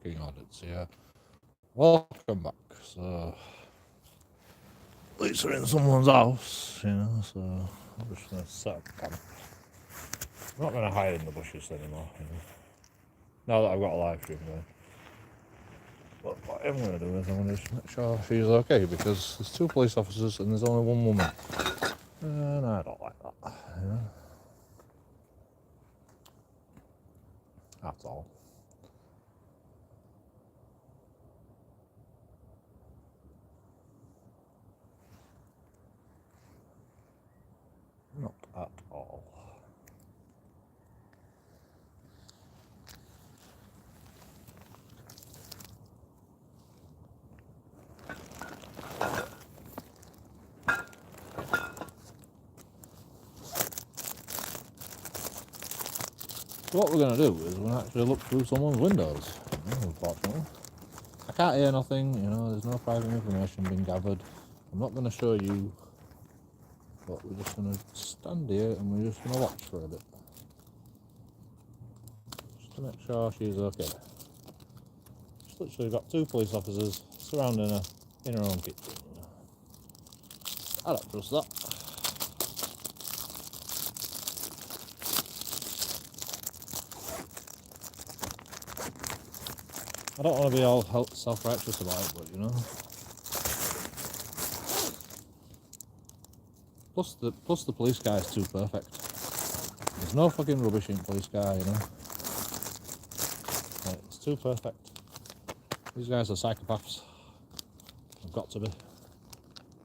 JoeKingAudits here. Welcome back. So, at least we're in someone's house, you know, so I'm just going to set up camp. I'm not going to hide in the bushes anymore, you know, now that I've got a live stream going. But what I'm going to do is I'm going to just make sure she's okay, because there's 2 police officers and there's only 1 woman. And I don't like that, you know. That's all. Not at all. So what we're going to do is we're going to actually look through someone's windows, you know, unfortunately. I can't hear nothing, you know, there's no private information being gathered. I'm not going to show you, but we're just going to stand here and we're just going to watch for a bit. Just to make sure she's okay. She's literally got 2 police officers surrounding her in her own kitchen. You know. I don't trust that. I don't want to be all self-righteous about it, but you know. Plus the police guy is too perfect. There's no fucking rubbish in police guy, you know. Like, it's too perfect. These guys are psychopaths. They've got to be.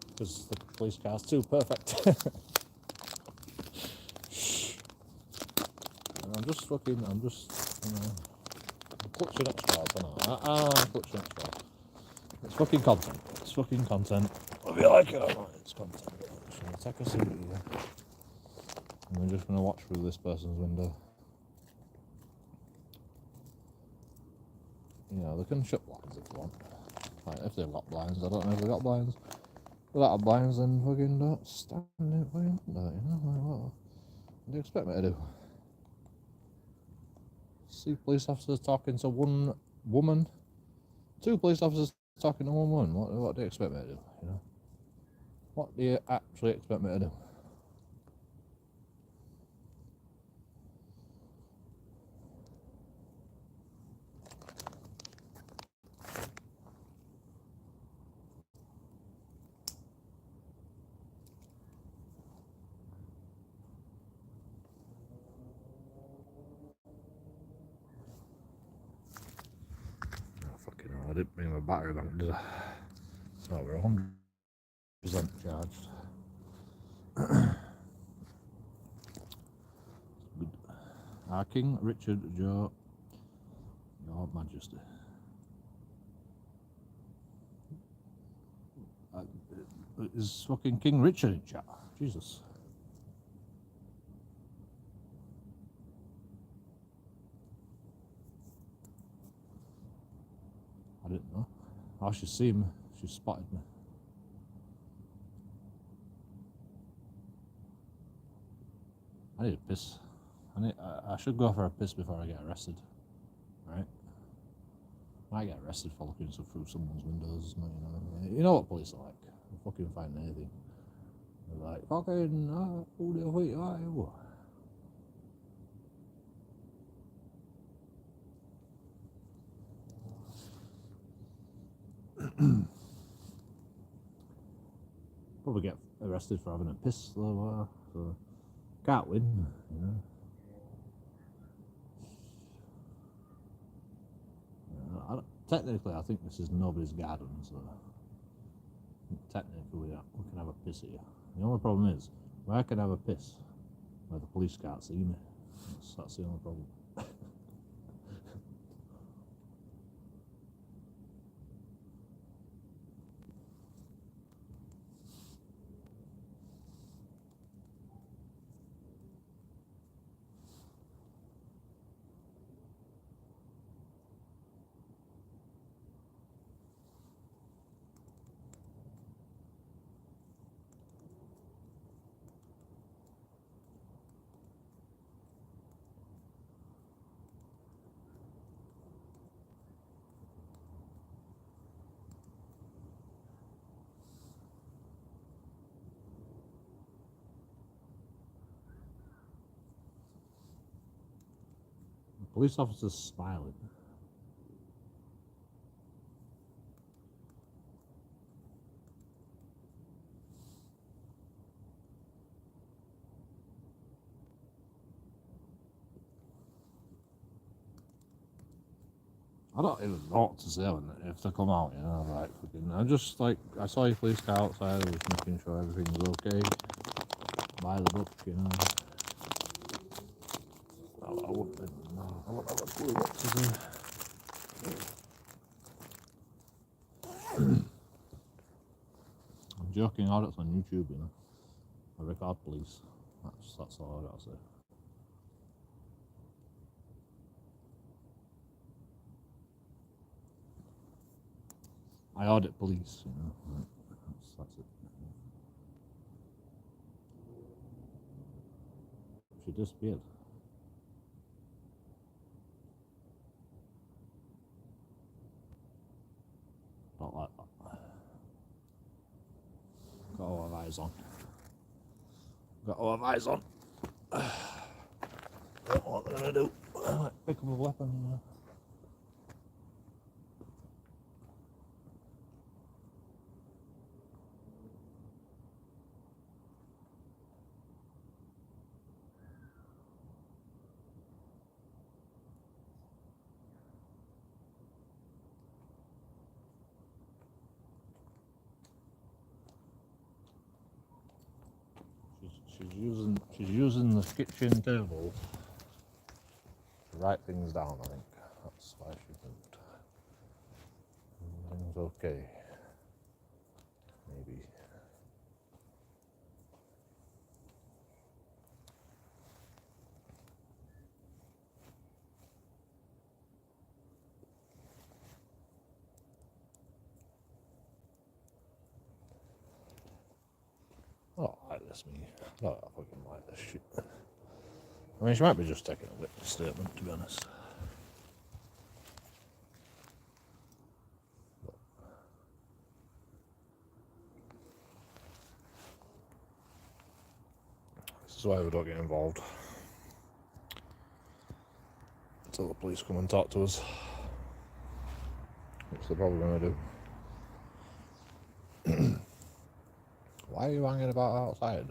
Because the police car's too perfect. And I'm just, you know, I'm clutching at straws, I know. I'm clutching at straws. It's fucking content. It's fucking content. Whether you like it or not, it's content. So we'll take a seat here. And we're just going to watch through this person's window. You know, they can shut blinds if they want. Like, if they've got blinds, I don't know if they've got blinds. Without blinds, then fucking don't stand in the fucking window, you know? Like, what do you expect me to do? See police officers talking to 1 woman? 2 police officers talking to 1 woman? What do you expect me to do, you know? What do you actually expect me to do? Fucking hell, I didn't bring my battery bank, did I? So we're 100% charged. Good. Our King Richard Joe, Your Majesty. Is fucking King Richard in chat? Jesus. I didn't know. I should see him. She spotted me. I need a piss. I should go for a piss before I get arrested. Right? I might get arrested for looking through someone's windows. You know what police are like. They'll fucking find anything. They're like, fucking, who do you think you are? Probably get arrested for having a piss though, so can't win, you know. Technically, I think this is nobody's garden, so technically we can have a piss here. The only problem is, where I can have a piss where the police can't see me. That's the only problem. Police officers smiling. I don't even know what to say if they come out, you know, like, fucking, I just, like, I saw your police car outside, I was making sure everything's okay, by the book, you know. I wouldn't have a clue what to do. I'm JoeKingAudits on YouTube, you know. I record police. That's all I gotta say. I audit police, you know. That's it. She disappeared. Not like that. Got all our eyes on. Got all our eyes on. I don't know what they're gonna do. Pick up a weapon, you know. She's using the kitchen table to write things down, I think. That's why she moved. Everything's okay. Maybe. I don't like this, me. I don't fucking like this shit. I mean, she might be just taking a witness statement, to be honest. This is why we don't get involved until the police come and talk to us, which they're probably going to do. Why are you hanging about outside?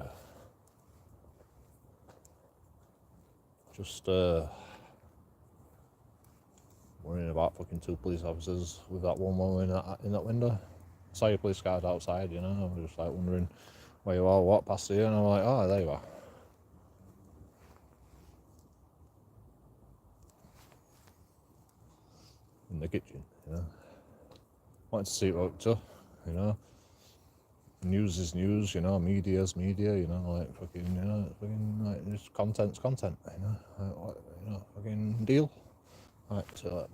Just worrying about fucking two police officers with that one woman in that window. I saw your police cars outside, you know. I was just like wondering where you are, walked past you, and I'm like, oh, there you are. In the kitchen, you know. Wanted to see what up to, you know. News is news, you know. Media's media, you know. Like fucking, you know, fucking like just content's content, you know. Like, you know, fucking deal. Right, so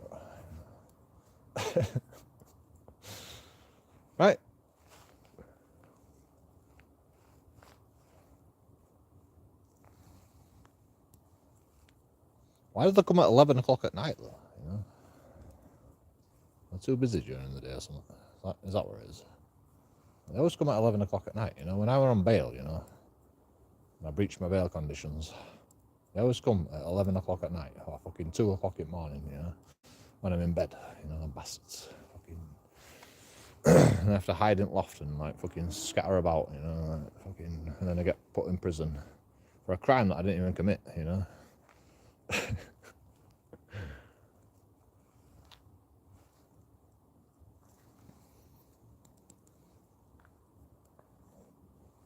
right. Why did they come at 11 o'clock at night, though? You know? They're too busy during the day or something. Is that what it is? They always come at 11 o'clock at night, you know. When I were on bail, you know, and I breached my bail conditions, they always come at 11 o'clock at night, or fucking 2 o'clock in the morning, you know, when I'm in bed, you know, them bastards. Fucking. And I have to hide in the loft and, like, fucking scatter about, you know, like, fucking, and then I get put in prison for a crime that I didn't even commit, you know.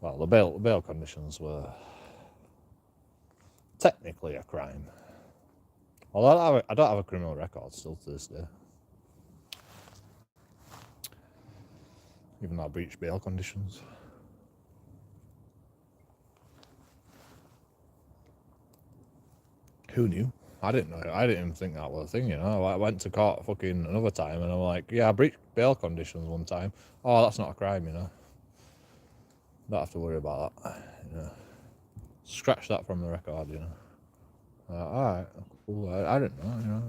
Well, the bail conditions were technically a crime. Although I don't have a criminal record still to this day. Even though I breached bail conditions. Who knew? I didn't know. I didn't even think that was a thing, you know. I went to court fucking another time and I'm like, yeah, I breached bail conditions one time. Oh, that's not a crime, you know. Don't have to worry about that, you know. Scratch that from the record, you know. Alright, cool. I didn't know, you know.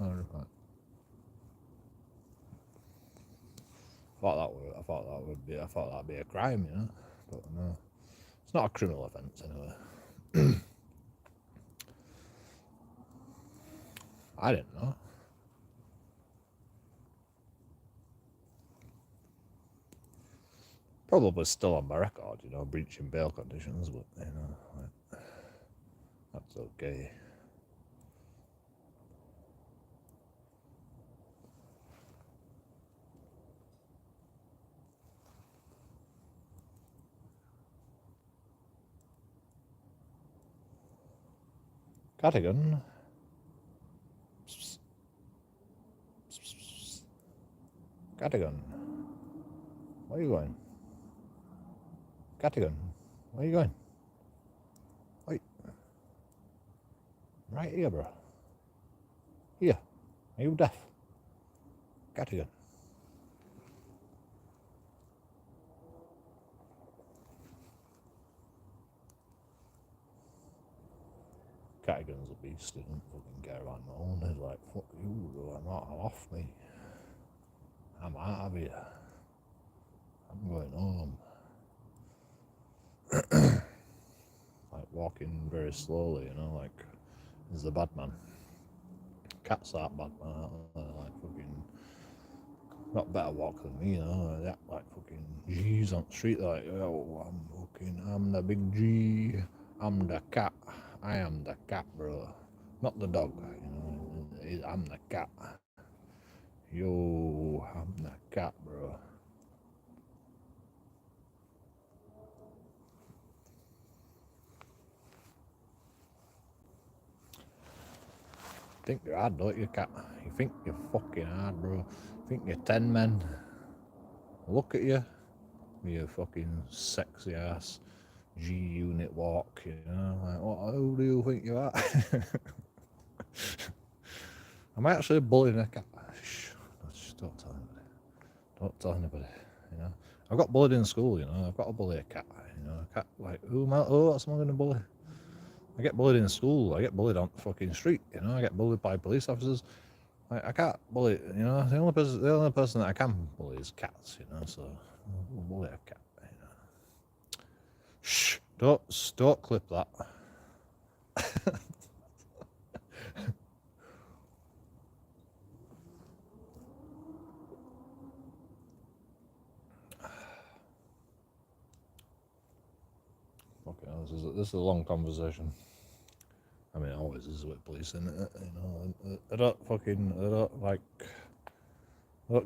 I thought that'd be a crime, you know. But no, it's not a criminal offence anyway. I didn't know. Probably still on my record, you know, breaching bail conditions, but, you know, like, that's okay. Cardigan. Cardigan. Where are you going? Cardigan. Where are you going? Wait. Right here, bro. Here. Are you deaf? Cardigan. Cardigan's a beast. He doesn't fucking care about no one. He's like, fuck you, bro. I'm off me. I'm out of here. I'm going home. Like walking very slowly, you know, like he's the bad man. Cats aren't bad man, like fucking not better walk than me, you know. They act like fucking G's on the street, like, oh, I'm the big G. I'm the cat. I am the cat, bro. Not the dog, you know. I'm the cat. Yo, I'm the cat, bro. Think you're hard, don't you, cat? You think you're fucking hard, bro. You think you're 10 men. Look at you. With your fucking sexy ass G unit walk, you know. Like, who do you think you are? I'm actually bullying a cat. Shh, don't tell anybody. Don't tell anybody, you know. I got bullied in school, you know. I've got to bully a cat, you know. A cat, like, who else am I going to bully? I get bullied in school. I get bullied on the fucking street, you know. I get bullied by police officers. I can't bully, you know. The only person that I can bully is cats, you know. So I'll bully a cat, you know. Shh! Don't clip that. Okay, this is a long conversation. I mean, it always is with police, isn't it? You know, I don't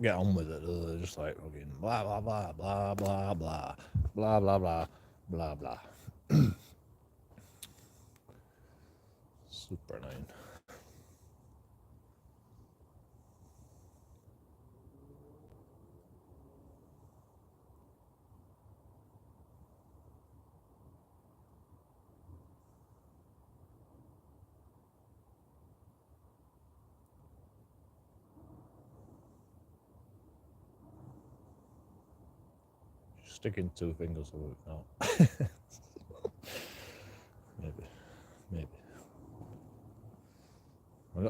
get on with it. They're just like fucking blah blah blah blah blah blah blah blah blah blah blah. Super annoying. Sticking two fingers through it now. Maybe.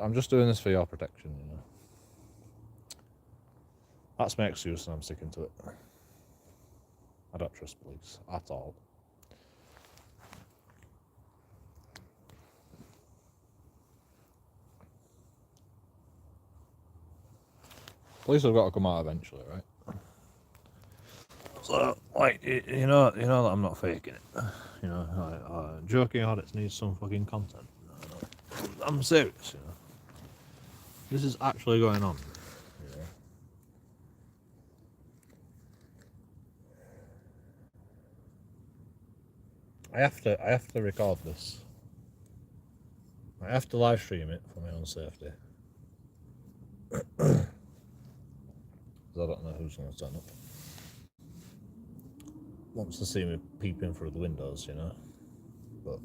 I'm just doing this for your protection, you know. That's my excuse, and I'm sticking to it. I don't trust police at all. Police have got to come out eventually, right? So, like, you know that I'm not faking it. You know, like, JoeKingAudits needs some fucking content. I'm serious, you know. This is actually going on. You know? I have to record this. I have to live stream it for my own safety. Because I don't know who's going to turn up. Wants to see me peeping through the windows, you know. But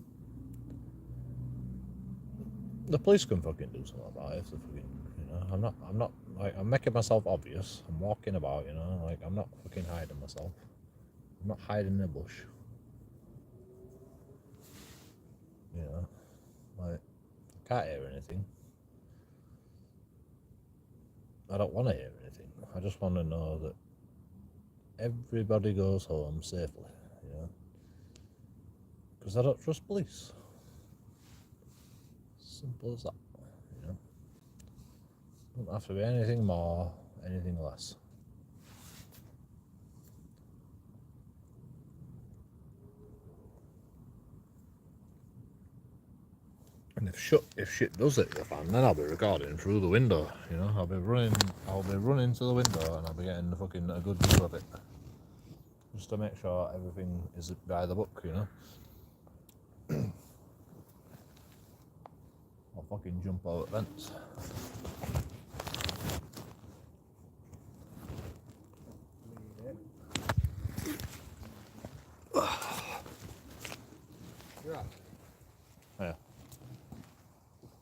the police can fucking do something about it if they fucking, you know. I'm not like, I'm making myself obvious. I'm walking about, you know, like, I'm not fucking hiding myself. I'm not hiding in the bush. You know, like, I can't hear anything. I don't want to hear anything. I just want to know that everybody goes home safely, you know. Because I don't trust police. Simple as that, you know. Doesn't have to be anything more, anything less. And if shit does hit the fan, then I'll be recording through the window. You know, I'll be running to the window, and I'll be getting a good view of it, just to make sure everything is by the book. You know. I'll fucking jump out at vents. Yeah.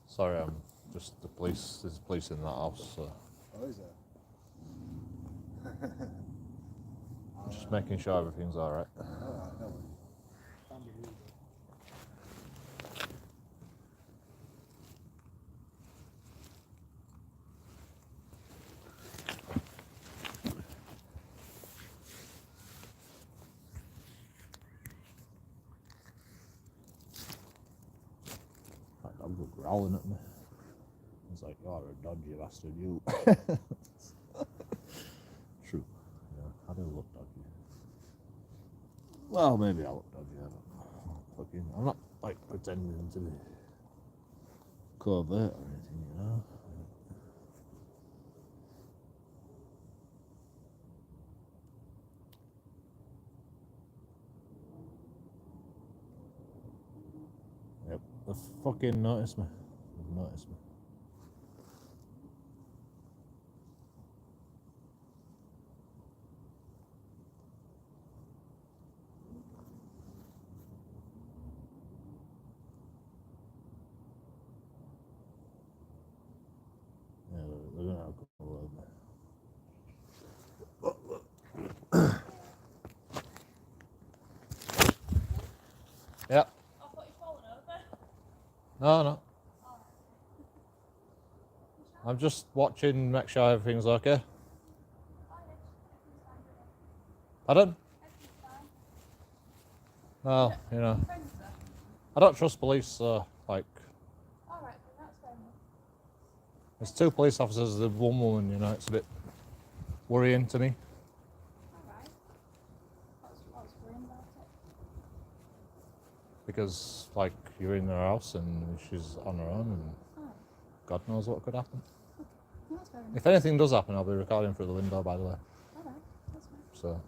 Sorry, I'm just the police. There's police in that house, so. Oh, is there? Just making sure everything's alright. Alright, no worries. Can't believe it. That dog was growling at me. He's like, "You're a dodgy bastard, you." True. Yeah, I do look dodgy. Well, maybe I look dodgy. I don't know. I'm not like pretending to be covert or anything, you know. Yep, they fucking noticed me. They've noticed me. Yeah, they're gonna have a couple of me. Yep. I thought you'd fallen over. No. I'm just watching, make sure everything's okay. Pardon? Well, you know, I don't trust police, so, like, Alright, that's fair enough. there's 2 police officers, there's 1 woman, you know, it's a bit worrying to me. Alright. What's worrying about it? Because, like, you're in their house and she's on her own and God knows what could happen. No, that's fair enough. If anything does happen, I'll be recording through the window, by the way. Alright, that's fine. So.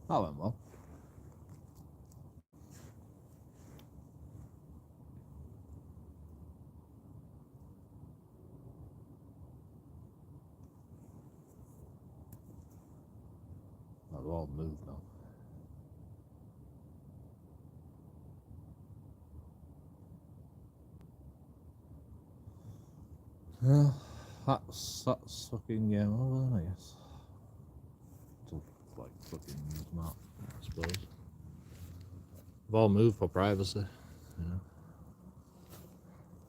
That went well. I'll all move now. Yeah, that's fucking game over then, I guess. Till like fucking smart, I suppose. We've all moved for privacy, you know.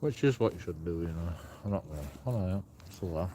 Which is what you should do, you know. I'm not gonna. Oh no, yeah, still there.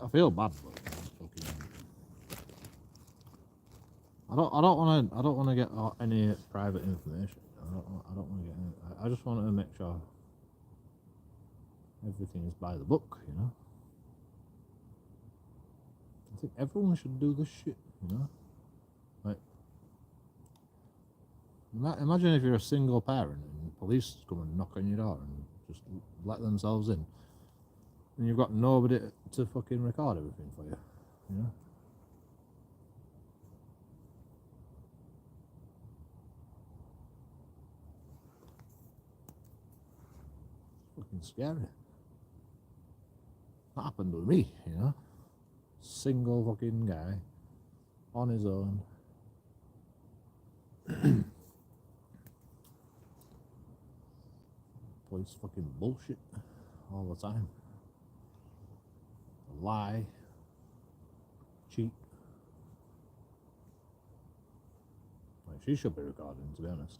I feel bad, but fucking. I don't want to get any private information. I don't want to get. I just want to make sure everything is by the book, you know. I think everyone should do this shit, you know. Like, imagine if you're a single parent and police come and knock on your door and just let themselves in, and you've got nobody to fucking record everything for you, you know. Fucking scary. That happened with me, you know. Single fucking guy on his own. Police fucking bullshit all the time. Lie, cheat. Like, she should be recording, to be honest.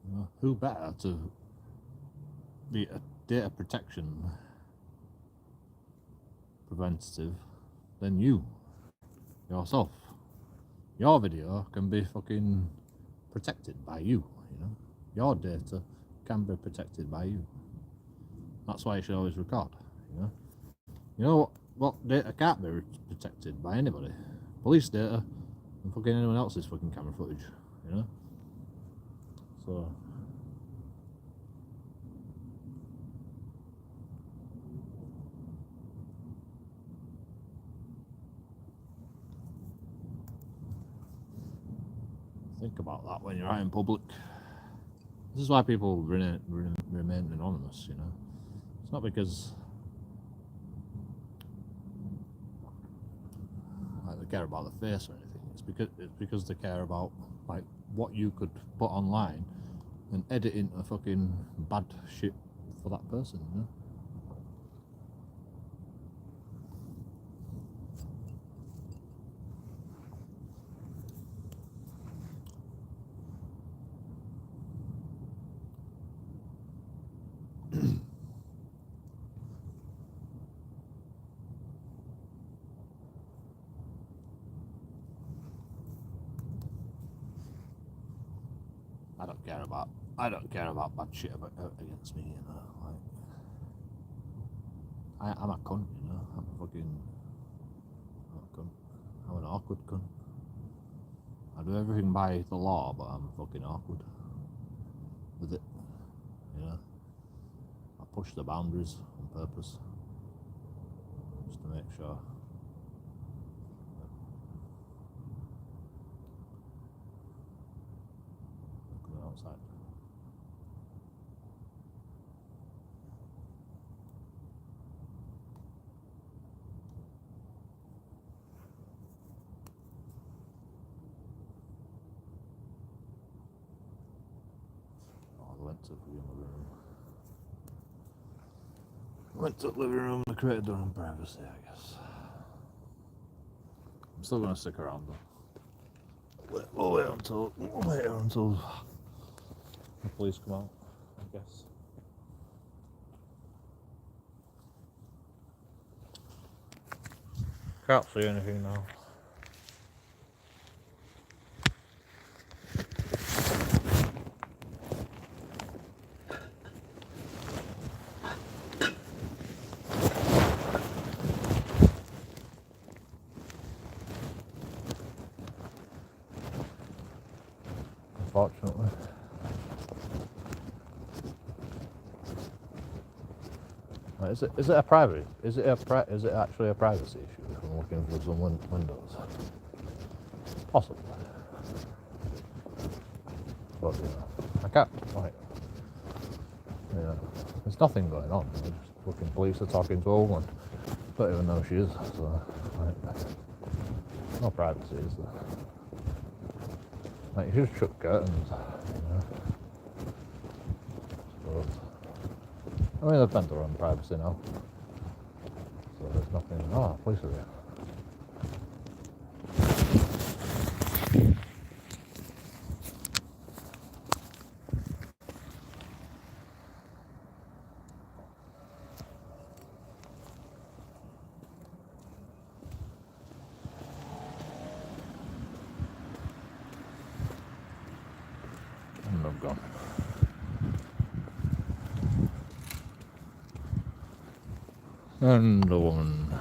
You know, who better to be a data protection preventative than you, yourself? Your video can be fucking protected by you, you know. Your data can be protected by you. That's why you should always record, you know. You know what data can't be protected by anybody? Police data and fucking anyone else's fucking camera footage, you know. So think about that when you're out in public. This is why people remain anonymous, you know. It's not because like they care about the face or anything. It's because they care about like what you could put online and edit into fucking bad shit for that person, you know. I don't care about bad shit against me, you know. Like, I'm a cunt, you know. I'm a cunt. I'm an awkward cunt. I do everything by the law, but I'm fucking awkward with it, you know. I push the boundaries on purpose, just to make sure. Coming outside. Went to the living room. Went to the living room to create their own privacy, I guess. I'm still gonna stick around though. We'll wait until the police come out, I guess. Can't see anything now. Right, is it a private? Is it actually a privacy issue if I'm looking for some windows? Possibly. But I can't like. Yeah, there's nothing going on. Just fucking police are talking to a woman. Don't even know who she is. So, like, no privacy, is there? Like, you just shut curtains. Suppose. I mean, they've bent their own privacy now. So there's nothing. Oh, police are here. And they've gone. And the woman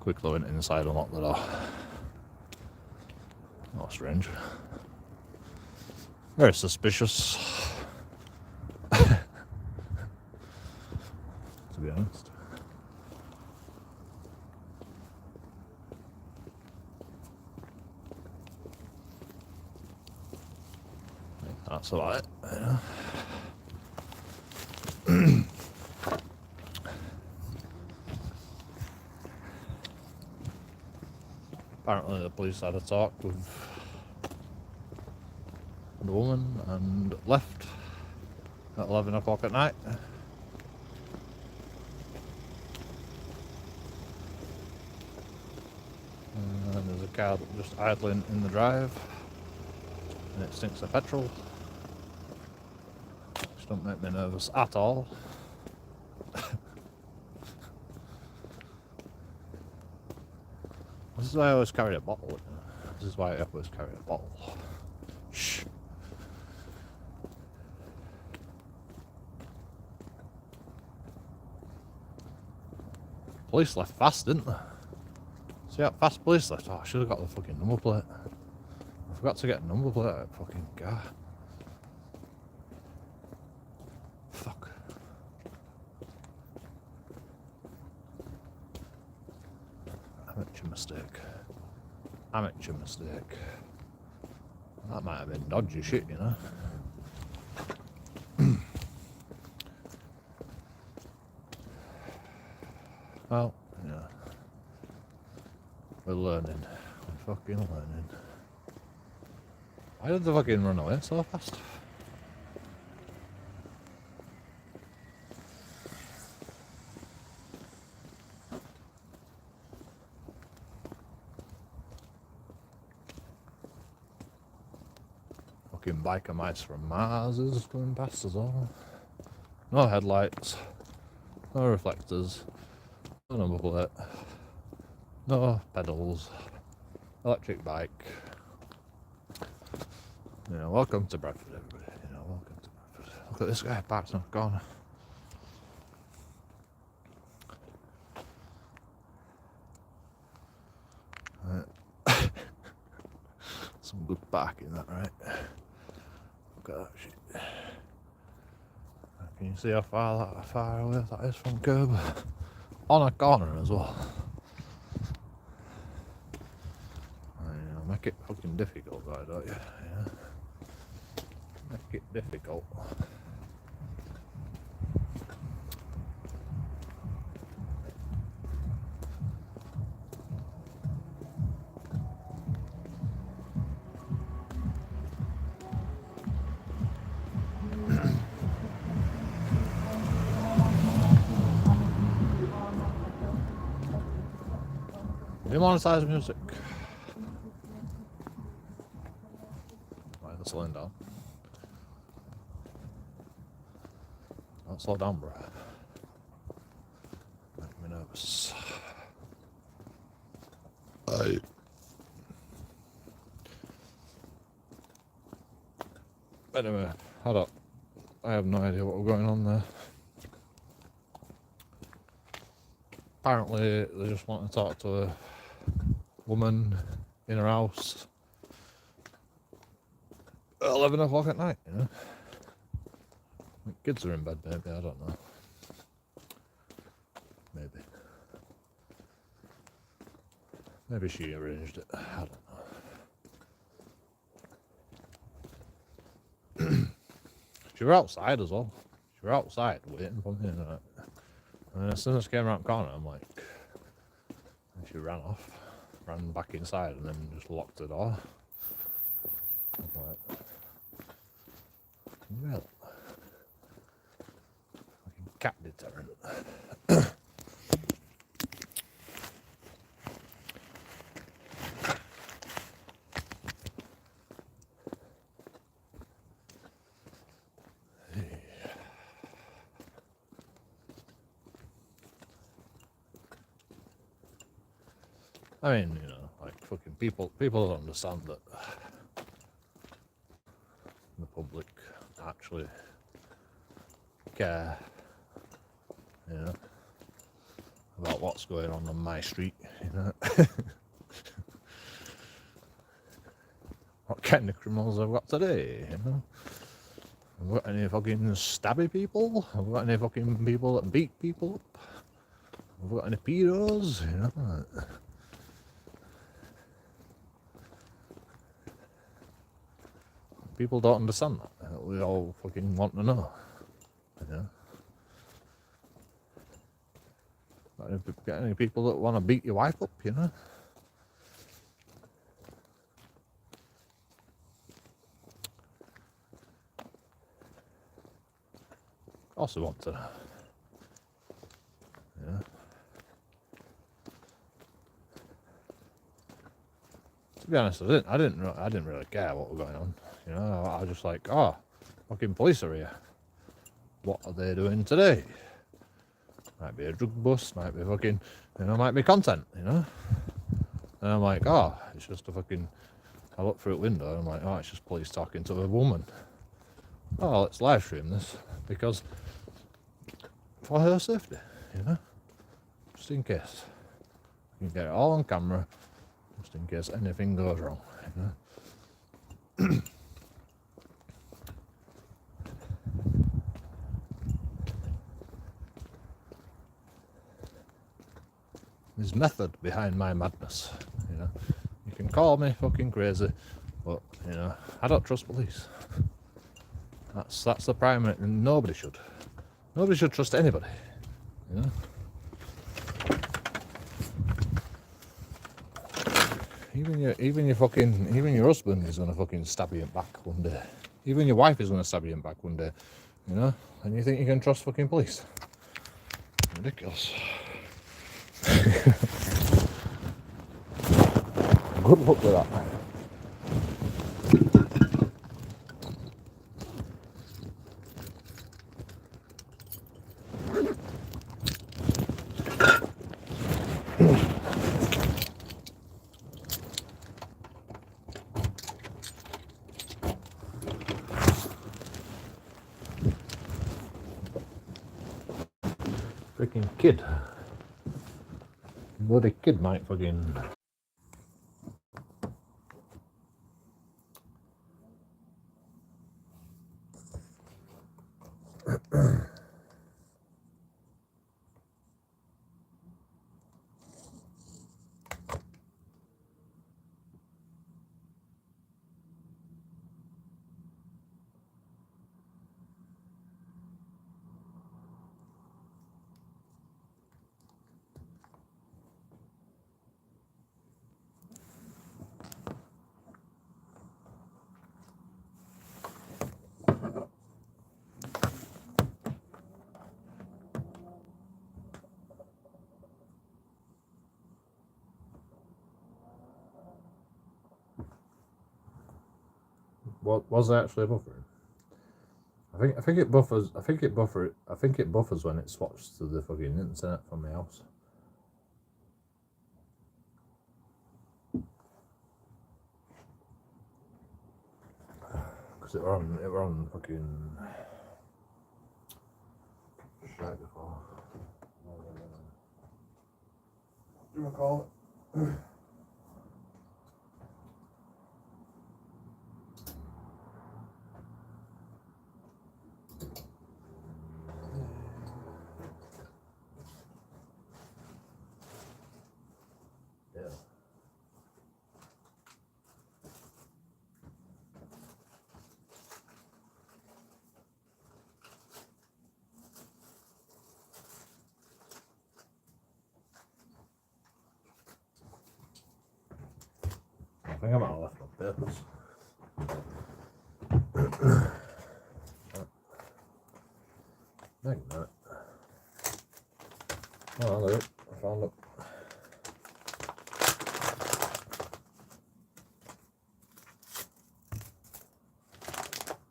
quickly went inside and locked the door. Oh, strange. Very suspicious. To be honest. That's alright. Yeah. Apparently the police had a talk with the woman and left at 11 o'clock at night. And there's a car just idling in the drive and it stinks of petrol. Which don't make me nervous at all. This is why I always carry a bottle. This is why I always carry a bottle. Shh. Police left fast, didn't they? See how fast police left? Oh, I should have got the fucking number plate. I forgot to get a number plate out of the fucking car. Fuck. Amateur mistake. Amateur mistake. That might have been dodgy shit, you know. Well, yeah. We're learning. We're fucking learning. Why did they fucking run away so fast? Fucking biker mice from Mars is going past us all. No headlights. No reflectors. No number plate. No pedals. Electric bike. You know, welcome to Bradford, everybody. You know, welcome to Bradford. Look at this guy parked in the corner. Some good parking, that right? Look at that shit. Can you see how far away that is from curb? On a corner as well. You know, make it fucking difficult, right, don't you? Yeah. Make it difficult. Demonetize music. Right, they're slowing down. Don't slow down, bro. Make me nervous. Anyway, hold up. I have no idea what was going on there. Apparently, they just want to talk to a woman in her house at 11 o'clock at night, you know. Kids are in bed, maybe, I don't know. Maybe she arranged it, I don't know. She were outside as well. She were outside waiting for me. And then as soon as I came around the corner, I'm like, and she ran off, ran back inside, and then just locked the door. I'm like, fucking hell. Fucking cat deterrent. I mean, you know, like fucking people don't understand that the public actually care, you know, about what's going on my street, you know. What kind of criminals I've got today, you know. Have I got any fucking stabby people? Have I got any fucking people that beat people up? Have I got any pedos, you know. People don't understand that. We all fucking want to know. You know? Got any people that want to beat your wife up, you know? Of course we want to. Yeah. To be honest, I didn't really care what was going on. You know, I was just like, oh, fucking police are here. What are they doing today? Might be a drug bust, might be fucking, you know, might be content, you know. And I'm like, oh, it's just a fucking. I look through the window and I'm like, oh, it's just police talking to a woman. Oh, let's live stream this because for her safety, you know, just in case. You can get it all on camera, just in case anything goes wrong, you know. There's method behind my madness, you know. You can call me fucking crazy, but you know, I don't trust police. That's the primary, and nobody should trust anybody, you know. Even your husband is gonna fucking stab you in the back one day. Even your wife is gonna stab you in the back one day, you know. And you think you can trust fucking police? Ridiculous. Good luck with that. Freaking kid. Bloody kid might fucking. What was actually buffering? I think it buffers. I think it buffers when it swaps to the fucking internet from the house. Because it were on fucking right before. Do you want to call it? think I might have left my papers. Hang on a minute. Oh, there. I found it.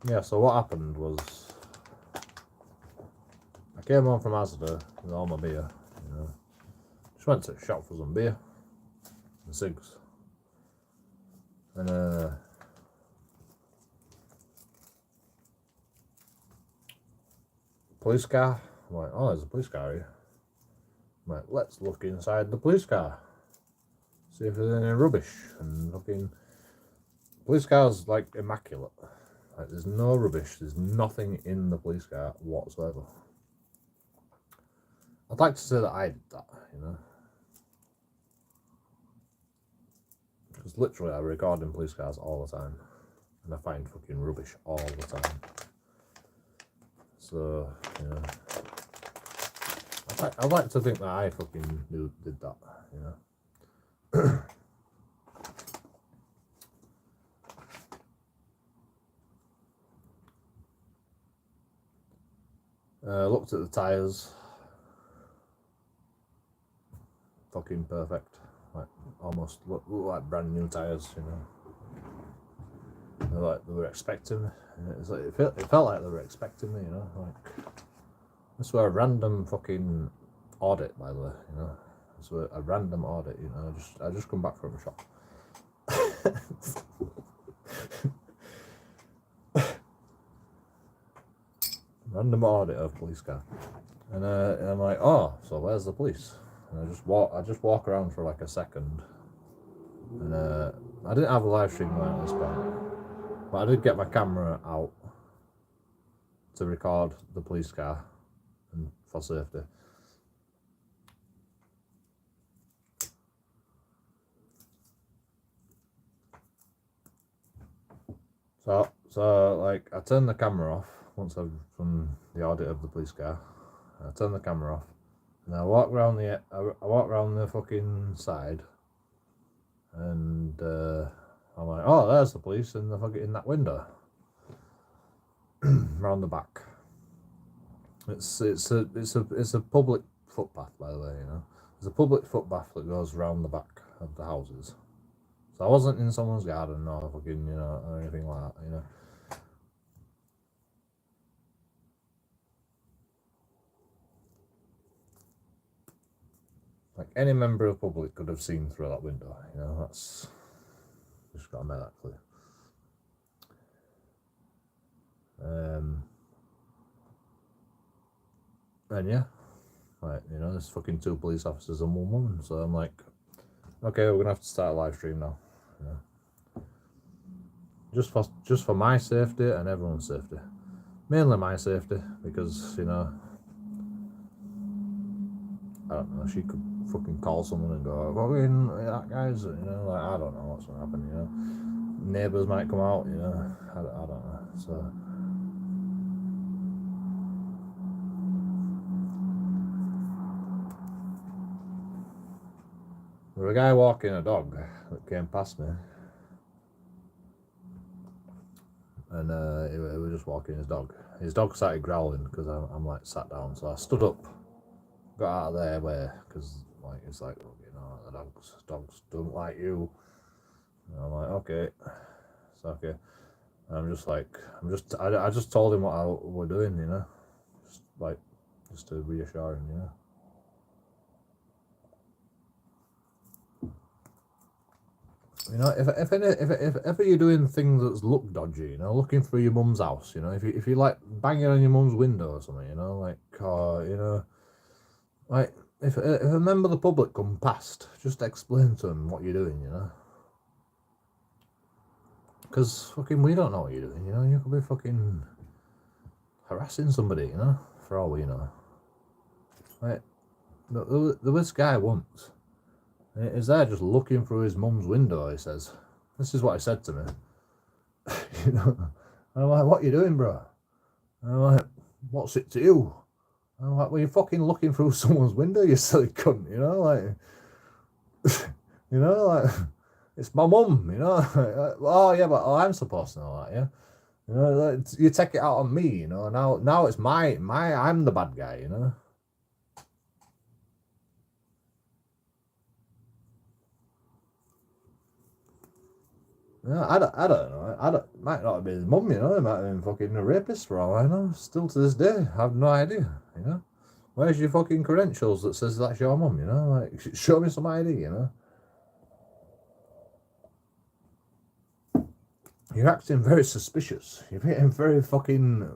Yeah, so what happened was I came home from Asda with all my beer, you know. Just went to the shop for some beer and cigs. And police car. I'm like, oh, there's a police car here. I'm like, let's look inside the police car. See if there's any rubbish. And fucking police car's like immaculate. Like, there's no rubbish, there's nothing in the police car whatsoever. I'd like to say that I did that, you know. Because literally I record in police cars all the time. And I find fucking rubbish all the time. So, you know. I'd like to think that I fucking did that, you know. Looked at the tyres. Fucking perfect. Like almost look like brand new tyres, you know. Like they were expecting me. It's like it felt like they were expecting me, you know. Like this was a random fucking audit, by the way, you know. This was a random audit, you know. I just come back from a shop. Random audit of police car, and I'm like, oh, so where's the police? And I just walk around for like a second, and I didn't have a live stream going at this point, but I did get my camera out to record the police car and for safety. So like I turned the camera off once I've done the audit of the police car. I turned the camera off, and I walk around the fucking side, and I'm like, oh, there's the police in that window, round the back. It's a public footpath, by the way, you know. There's a public footpath that goes round the back of the houses. So I wasn't in someone's garden or fucking, you know, or anything like that, you know. Like any member of the public could have seen through that window, you know. That's just gotta make that clear. And yeah, like, you know, there's fucking 2 police officers and 1 woman. So I'm like, okay, we're gonna have to start a live stream now, you know. Just for my safety and everyone's safety. Mainly my safety, because, you know, I don't know, she could fucking call someone and go, fucking that guy's, you know, like, I don't know what's gonna happen, you know. Neighbours might come out, you know, I don't know. So there was a guy walking a dog that came past me, and he was just walking his dog. His dog started growling because I'm like sat down, so I stood up, got out of their way, because like it's like, you know, the dogs don't like you. And I'm like, okay, it's okay. And I just told him what we're doing, you know, just to reassure him, you know. You know, if ever you're doing things that look dodgy, you know, looking through your mum's house, you know, if you like banging on your mum's window or something, you know, like, you know, like if a member of the public come past, just explain to them what you're doing, you know, because fucking we don't know what you're doing, you know, you could be fucking harassing somebody, you know, for all we know. Like, there was this guy once. He's there just looking through his mum's window, he says. This is what he said to me. You know, and I'm like, what are you doing, bro? And I'm like, what's it to you? And I'm like, well, you're fucking looking through someone's window, you silly cunt, you know, like, you know, like, It's my mum, you know. Oh yeah, but I'm supposed to know that, yeah. You know, you take it out on me, you know. Now it's my I'm the bad guy, you know. Yeah, I don't know. Might not have been his mum, you know. It might have been fucking a rapist for all I know. Still to this day, I have no idea, you know. Where's your fucking credentials that says that's your mum, you know? Like, show me some ID, you know. You're acting very suspicious. You're getting very fucking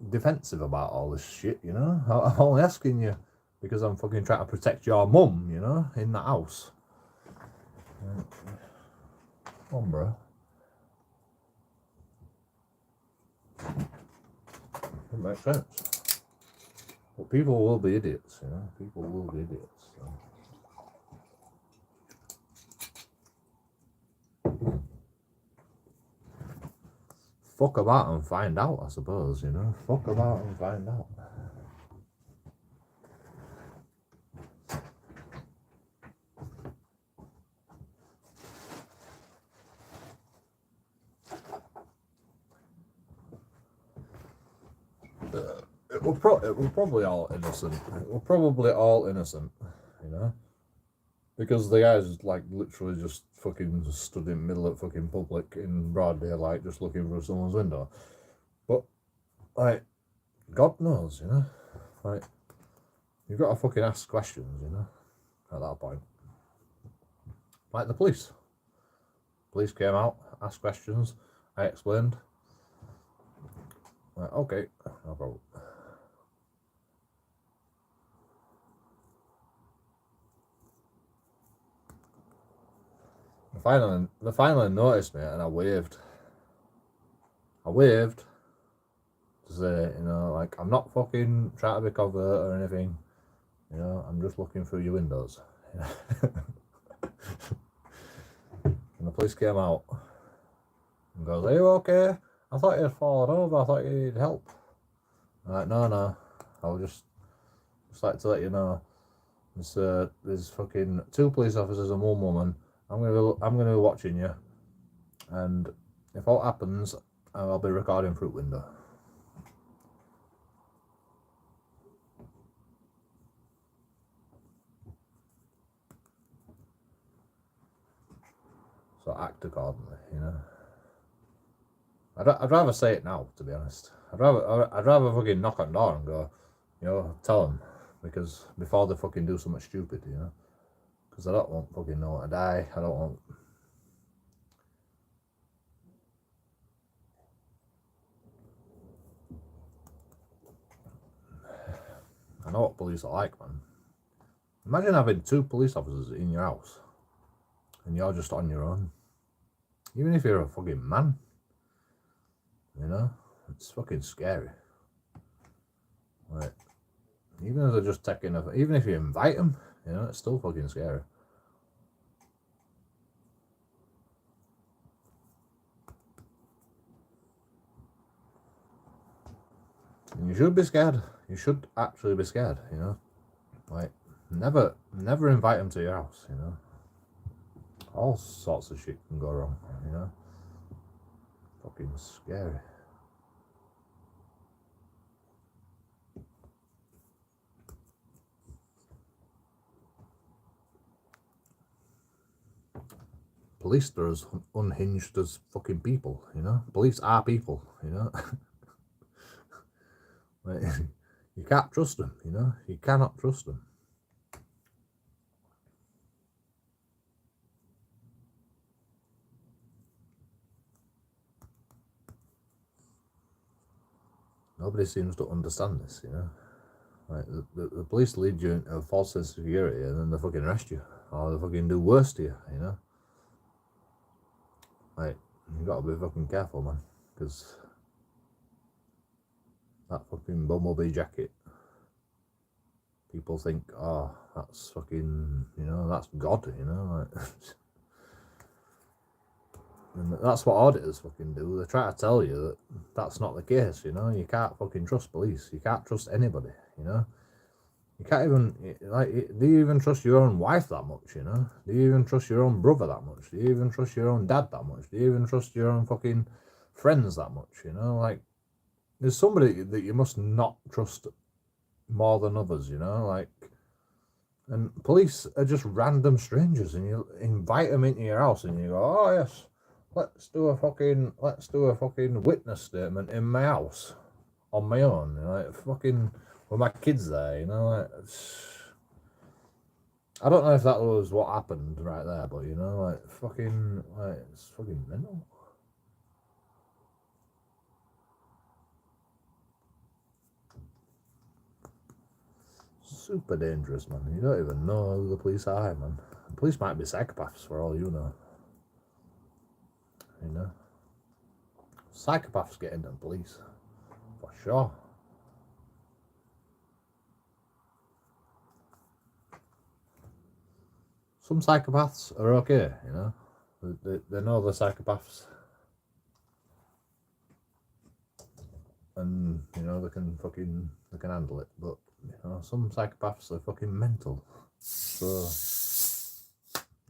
defensive about all this shit, you know. I'm only asking you because I'm fucking trying to protect your mum, you know, in the house. Come on, bro. It makes sense. But people will be idiots, you know. People will be idiots. So. Fuck about and find out, I suppose, you know. Fuck about and find out. It was probably all innocent. It was probably all innocent, you know. Because the guy's like literally just fucking stood in the middle of fucking public in broad daylight just looking through someone's window. But, like, God knows, you know? Like, you've got to fucking ask questions, you know, at that point. Like the police. Police came out, asked questions, I explained. Like, okay, no problem. They finally noticed me and I waved. To say, you know, like, I'm not fucking trying to be covert or anything. You know, I'm just looking through your windows. And the police came out and goes, are you okay? I thought you'd fallen over. I thought you'd help. I'm like, no. I'll just like to let you know. There's fucking 2 police officers and 1 woman. I'm gonna be watching you, and if all happens, I'll be recording through window. So act accordingly, you know. I'd rather say it now, to be honest. I'd rather fucking knock on the door and go, you know, tell them, because before they fucking do something stupid, you know. Because I don't want fucking no one to die. I don't want. I know what police are like, man. Imagine having 2 police officers in your house and you're just on your own. Even if you're a fucking man, you know, it's fucking scary. Like, even if they're just taking even if you invite them, you know, it's still fucking scary. And you should be scared. You should actually be scared, you know. Like, never invite them to your house, you know. All sorts of shit can go wrong, you know. Fucking scary. Police are as unhinged as fucking people, you know. Police are people, you know. Like, you can't trust them, you know. You cannot trust them. Nobody seems to understand this, you know. Like, the police lead you into a false sense of security and then they fucking arrest you. Or they fucking do worse to you, you know. Like, you gotta be fucking careful, man. Because that fucking bumblebee jacket, people think, oh, that's fucking, you know, that's God, you know. Like, and that's what auditors fucking do. They try to tell you that that's not the case, you know. You can't fucking trust police. You can't trust anybody, you know. You can't even, like, do you even trust your own wife that much, you know? Do you even trust your own brother that much? Do you even trust your own dad that much? Do you even trust your own fucking friends that much, you know? Like, there's somebody that you must not trust more than others, you know? Like, and police are just random strangers, and you invite them into your house, and you go, oh, yes, let's do a fucking witness statement in my house on my own, you know, like, fucking with my kids there, you know, like, I don't know if that was what happened right there, but you know, like, fucking, like, it's fucking mental. Super dangerous, man. You don't even know who the police are, man. The police might be psychopaths for all you know. You know, psychopaths get into the police for sure. Some psychopaths are okay, you know. They know they're psychopaths, and you know they can handle it. But you know, some psychopaths are fucking mental. So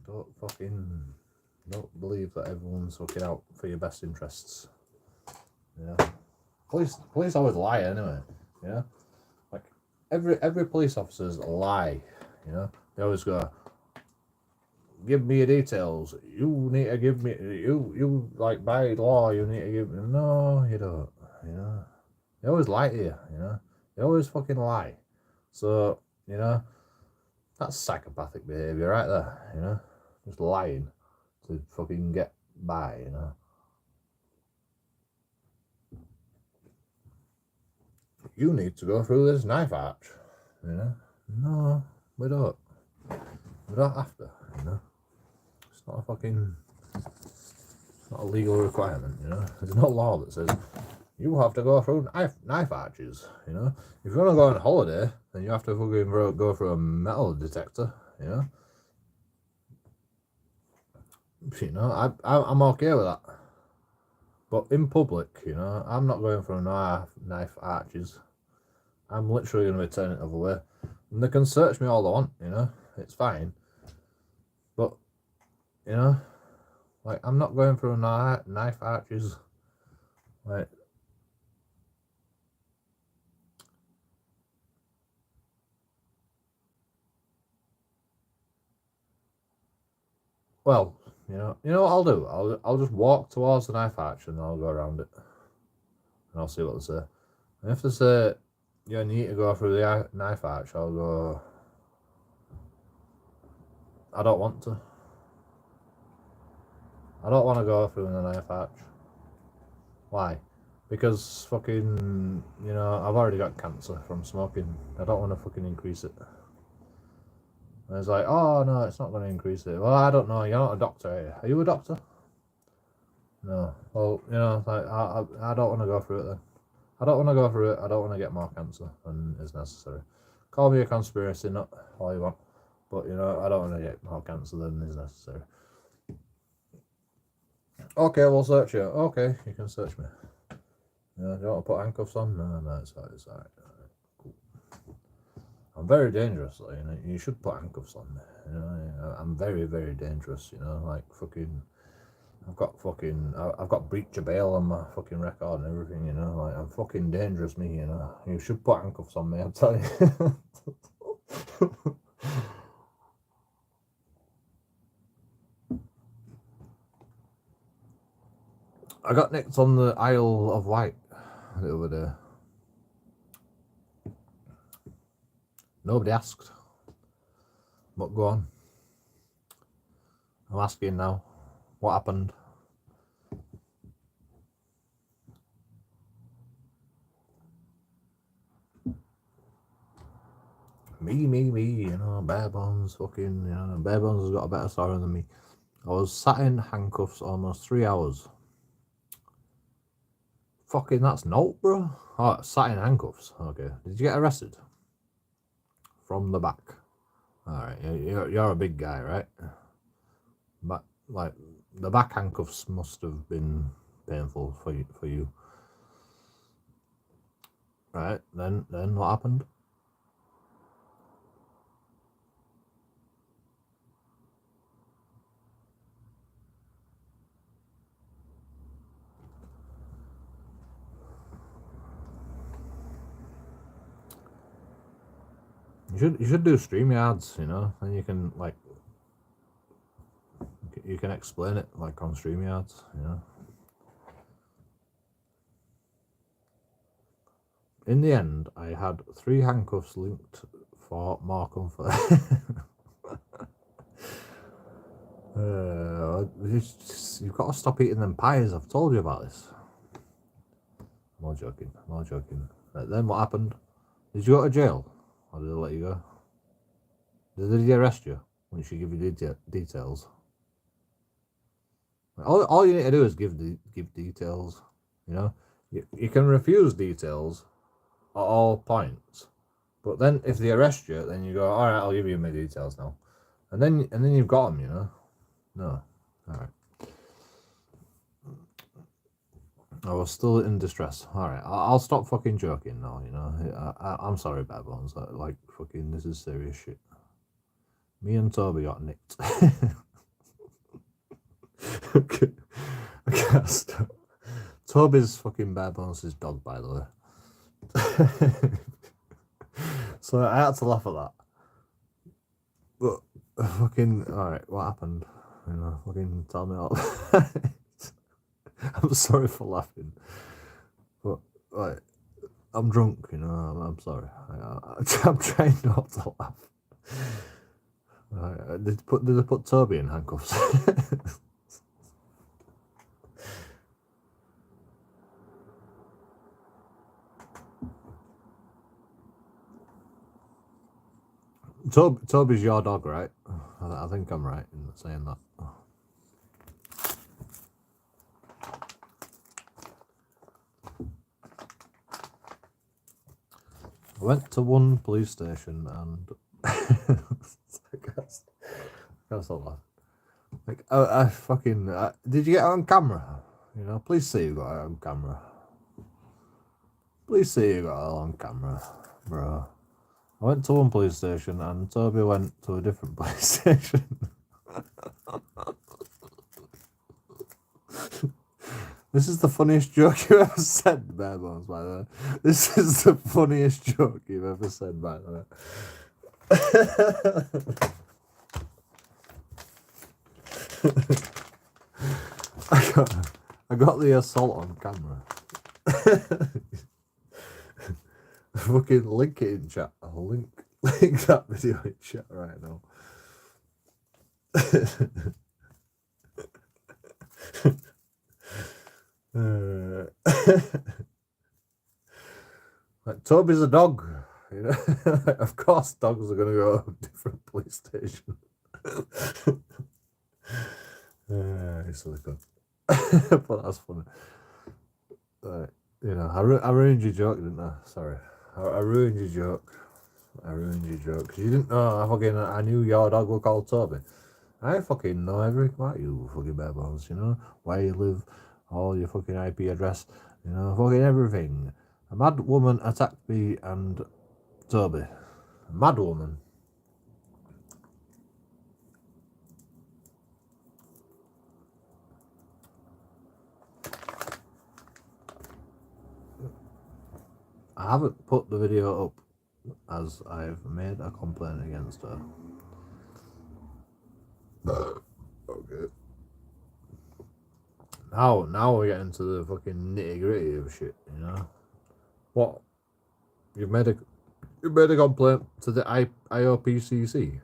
don't believe that everyone's fucking out for your best interests. Yeah, police always lie anyway. Yeah, like every police officer's lie. You know, they always go, give me your details. You need to give me you like by law. You need to give me. No, you don't. You know, they always lie to you. You know, they always fucking lie. So you know, that's psychopathic behavior right there. You know, just lying to fucking get by. You know. You need to go through this knife arch, you know. No, we don't. We don't have to, you know. It's not a legal requirement, you know. There's no law that says you have to go through knife arches, you know. If you want to go on holiday, then you have to fucking go through a metal detector, you know. You know, I'm okay with that. But in public, you know, I'm not going through knife arches. I'm literally going to be turning it the other way. And they can search me all they want, you know, it's fine. But, you know, like, I'm not going through knife arches. Like, well, you know what I'll do? I'll just walk towards the knife arch and I'll go around it. And I'll see what they say. And if they say, you need to go through the knife arch, I'll go, I don't want to. I don't want to go through the knife arch. Why? Because fucking, you know, I've already got cancer from smoking. I don't want to fucking increase it. And it's like, oh no, it's not going to increase it. Well, I don't know. You're not a doctor, are you? Are you a doctor? No. Well, you know, like, I don't want to go through it then. I don't want to go through it. I don't want to get more cancer than is necessary. Call me a conspiracy nut all you want. But, you know, I don't want to get more cancer than is necessary. Okay, we'll search you. Okay, you can search me. You know, do you want to put handcuffs on? No, it's alright. Cool. I'm very dangerous, like, you know. You should put handcuffs on me. You know, I'm very, very dangerous, you know, like fucking I've got breach of bail on my fucking record and everything, you know, like I'm fucking dangerous, me, you know. You should put handcuffs on me, I'm telling you. I got nicked on the Isle of Wight the other day. Nobody asked. But go on. I'm asking now. What happened? Me, you know, Bare Bones, fucking, you know, Bare Bones has got a better story than me. I was sat in handcuffs almost 3 hours. Fucking, that's not, bro. Oh, sat in handcuffs. Okay. Did you get arrested? From the back. Alright, you're a big guy, right? But, like, the back handcuffs must have been painful for you. Right, then what happened? You should do StreamYards, you know, and you can like you can explain it like on StreamYards, you know. In the end, I had 3 handcuffs linked for more comfort. You've got to stop eating them pies. I've told you about this. I'm all joking. I'm all joking. Then what happened? Did you go to jail, or did they let you go? Did they arrest you once you give you details? All you need to do is give details. You know, you can refuse details at all points, but then if they arrest you, then you go, all right, I'll give you my details now, and then you've got them. You know, no, all right. I was still in distress. All right, I'll stop fucking joking now. You know, I'm sorry, bad bones. Like fucking, this is serious shit. Me and Toby got nicked. Okay. I can't stop. Toby's fucking bare bones is dog, by the way. So I had to laugh at that. But fucking, alright, what happened? You know, fucking tell me all. I'm sorry for laughing. But, like, I'm drunk, you know, I'm sorry. I'm trying not to laugh. Did they put Toby in handcuffs? Toby's your dog, right? I think I'm right in saying that. I went to one police station and I can't stop laughing. Like, I fucking did you get it on camera? You know, please say you got it on camera. Please say you got it on camera, bro. I went to one police station and Toby went to a different police station. This is the funniest joke you've ever said, Bare Bones, by the way. This is the funniest joke you've ever said, by the way. I got the assault on camera. Fucking link it in chat. I'll link that video in chat right now. Like, Toby's a dog, you know. Of course, dogs are gonna go to a different police station. It's really good, but that's funny. You know, I ruined your joke, didn't I? Sorry, I ruined your joke. I ruined your joke because you didn't know. I knew your dog was called Toby. I fucking know everything about you, fucking bare bones. You know where you live, all your fucking IP address. You know, fucking everything. A mad woman attacked me and Toby. A mad woman. I haven't put the video up as I've made a complaint against her. Okay. Now we're getting to the fucking nitty gritty of shit, you know. What? You've made a complaint to the IOPCC.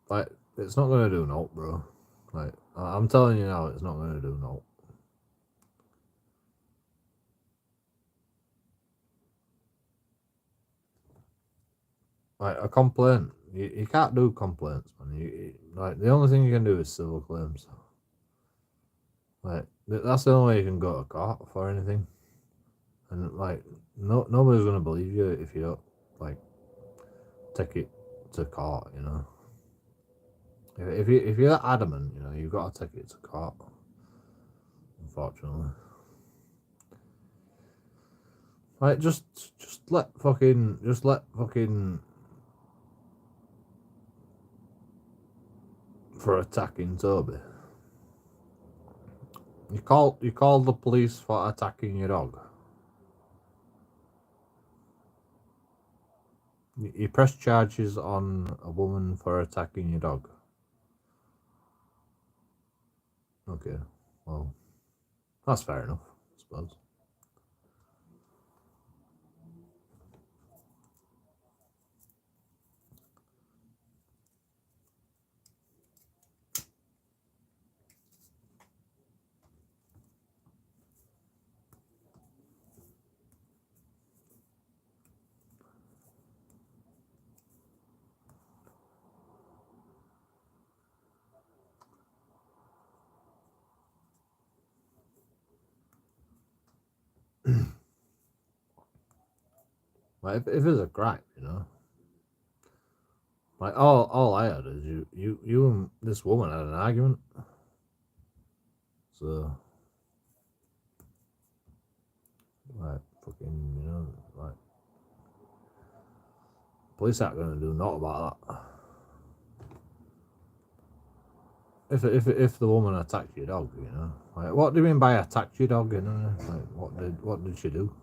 Like, it's not gonna do no, bro. Like, I'm telling you now, it's not gonna do no. Like, a complaint, you can't do complaints, man. Like, the only thing you can do is civil claims. Like, that's the only way you can go to court for anything. And like, nobody's gonna believe you if you don't like take it to court, you know. If you're that adamant, you know, you've got to take it to court. Unfortunately, like just let fucking for attacking Toby. You called the police for attacking your dog. You press charges on a woman for attacking your dog. Okay, well, that's fair enough, I suppose. Like if it's a crime, you know, like all I had is you and this woman had an argument, so like fucking, you know, like police aren't gonna do naught about that. If the woman attacked your dog, you know, like what do you mean by attacked your dog? You know, like what did she do?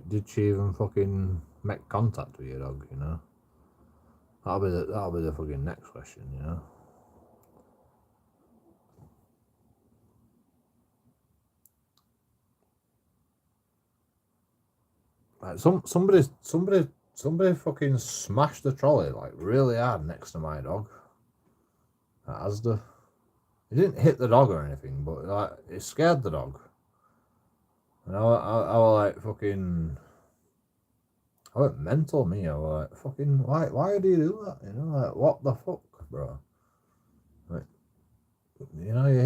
Did she even fucking make contact with your dog? You know, that'll be the fucking next question. You know, like somebody fucking smashed the trolley like really hard next to my dog at Asda. He didn't hit the dog or anything, but like it scared the dog. And I was like fucking. I went mental, me. I was like, fucking, why do you do that? You know, like, what the fuck, bro? Like, you know, you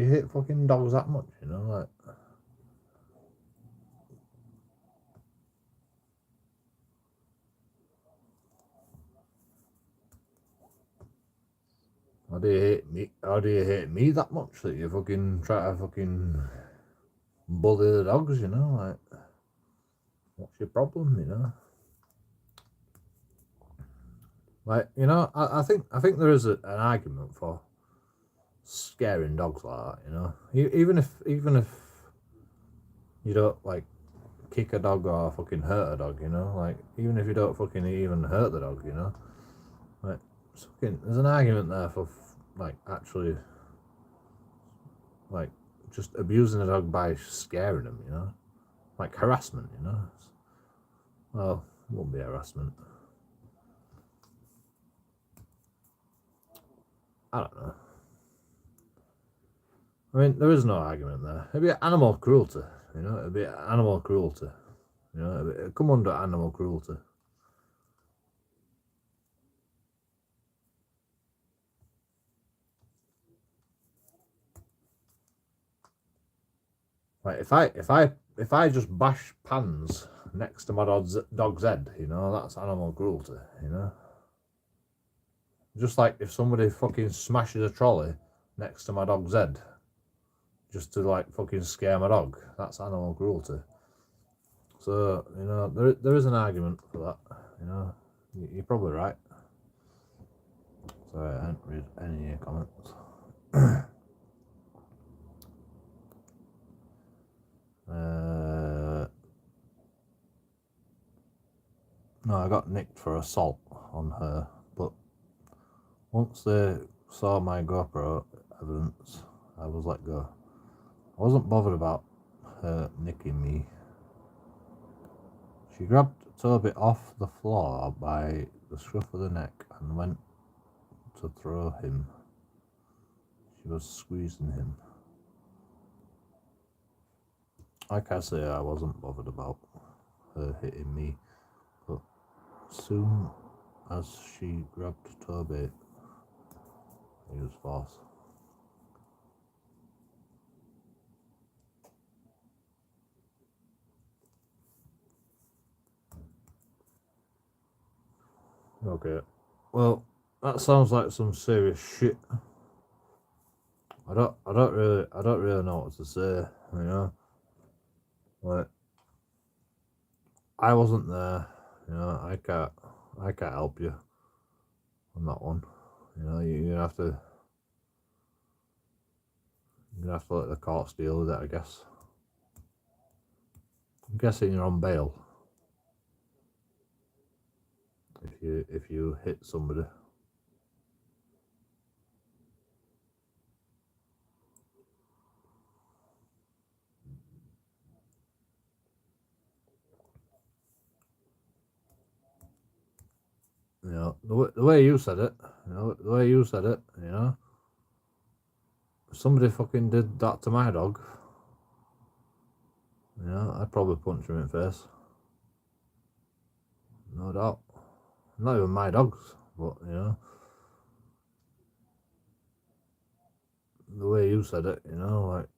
hate fucking dogs that much, you know, like. How do you hate me? How do you hate me that much that you fucking try to fucking bully the dogs, you know, like, what's your problem, you know? Like, you know, I think there is an argument for scaring dogs like that, you know. Even if you don't like kick a dog or fucking hurt a dog, you know, like even if you don't fucking even hurt the dog, you know, like fucking there's an argument there for like actually like just abusing a dog by scaring him, you know, like harassment, you know. Well, it won't be harassment. I don't know. I mean, there is no argument there. It'd be animal cruelty, you know. It'd be animal cruelty, you know. It'd come under animal cruelty. Like if I just bash pans next to my dog's head, you know, that's animal cruelty, you know. Just like if somebody fucking smashes a trolley next to my dog's head, just to like fucking scare my dog, that's animal cruelty. So you know there is an argument for that. You know, you're probably right. Sorry, I didn't read any of your comments. No, I got nicked for assault on her, but once they saw my GoPro evidence, I was let go. I wasn't bothered about her nicking me. She grabbed Toby off the floor by the scruff of the neck and went to throw him. She was squeezing him. Like I say, I wasn't bothered about her hitting me, but soon as she grabbed Toby, he was forced. Okay. Well, that sounds like some serious shit. I don't really know what to say, you know. Like I wasn't there, you know, I can't help you on that one. You know, you have to let the courts deal with it, I guess. I'm guessing you're on bail. if you hit somebody. You know, the way you said it, you know, if somebody fucking did that to my dog, you know, I'd probably punch him in the face. No doubt. Not even my dogs, but, you know, the way you said it, you know, like,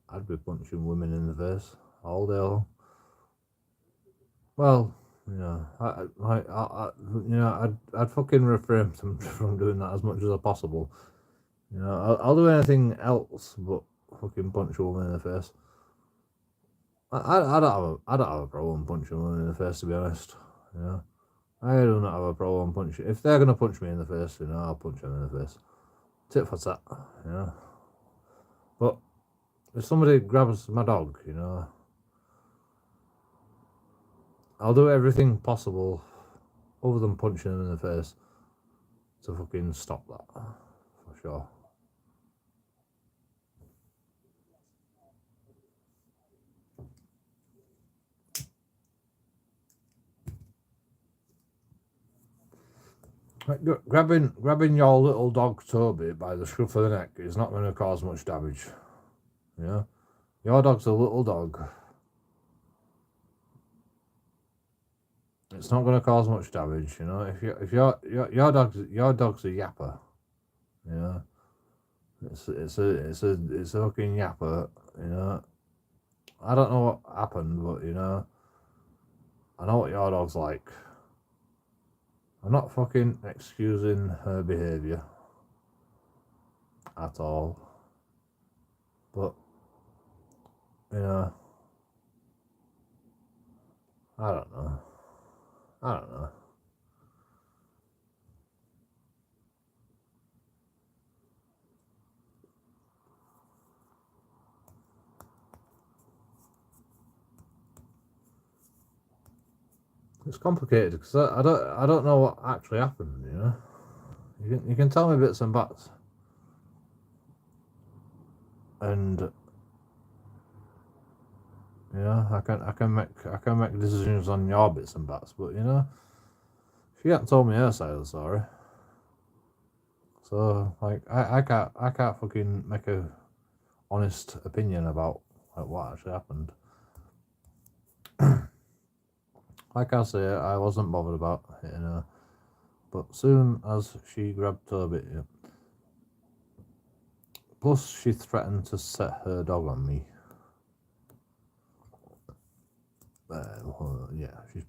I'd be punching women in the face all day long. Well, you know, I'd fucking refrain from doing that as much as possible. You know, I'll do anything else but fucking punch a woman in the face. I don't have a problem punching a woman in the face, to be honest. You know, I do not have a problem punching. If they're gonna punch me in the face, you know, I'll punch them in the face. Tit for tat, you know. But if somebody grabs my dog, you know, I'll do everything possible other than punching them in the face to fucking stop that, for sure. Like, grabbing your little dog Toby by the scruff of the neck is not going to cause much damage. You know, your dog's a little dog. It's not going to cause much damage. You know, if your dog's a yapper. You know, it's a fucking yapper. You know, I don't know what happened, but you know, I know what your dog's like. I'm not fucking excusing her behaviour at all, but you know, I don't know. It's complicated because I don't know what actually happened. You know, you can tell me bits and bats, and you know I can make decisions on your bits and bats, but you know, she hasn't told me her side of the story, so like I can't fucking make a honest opinion about like what actually happened. Like I say, I wasn't bothered about hitting her, but soon as she grabbed Toby, plus she threatened to set her dog on me. Yeah, she's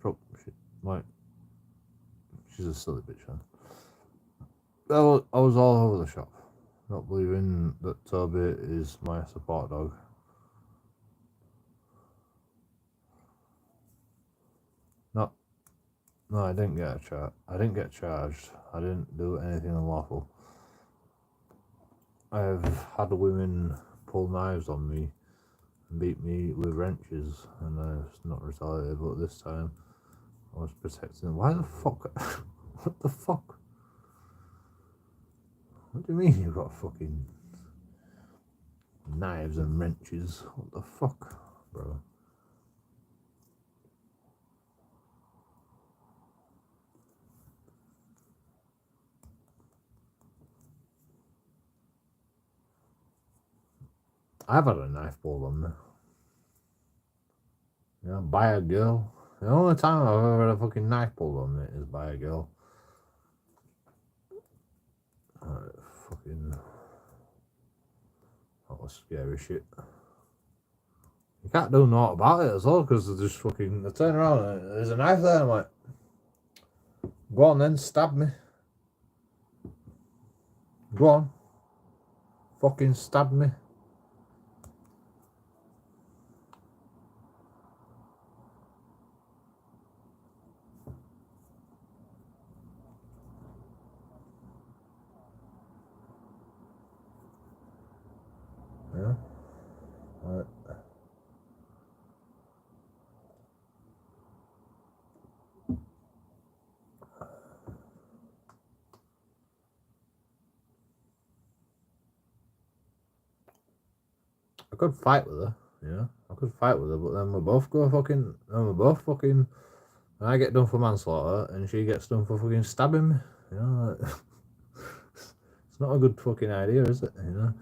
she's a silly bitch. Huh? I was all over the shop, not believing that Toby is my support dog. No, I didn't get charged. I didn't do anything unlawful. I've had women pull knives on me and beat me with wrenches, and I've not retaliated. But this time, I was protecting them. Why the fuck? What the fuck? What do you mean you've got fucking knives and wrenches? What the fuck, bro? I've had a knife pulled on me. You know, by a girl. The only time I've ever had a fucking knife pulled on me is by a girl. Fucking, that was scary shit. You can't do naught about it as well, because they turn around and there's a knife there, and I'm like, go on then, stab me. Go on. Fucking stab me. Yeah. Right. I could fight with her, you know. I could fight with her, but then we both go fucking, and I get done for manslaughter, and she gets done for fucking stabbing me, you know. Like, it's not a good fucking idea, is it? You know.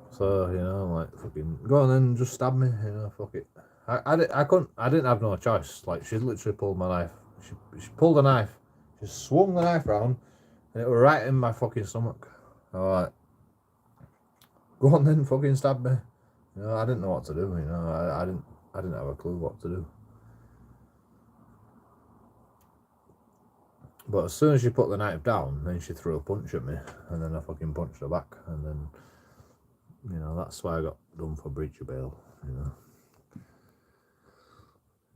So, you know, like, fucking go on then, just stab me, you know. Fuck it. I didn't have no choice. Like, she literally pulled my knife. She pulled a knife. She swung the knife around, and it was right in my fucking stomach. Alright, go on then, fucking stab me. You know, I didn't know what to do. You know, I didn't have a clue what to do. But as soon as she put the knife down, then she threw a punch at me, and then I fucking punched her back, and then, you know, that's why I got done for breach of bail. You know,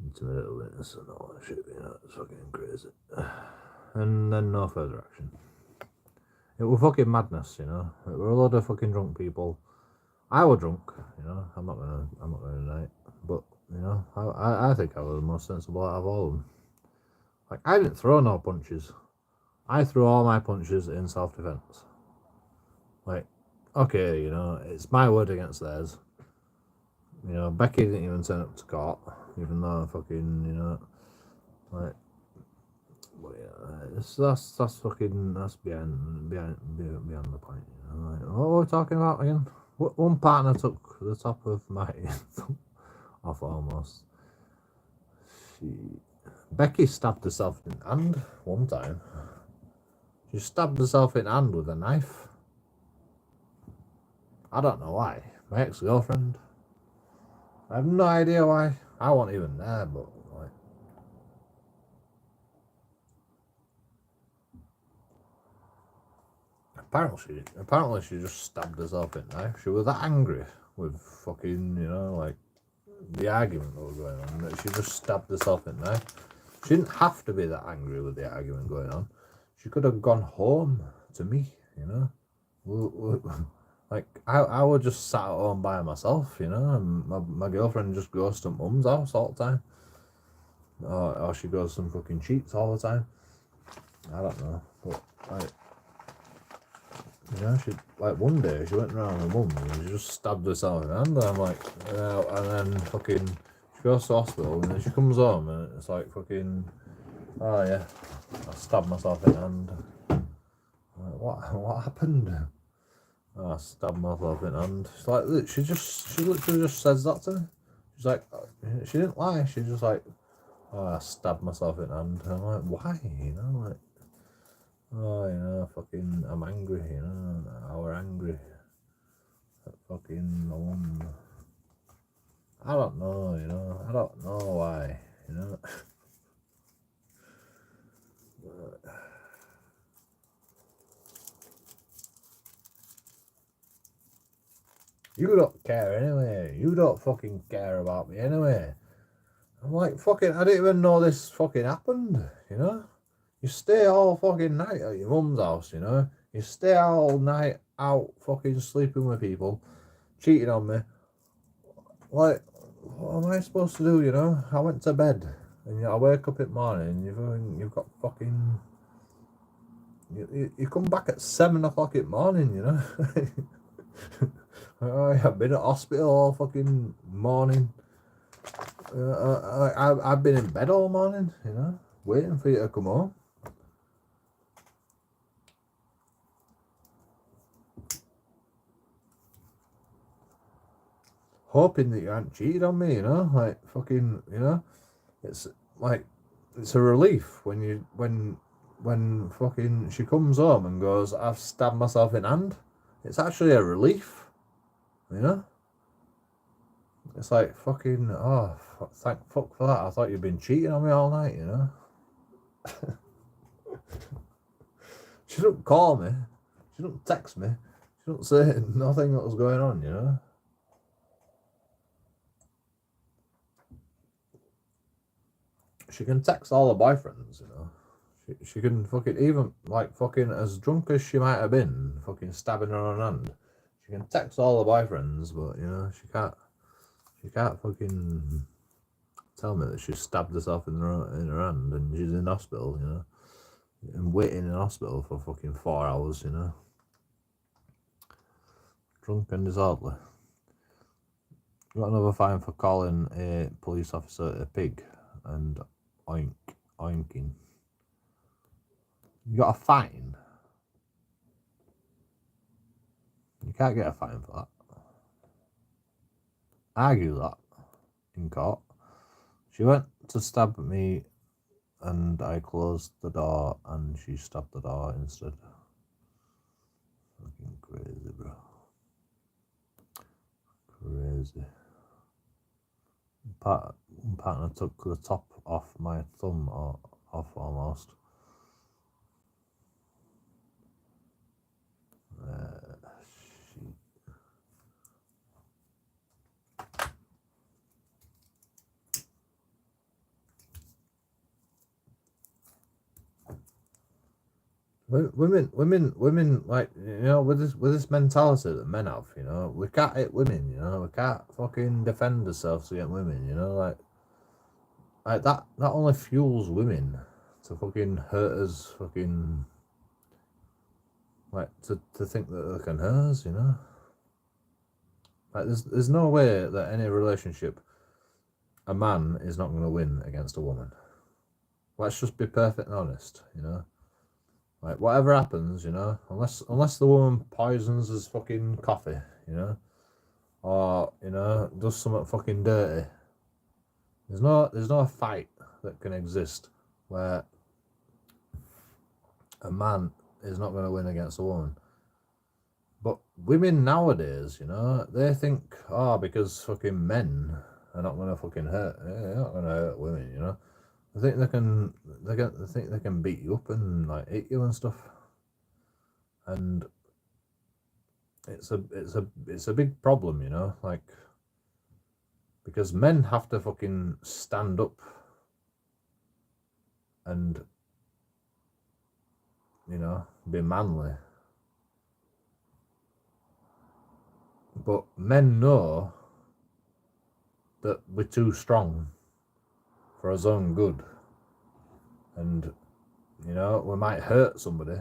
intimidated witness and all that shit. You know, it's fucking crazy. And then no further action. It was fucking madness. You know, it were a lot of fucking drunk people. I was drunk. You know, I'm not gonna deny it. But you know, I think I was the most sensible out of all of them. Like, I didn't throw no punches. I threw all my punches in self-defense. Like, okay, you know, it's my word against theirs. You know, Becky didn't even turn up to court, even though fucking, you know, like, but yeah, that's fucking, that's beyond the point. You know, like, what were we talking about again? One partner took the top of my off almost. Becky stabbed herself in the hand one time. She stabbed herself in the hand with a knife. I don't know why. My ex-girlfriend. I have no idea why. I wasn't even there, but like, apparently she just stabbed herself in the knife. She was that angry with fucking, you know, like, the argument that was going on, that she just stabbed herself in the knife. She didn't have to be that angry with the argument going on. She could have gone home to me, you know. Like, I was just sat at home by myself, you know, and my girlfriend just goes to mum's house all the time. Or she goes some fucking cheats all the time. I don't know. But, like, you know, she, like, one day she went around with mum and she just stabbed herself in the hand, and I'm like, and then fucking, she goes to hospital, and then she comes home, and it's like fucking, oh yeah, I stabbed myself in the hand. I'm like, what happened? Oh, I stabbed myself in the hand. It's like, she literally just says that to me. She's like, she didn't lie. She's just like, oh, I stabbed myself in the hand. And I'm like, why? You know, like, oh, you know, fucking, I'm angry. You know, I were angry at fucking my mum. I don't know. You know, I don't know why. You know. You don't care anyway. You don't fucking care about me anyway. I'm like, fucking, I didn't even know this fucking happened, you know? You stay all fucking night at your mum's house, you know? You stay all night out fucking sleeping with people, cheating on me. Like, what am I supposed to do, you know? I went to bed, and I wake up in the morning, and you've got fucking... You come back at 7 o'clock in the morning, you know? I've been at hospital all fucking morning. I've been in bed all morning, you know, waiting for you to come home. Hoping that you hadn't cheated on me, you know, like fucking, you know, it's like, it's a relief when fucking she comes home and goes, I've stabbed myself in the hand. It's actually a relief, you know. It's like, fucking, oh, thank fuck for that. I thought you'd been cheating on me all night, you know. She don't call me. She don't text me. She don't say nothing that was going on, you know. She can text all her boyfriends, you know. She can fucking, even, like, fucking, as drunk as she might have been, fucking stabbing her own hand, she can text all her boyfriends, but, you know, she can't fucking tell me that she stabbed herself in her hand and she's in hospital, you know, and waiting in hospital for fucking 4 hours, you know, drunk and disorderly. Got another fine for calling a police officer a pig and oinking. You got a fine? You can't get a fine for that. Argue that in court. She went to stab me and I closed the door and she stabbed the door instead. Fucking crazy, bro. Crazy. Partner took the top off my thumb or off almost. Shit. Women, like, you know, with this mentality that men have, you know, we can't hit women, you know, we can't fucking defend ourselves against women, you know, like that only fuels women to fucking hurt us, fucking, like, to think that they can hurt us, you know. Like, there's no way that any relationship, a man is not going to win against a woman. Let's just be perfect and honest, you know. Like, whatever happens, you know, unless the woman poisons his fucking coffee, you know, or, you know, does something fucking dirty, there's no fight that can exist where a man is not going to win against a woman. But women nowadays, you know, they think, oh, because fucking men are not going to fucking hurt, they're not going to hurt women, you know. I think they think they can beat you up and like hit you and stuff, and it's a big problem, you know, like, because men have to fucking stand up and, you know, be manly, but men know that we're too strong for our own good, and, you know, we might hurt somebody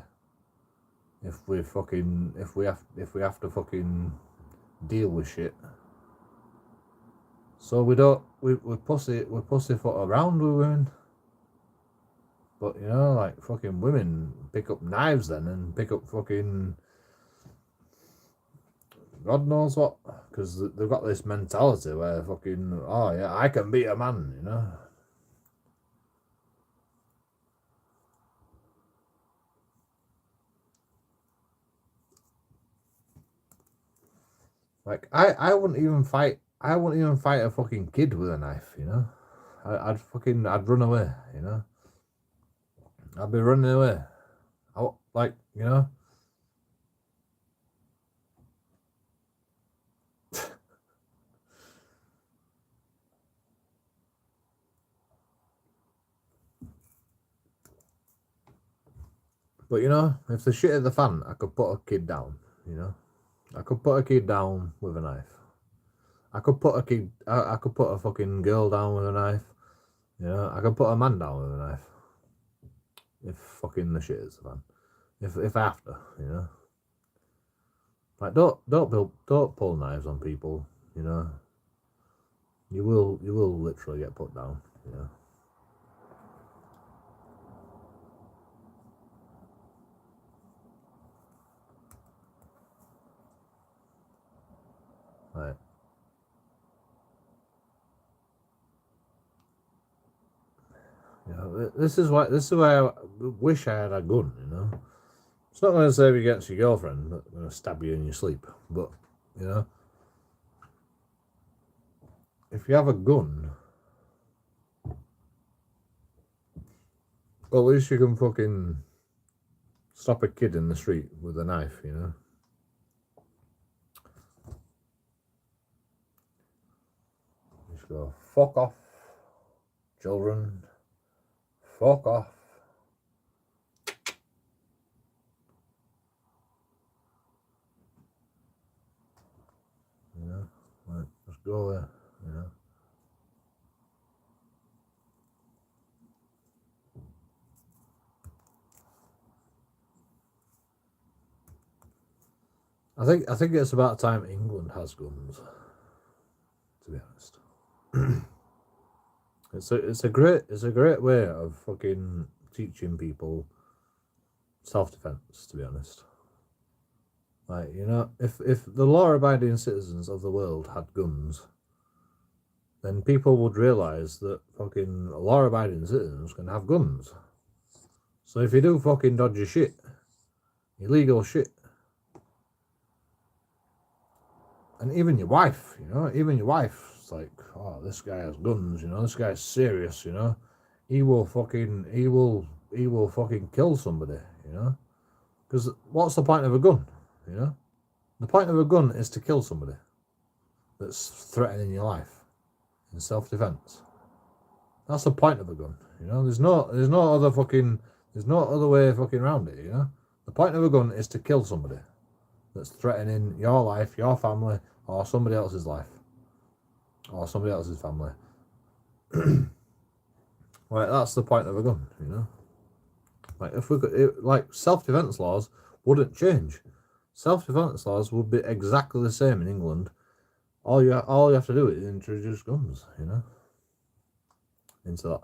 if we have to fucking deal with shit. So we pussyfoot around with women. But, you know, like, fucking women pick up knives then and pick up fucking God knows what, because they've got this mentality where fucking, oh yeah, I can beat a man, you know. Like, I wouldn't even fight a fucking kid with a knife, you know. I'd run away, you know. I'd be running away. Like, you know. But, you know, if the shit hit the fan, I could put a kid down, you know. I could put a kid down with a knife. I could put a fucking girl down with a knife. You know, I could put a man down with a knife. If fucking the shit is the fan. If I have to, you know. Like, don't pull knives on people, you know. You will literally get put down, you know. Right. You know, this is why I wish I had a gun, you know. It's not going to save you against your girlfriend, that's going to stab you in your sleep, but, you know, if you have a gun, well, at least you can fucking stop a kid in the street with a knife, you know. Just go, fuck off, children, fuck off. You know, like, just go there, you know. I think it's about time England has guns, to be honest. It's a great way of fucking teaching people self-defense, to be honest. Like, you know, if the law-abiding citizens of the world had guns, then people would realise that fucking law-abiding citizens can have guns. So if you do fucking dodgy shit, illegal shit, and even your wife, you know, even your wife's like, oh, this guy has guns, you know, this guy's serious, you know, he will fucking kill somebody, you know, because what's the point of a gun, you know? The point of a gun is to kill somebody that's threatening your life in self-defense. That's the point of a gun, you know. There's no other way fucking around it, you know. The point of a gun is to kill somebody that's threatening your life, your family, or somebody else's life, or somebody else's family. Like, that's the point of a gun, you know. Like, if we could, like, self-defense laws wouldn't change. Self-defense laws would be exactly the same in England. All you have to do is introduce guns, you know, into that.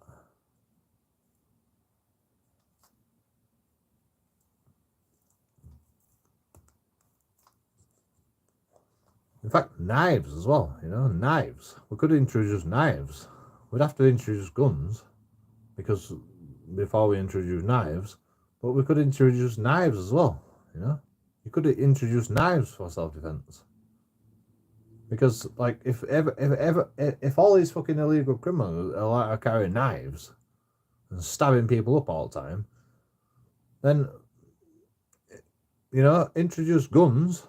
In fact, knives as well, you know, knives. We could introduce knives. We'd have to introduce guns, because before we introduce knives, but we could introduce knives as well, you know. You could introduce knives for self-defense. Because, like, if all these fucking illegal criminals are carrying knives and stabbing people up all the time, then, you know, introduce guns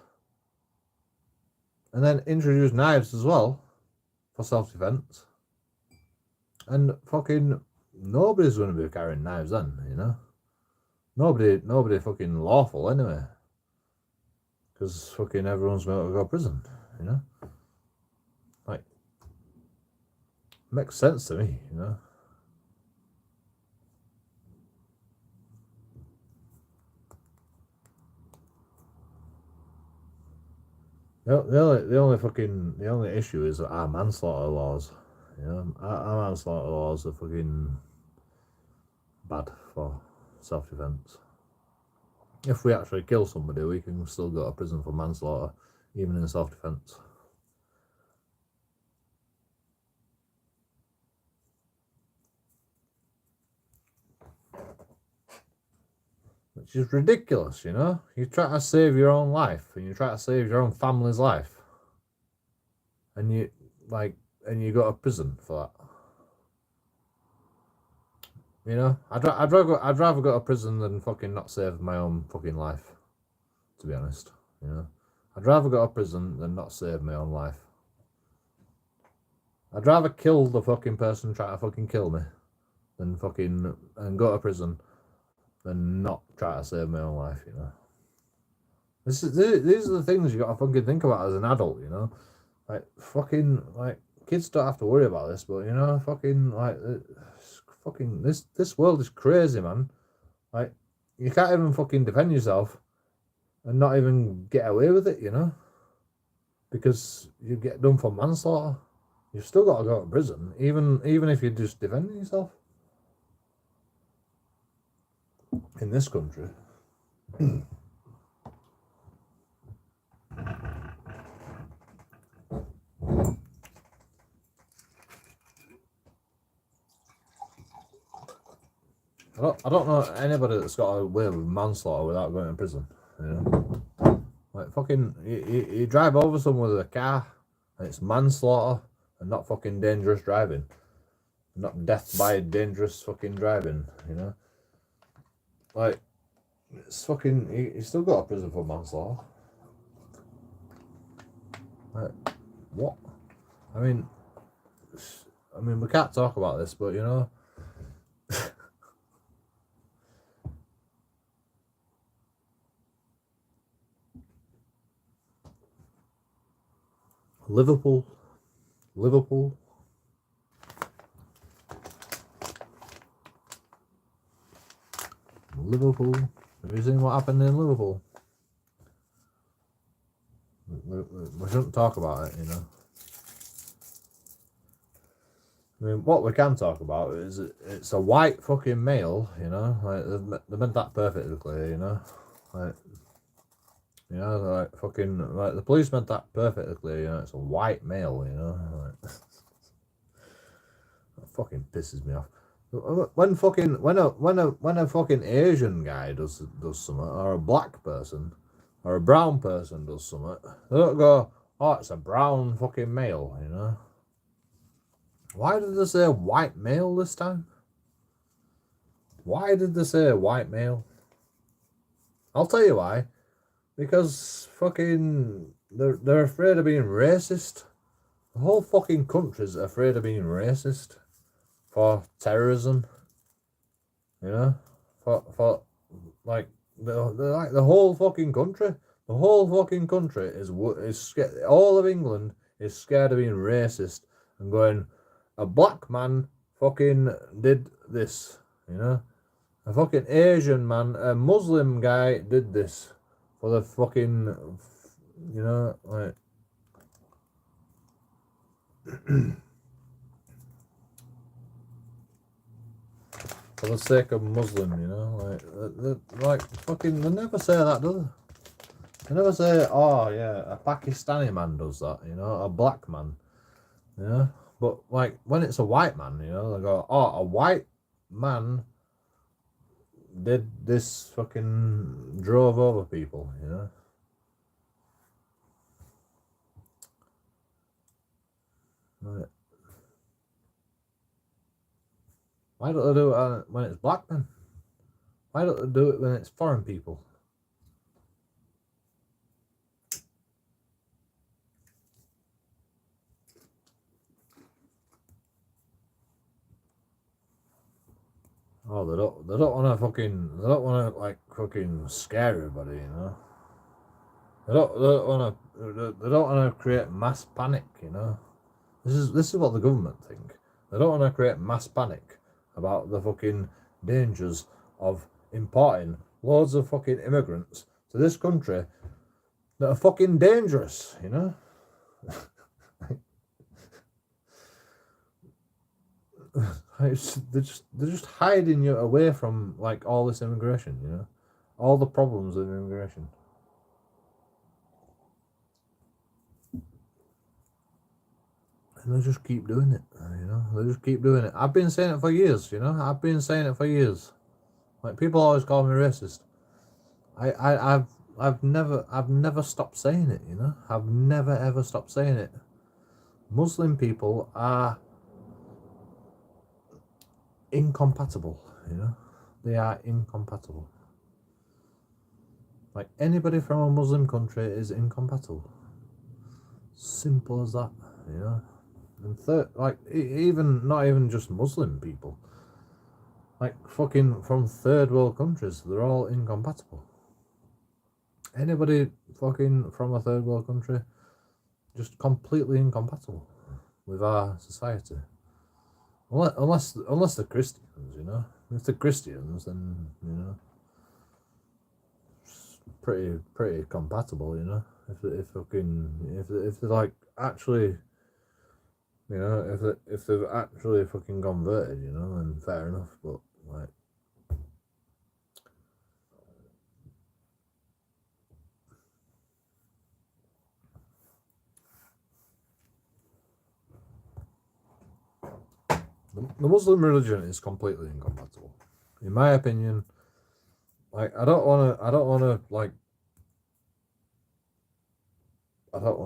and then introduce knives as well for self-defense, and fucking nobody's going to be carrying knives then, you know. Nobody fucking lawful anyway, because fucking everyone's going to go to prison, you know. Like, makes sense to me, you know. The only issue is our manslaughter laws. You know, our manslaughter laws are fucking bad for self-defense. If we actually kill somebody, we can still go to prison for manslaughter, even in self-defense. Which is ridiculous, you know? You try to save your own life, and you try to save your own family's life, and you go to prison for that. You know, I'd rather go to prison than fucking not save my own fucking life, to be honest, you know. I'd rather go to prison than not save my own life. I'd rather kill the fucking person trying to fucking kill me than fucking and go to prison than not try to save my own life, you know. These are the things you gotta fucking think about as an adult, you know. Like, fucking, like, kids don't have to worry about this, but, you know, fucking, like, fucking, this world is crazy, man. Like, you can't even fucking defend yourself and not even get away with it, you know, because you get done for manslaughter. You've still got to go to prison, even if you're just defending yourself. In this country. I don't know anybody that's got away with manslaughter without going to prison, you know. Like, fucking, you drive over someone with a car, and it's manslaughter and not fucking dangerous driving. Not death by dangerous fucking driving, you know. Like, it's fucking, you still got to prison for manslaughter. Like, what? I mean, we can't talk about this, but, you know, Liverpool. Have you seen what happened in Liverpool? We shouldn't talk about it, you know. I mean, what we can talk about is it's a white fucking male, you know, like they meant that perfectly clear, you know, like, you know, like fucking, like the police meant that perfectly clear, you know, it's a white male, you know, like, that fucking pisses me off. When a fucking Asian guy does something, or a black person, or a brown person does something, they don't go, oh, it's a brown fucking male, you know. Why did they say white male this time? Why did they say white male? I'll tell you why. Because fucking they're afraid of being racist. The whole fucking country's afraid of being racist for terrorism. You know, for like the whole fucking country. The whole fucking country is scared. All of England is scared of being racist and going, a black man fucking did this, you know. A fucking Asian man, a Muslim guy did this for the fucking, you know, like, for the sake of Muslim, you know, like fucking, they never say that, do they? They never say, oh yeah, a Pakistani man does that, you know, a black man, you know. But like when it's a white man, you know, they go, oh, a white man did this, fucking drove over people, you know. Right. Why don't they do it when it's black men? Why don't they do it when it's foreign people? Oh, they don't want to like fucking scare everybody, you know. They don't want to create mass panic, you know. This is what the government think. They don't want to create mass panic about the fucking dangers of importing loads of fucking immigrants to this country that are fucking dangerous, you know. They're just hiding you away from like all this immigration, you know, all the problems of immigration. And they just keep doing it, you know. They just keep doing it. I've been saying it for years, you know. I've been saying it for years. Like people always call me racist. I've never stopped saying it, you know. I've never ever stopped saying it. Muslim people are incompatible, you know. They are incompatible. Like anybody from a Muslim country is incompatible. Simple as that, you know. And like even not even just Muslim people, like fucking from third world countries, they're all incompatible. Anybody fucking from a third world country, just completely incompatible with our society. Unless they're Christians, you know. If they're Christians, then you know, pretty compatible, you know. If they're like actually, you know, if they've actually fucking converted, you know, then fair enough. But like, the Muslim religion is completely incompatible, in my opinion. Like, I don't wanna like, I don't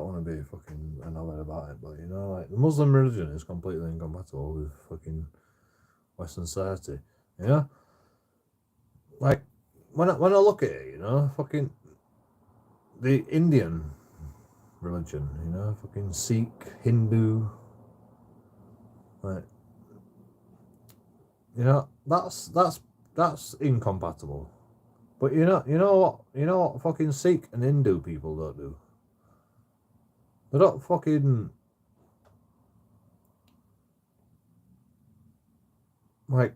wanna be fucking annoyed about it, but you know, like the Muslim religion is completely incompatible with fucking Western society. You know, like when I look at it, you know, fucking the Indian religion, you know, fucking Sikh, Hindu, like, you know, that's incompatible. But you know what fucking Sikh and Hindu people don't do? They don't fucking like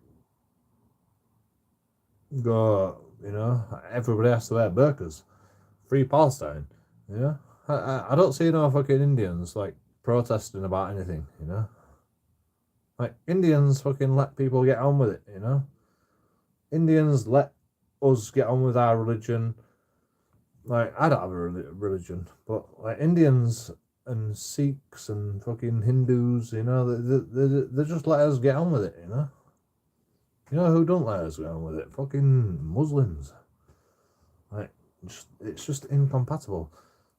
go, you know, everybody has to wear burqas. Free Palestine, you know. I don't see no fucking Indians like protesting about anything, you know. Like, Indians fucking let people get on with it, you know? Indians let us get on with our religion. Like, I don't have a religion, but like Indians and Sikhs and fucking Hindus, you know, they just let us get on with it, you know? You know who don't let us get on with it? Fucking Muslims. Like, it's just incompatible.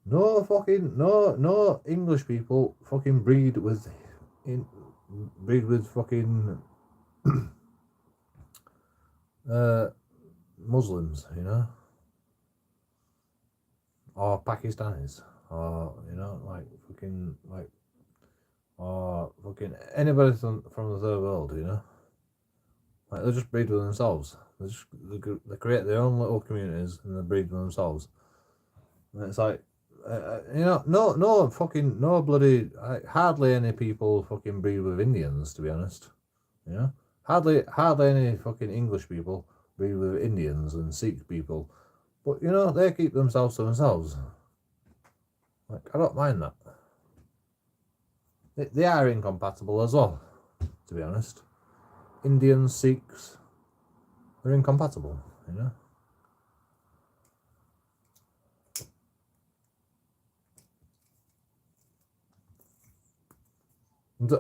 No English people fucking breed with fucking Muslims, you know, or Pakistanis, or you know, or fucking anybody from the third world, you know. Like, they just breed with themselves. They create their own little communities and they breed with themselves. And it's like, you know, no bloody, hardly any people fucking breed with Indians, to be honest. You know, hardly any fucking English people breed with Indians and Sikh people. But you know, they keep themselves to themselves. Like, I don't mind that. They are incompatible as well, to be honest. Indians, Sikhs, they're incompatible, you know.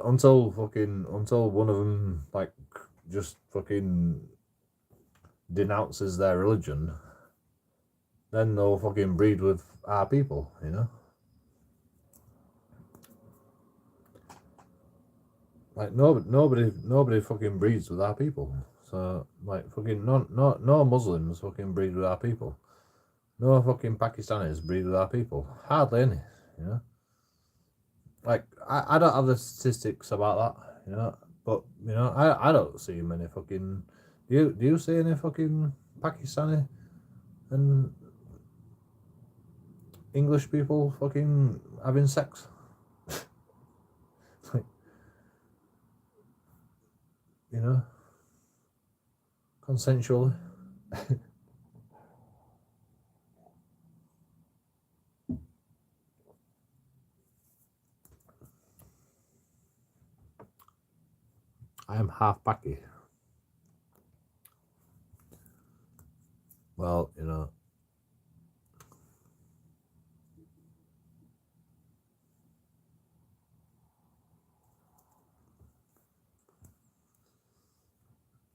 Until one of them like just fucking denounces their religion, then they'll fucking breed with our people, you know. Like, nobody fucking breeds with our people. So like, fucking no Muslims fucking breed with our people. No fucking Pakistanis breed with our people. Hardly any, you know. Like, I don't have the statistics about that, you know. But you know, I don't see many fucking. Do you see any fucking Pakistani and English people fucking having sex? Like, you know, consensually. I am half Paki. Well, you know,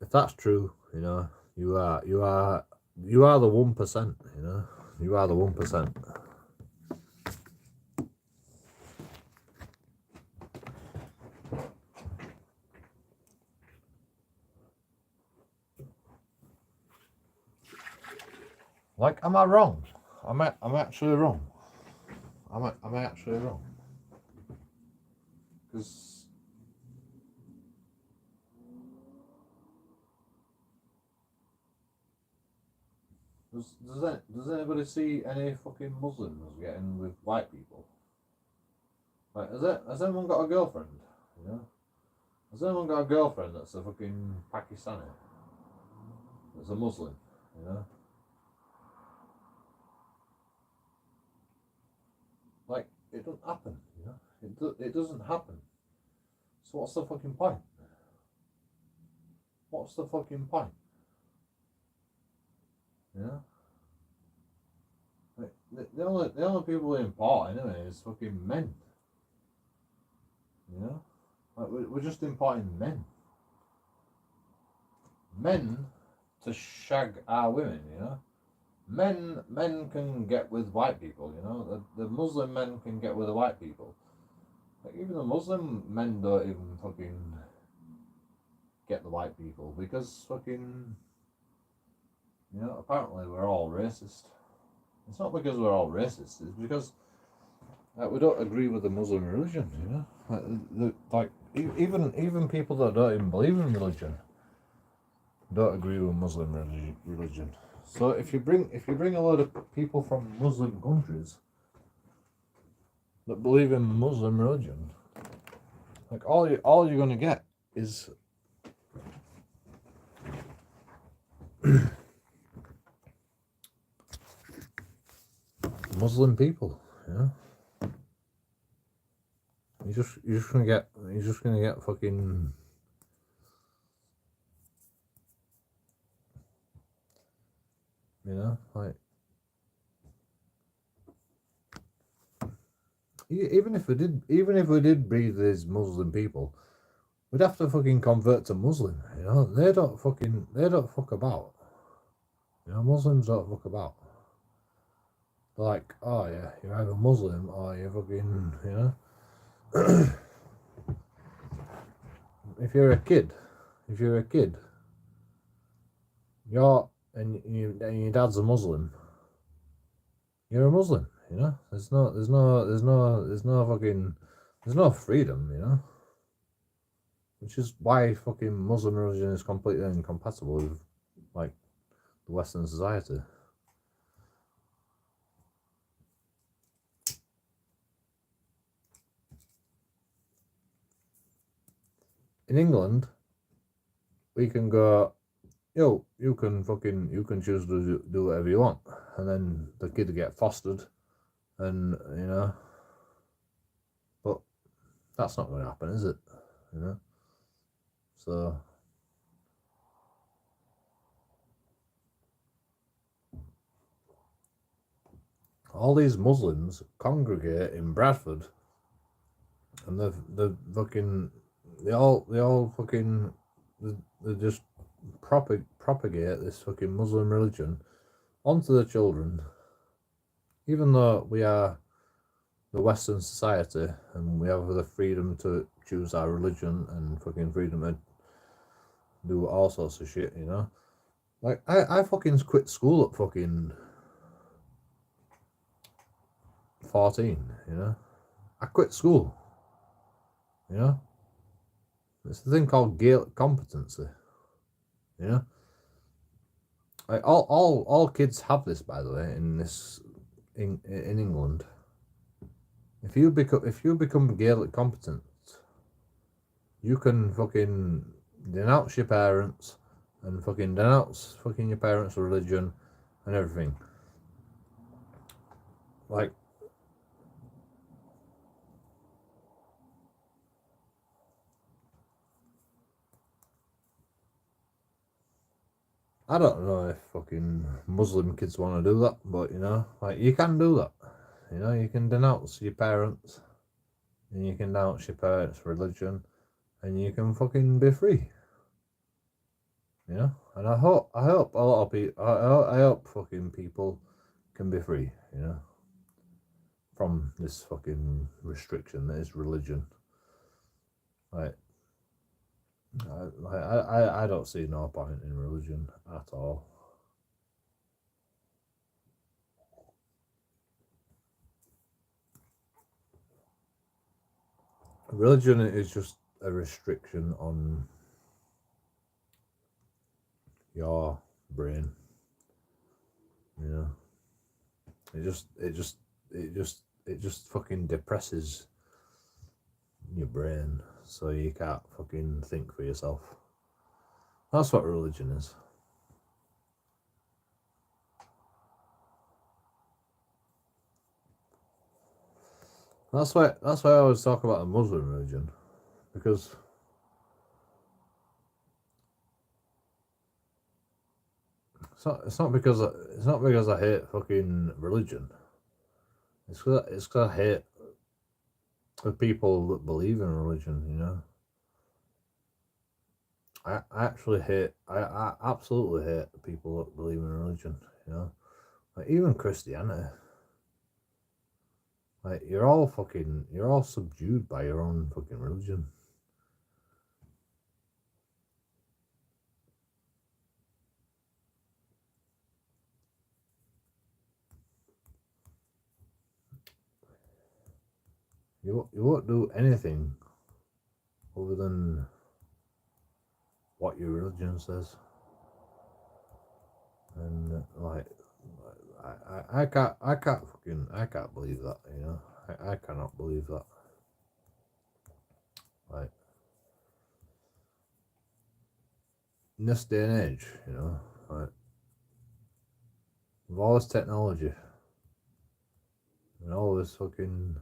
if that's true, you know, you are the 1%. You know, you are the 1%. Like, am I wrong? Am I actually wrong? Am I actually wrong? Because does anybody see any fucking Muslims getting with white people? Like, has anyone got a girlfriend? You know, has anyone got a girlfriend that's a fucking Pakistani? That's a Muslim, you know? Like, it doesn't happen, you know? It doesn't happen. So what's the fucking point? What's the fucking point? You know? Like, the only people who import anyway is fucking men. You know? Like, we're just importing men. Men to shag our women, you know? Men can get with white people, you know? The Muslim men can get with the white people. Like, even the Muslim men don't even fucking get the white people because fucking, you know, apparently we're all racist. It's not because we're all racist, it's because we don't agree with the Muslim religion, you know? Like even people that don't even believe in religion don't agree with Muslim religion. So if you bring a lot of people from Muslim countries that believe in Muslim religion, like, all you're gonna get is Muslim people, you know. You're just gonna get fucking Like, even if we did breed these Muslim people, we'd have to fucking convert to Muslim. You know, they don't fuck about. You know, Muslims don't fuck about. They're like, oh yeah, you're either Muslim or you're fucking, you know. If you're a kid, and your dad's a Muslim, you're a Muslim. You know, there's no freedom. You know, which is why fucking Muslim religion is completely incompatible with like the Western society. In England, we can go, yo, you can choose to do whatever you want, and then the kid will get fostered, and you know, but that's not going to happen, is it? You know, so all these Muslims congregate in Bradford, and they all fucking they just propagate this fucking Muslim religion onto the children, even though we are the Western society and we have the freedom to choose our religion and fucking freedom to do all sorts of shit, you know. Like I fucking quit school at fucking 14, you know. I quit school, you know. It's the thing called Gaelic competency, you know. Like all kids have this, by the way, in England. If you become Gaelic competent, you can fucking denounce your parents and fucking denounce fucking your parents' religion and everything. Like, I don't know if fucking Muslim kids want to do that, but you know, like you can do that. You know, you can denounce your parents, and you can denounce your parents' religion, and you can fucking be free. You know, and I hope a lot of people, I hope fucking people can be free. You know, from this fucking restriction that is religion. Like, I don't see no point in religion at all. Religion is just a restriction on your brain. You know, it just fucking depresses your brain, so you can't fucking think for yourself. That's what religion is. That's why I always talk about the Muslim religion, because it's not because I hate fucking religion. It's because I hate the people that believe in religion. You know, I absolutely hate the people that believe in religion. You know, like even Christianity. Like you're all subdued by your own fucking religion. You won't do anything other than what your religion says. And like I can't believe that, you know. I cannot believe that. Like in this day and age, you know, like with all this technology and all this fucking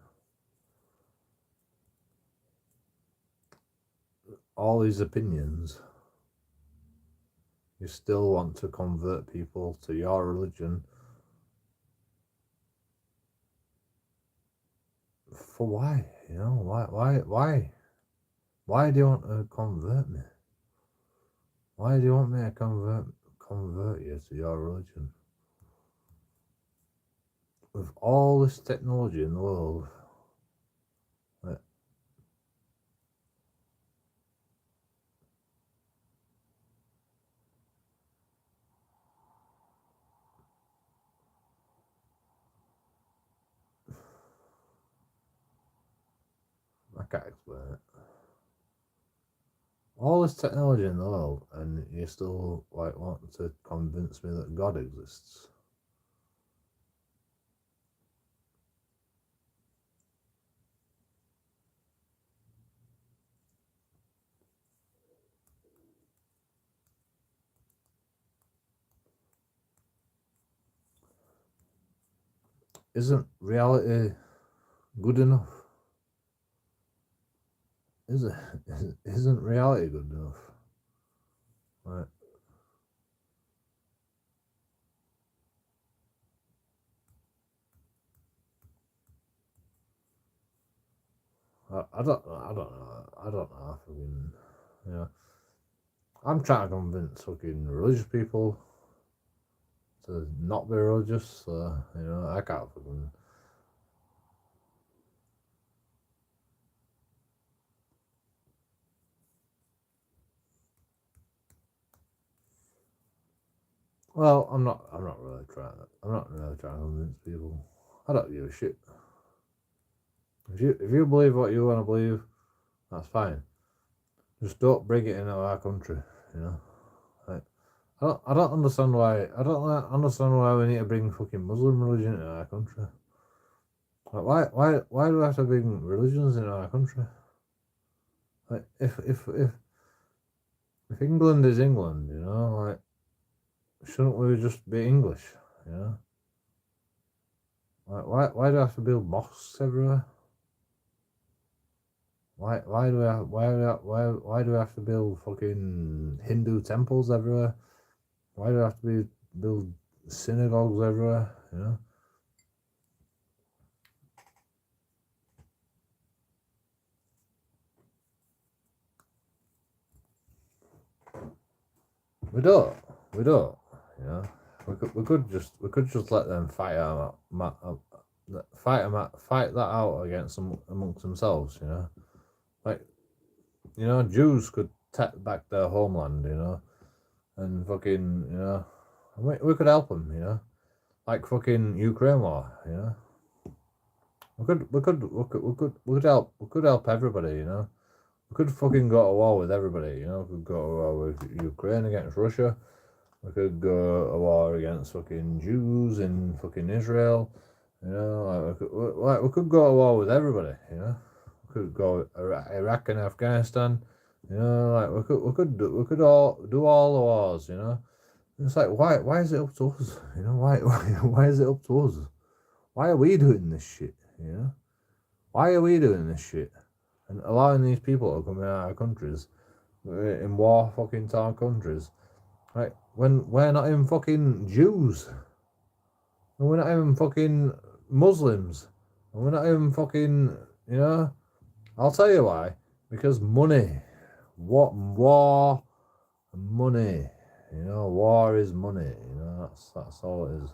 all these opinions, you still want to convert people to your religion For why? You know, why do you want to convert me? Why do you want me to convert you to your religion? With all this technology in the world, like, I can't explain it. All this technology in the world, and you still like want to convince me that God exists. Isn't reality good enough? Is it? Isn't reality good enough? Right. I don't know. I don't know. Fucking, you know, I'm trying to convince fucking religious people to not be religious. So, you know, I can't fucking. Well, I'm not. I'm not really trying. I'm not really trying to convince people. I don't give a shit. If you believe what you want to believe, that's fine. Just don't bring it into our country. You know. Like, I don't understand why. I don't understand why we need to bring fucking Muslim religion into our country. Like, why do we have to bring religions into our country? Like, if England is England, you know, like, shouldn't we just be English? You know. Like, why do we have to build mosques everywhere? Why do we have, why do we have to build fucking Hindu temples everywhere? Why do we have to build synagogues everywhere? You know. We don't. You know. We could just let them fight fight that out against them amongst themselves. You know. Like, you know, Jews could take back their homeland. You know, and fucking, you know, we could help them. You know, like fucking Ukraine war. You know. We could help everybody, you know. We could fucking go to war with everybody, you know. We could go to war with Ukraine against Russia. We could go to war against fucking Jews in fucking Israel. You know, we could go to war with everybody, you know. We could go Iraq and Afghanistan. You know, like we could all do all the wars, you know. It's like, why is it up to us? You know, why is it up to us? Why are we doing this shit? You know. Why are we doing this shit? And allowing these people to come in our countries, in war fucking torn countries, right? When we're not even fucking Jews, and we're not even fucking Muslims, and we're not even fucking, you know. I'll tell you why. Because money. What war? Money. You know, war is money. You know, that's all it is.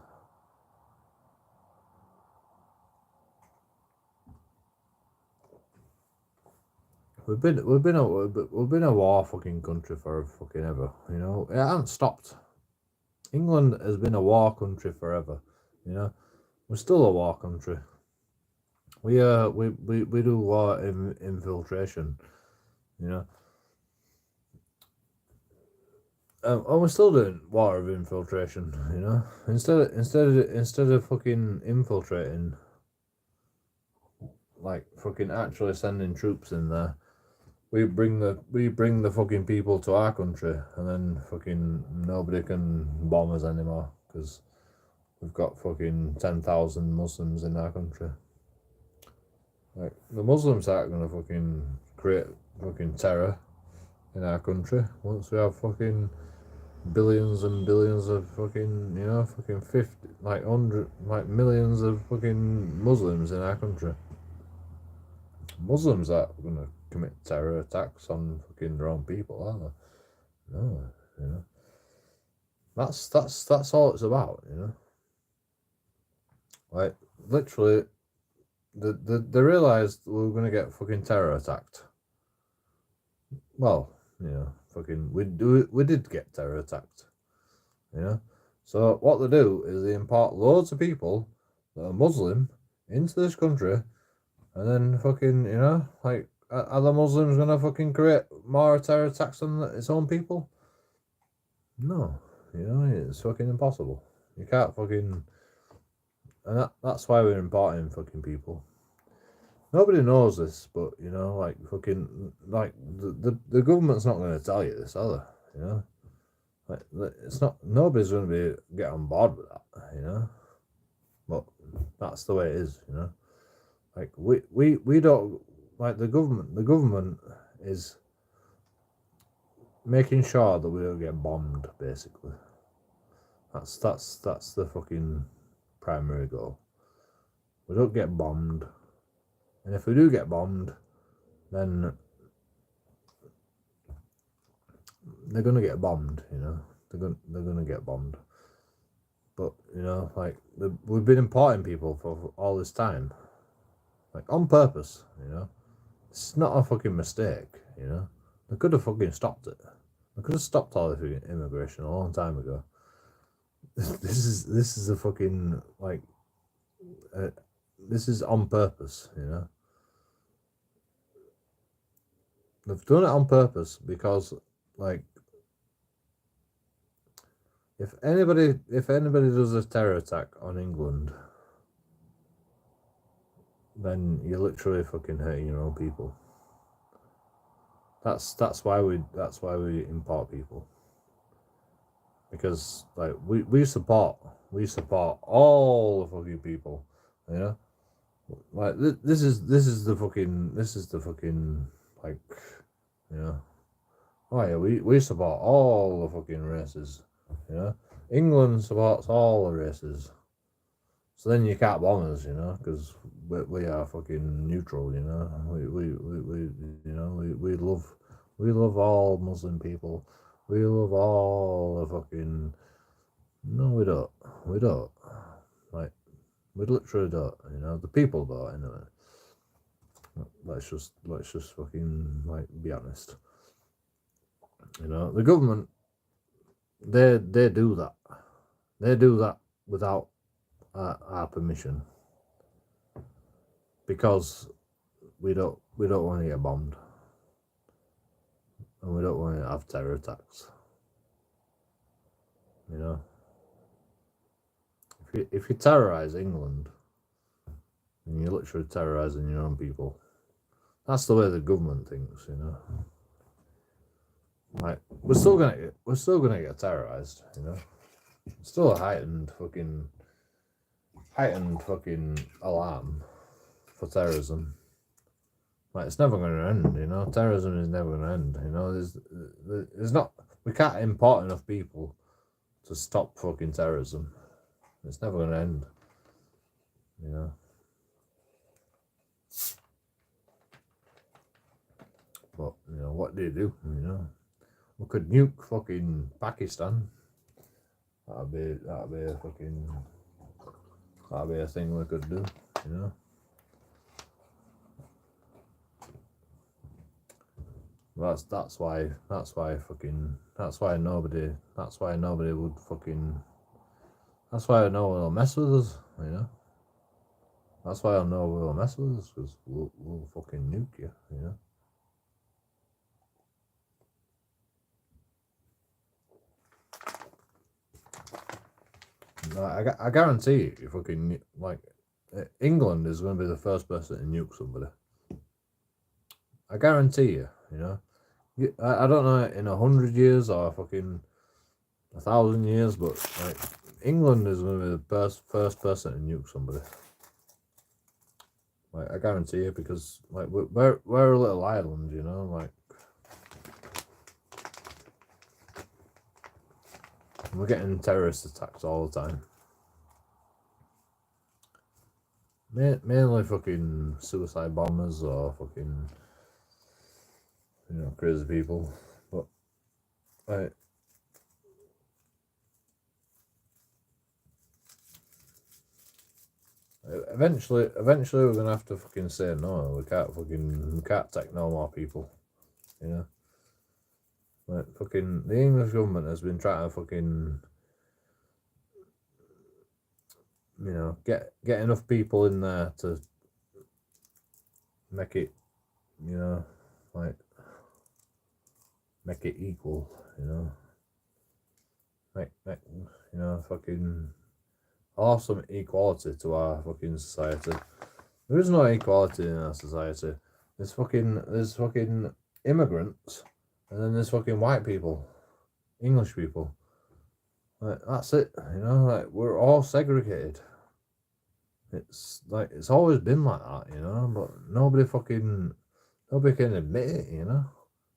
We've been a war fucking country for fucking ever. You know, it hasn't stopped. England has been a war country forever. You know, we're still a war country. We do war infiltration. You know, and we're still doing war of infiltration. You know, instead of fucking infiltrating, like fucking actually sending troops in there. We bring the fucking people to our country, and then fucking nobody can bomb us anymore because we've got fucking 10,000 Muslims in our country. Like, the Muslims aren't gonna fucking create fucking terror in our country once we have fucking billions and billions of fucking, you know, fucking 50, like 100, like millions of fucking Muslims in our country. Muslims that are going to commit terror attacks on fucking their own people, are they? No, you know. That's all it's about, you know. Like, literally, they realised we were going to get fucking terror attacked. Well, you know, fucking, we did get terror attacked, you know. So what they do is they import loads of people that are Muslim into this country, and then fucking, you know, like, are the Muslims going to fucking create more terror attacks on its own people? No, you know, it's fucking impossible. You can't fucking, and that's why we're importing fucking people. Nobody knows this, but you know, like fucking, like the government's not going to tell you this, are they? You know, like it's not. Nobody's going to get on board with that, you know. But that's the way it is, you know. Like we don't like the government. The government is making sure that we don't get bombed, basically. That's the fucking primary goal. We don't get bombed, and if we do get bombed, then they're gonna get bombed. You know, they're gonna get bombed. But you know, like we've been importing people for all this time, like on purpose. You know, it's not a fucking mistake. You know, they could have fucking stopped it. They could have stopped all the immigration a long time ago. This is a fucking like. This is on purpose, you know. They've done it on purpose because, like, if anybody does a terror attack on England, then you're literally fucking hurting your own people. That's why we import people, because like we support all the fucking people, you know. Like this is the fucking like, you know. Oh yeah, we support all the fucking races, you know. England supports all the races, so then you can't bomb us, you know, because we are fucking neutral, you know. We love all Muslim people. We love all the fucking. No, we don't. Like, we literally don't, you know. The people don't, anyway. Let's just fucking like be honest. You know, the government, they do that. They do that without our permission, because we don't want to get bombed, and we don't want to have terror attacks. You know, if you terrorize England, and you're literally terrorizing your own people, that's the way the government thinks. You know, like we're still gonna get terrorized. You know, it's still a heightened fucking alarm for terrorism. Like, it's never going to end, you know. Terrorism is never going to end, you know. There's not. We can't import enough people to stop fucking terrorism. It's never going to end, you know. But you know, what do? You know, we could nuke fucking Pakistan. That'd be a fucking. That'd be a thing we could do, you know. That's why nobody would fucking. That's why no one will mess with us, you know. That's why I know we'll mess with us, because we'll fucking nuke you, you know. I guarantee you fucking, like, England is going to be the first person to nuke somebody. I guarantee you, you know. I don't know in 100 years or fucking 1,000 years, but like England is going to be the first person to nuke somebody. Like, I guarantee you, because like we're a little island, you know, like we're getting terrorist attacks all the time. mainly fucking suicide bombers or fucking, you know, crazy people. But like, eventually we're gonna have to fucking say no. We can't take no more people. You know, like fucking the English government has been trying to fucking, you know, get enough people in there to make it, you know, like make it equal. You know, make you know, fucking awesome equality to our fucking society. There is no equality in our society. There's fucking immigrants, and then there's fucking white people, English people. Like that's it, you know. Like we're all segregated. It's like it's always been like that, you know. But nobody can admit it, you know.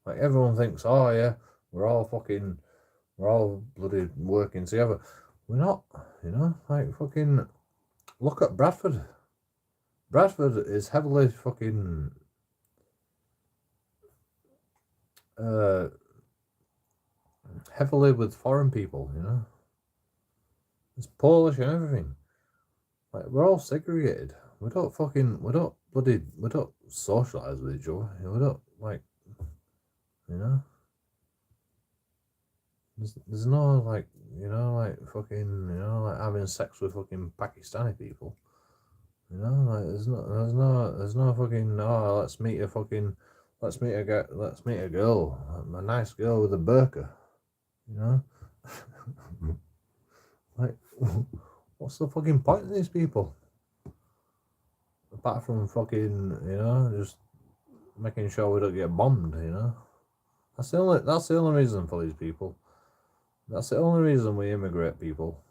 Like everyone thinks, oh yeah, we're all bloody working together. We're not, you know. Like fucking look at Bradford. Bradford is heavily fucking heavily with foreign people, you know. It's Polish and everything. Like we're all segregated. We don't socialise with each other. We don't like, you know. There's no like, you know, like fucking, you know, like having sex with fucking Pakistani people. You know, like there's no fucking, oh, let's meet a girl, a nice girl with a burqa, you know. Like, what's the fucking point of these people? Apart from fucking, you know, just making sure we don't get bombed, you know. That's the only reason for these people. That's the only reason we immigrate people.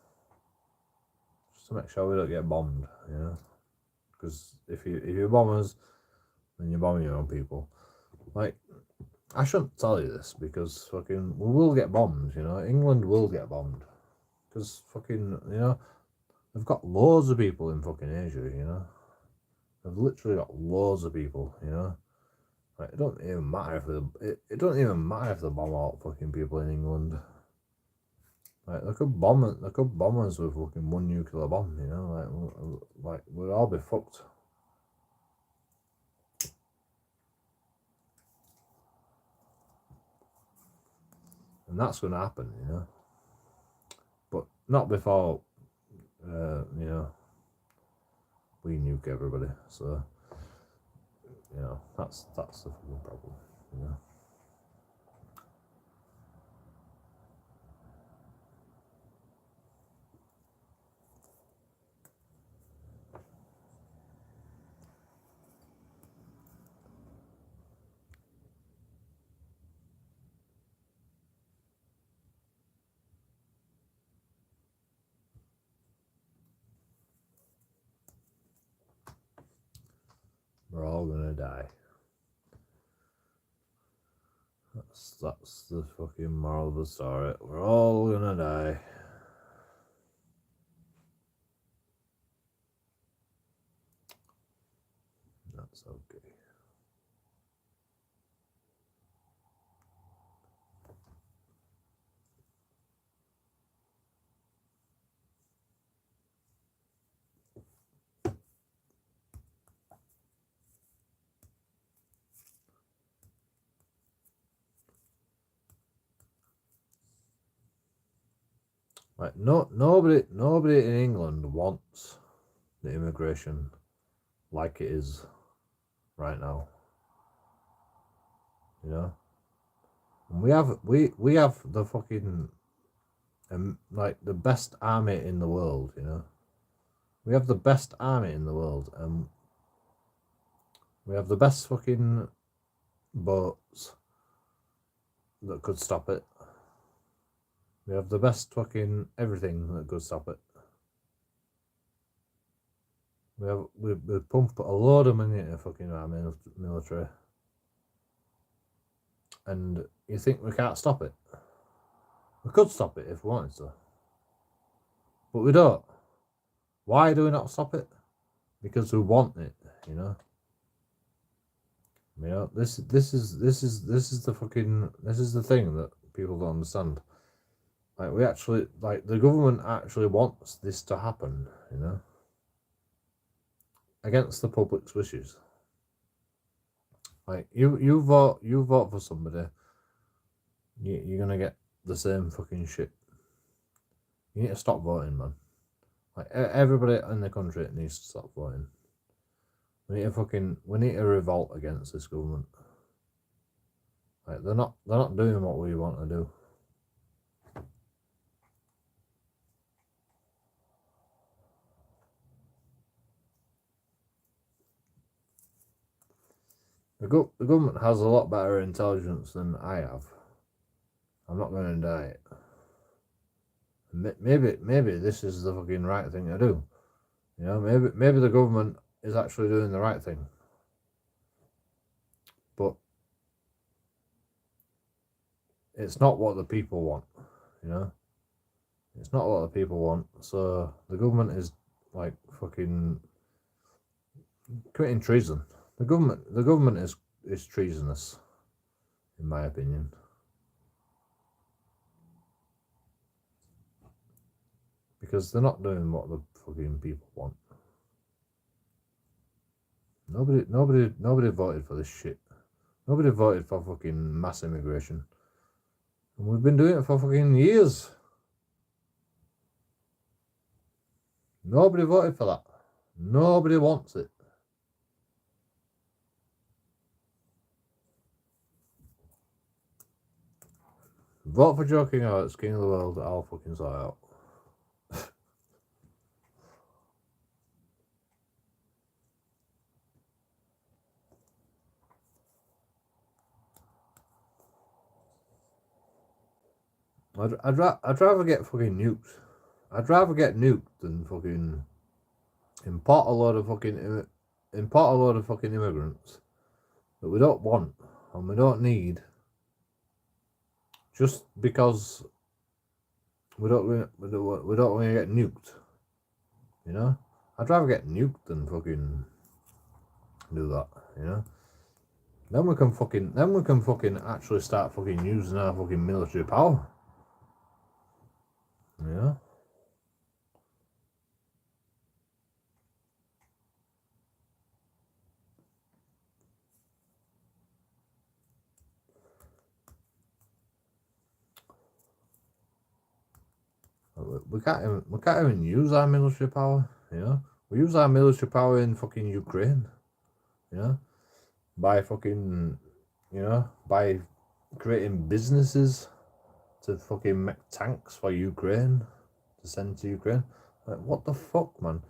Just to make sure we don't get bombed, you know. Because if you bomb us, then you bomb your own people. Like, I shouldn't tell you this because fucking we will get bombed, you know. England will get bombed. Because fucking, you know, they've got loads of people in fucking Asia, you know. They've literally got loads of people, you know. Like, it don't even matter if they bomb all fucking people in England. Like they could bomb us with fucking one nuclear bomb, you know. Like we'd all be fucked. And that's gonna happen, you know. But not before, you know, we nuke everybody. So, you know, that's the fucking problem, you know. We're all gonna die. That's the fucking moral of the story. We're all gonna die. That's okay. Like nobody in England wants the immigration like it is right now. You know, and we have the fucking like the best army in the world. You know, we have the best army in the world, and we have the best fucking boats that could stop it. We have the best fucking everything that could stop it. We pump a load of money into fucking our military, and you think we can't stop it? We could stop it if we wanted to, but we don't. Why do we not stop it? because we want it, you know. You know, this is the thing that people don't understand. Like we actually, like the government actually wants this to happen, you know, against the public's wishes. Like you vote for somebody, you're gonna get the same fucking shit. You need to stop voting, man. Like everybody in the country needs to stop voting. We need to revolt against this government. Like they're not doing what we want to do. The government has a lot better intelligence than I have. I'm not going to deny it. Maybe this is the fucking right thing to do. You know, maybe the government is actually doing the right thing. But it's not what the people want, you know? It's not what the people want. So the government is like fucking committing treason. The government is treasonous, in my opinion. Because they're not doing what the fucking people want. Nobody voted for this shit. Nobody voted for fucking mass immigration. And we've been doing it for fucking years. Nobody voted for that. Nobody wants it. Vote for JoeKingAudits, King of the World. I'll fucking sort it out. I'd rather get fucking nuked. I'd rather get nuked than fucking import a load of fucking immigrants that we don't want and we don't need, just because we don't want to get nuked. You know, I'd rather get nuked than fucking do that. You know, then we can fucking actually start fucking using our fucking military power. You know. We can't even use our military power, you know. We use our military power in fucking Ukraine, you know, by fucking, you know, by creating businesses to fucking make tanks for Ukraine to send to Ukraine. Like, what the fuck, man?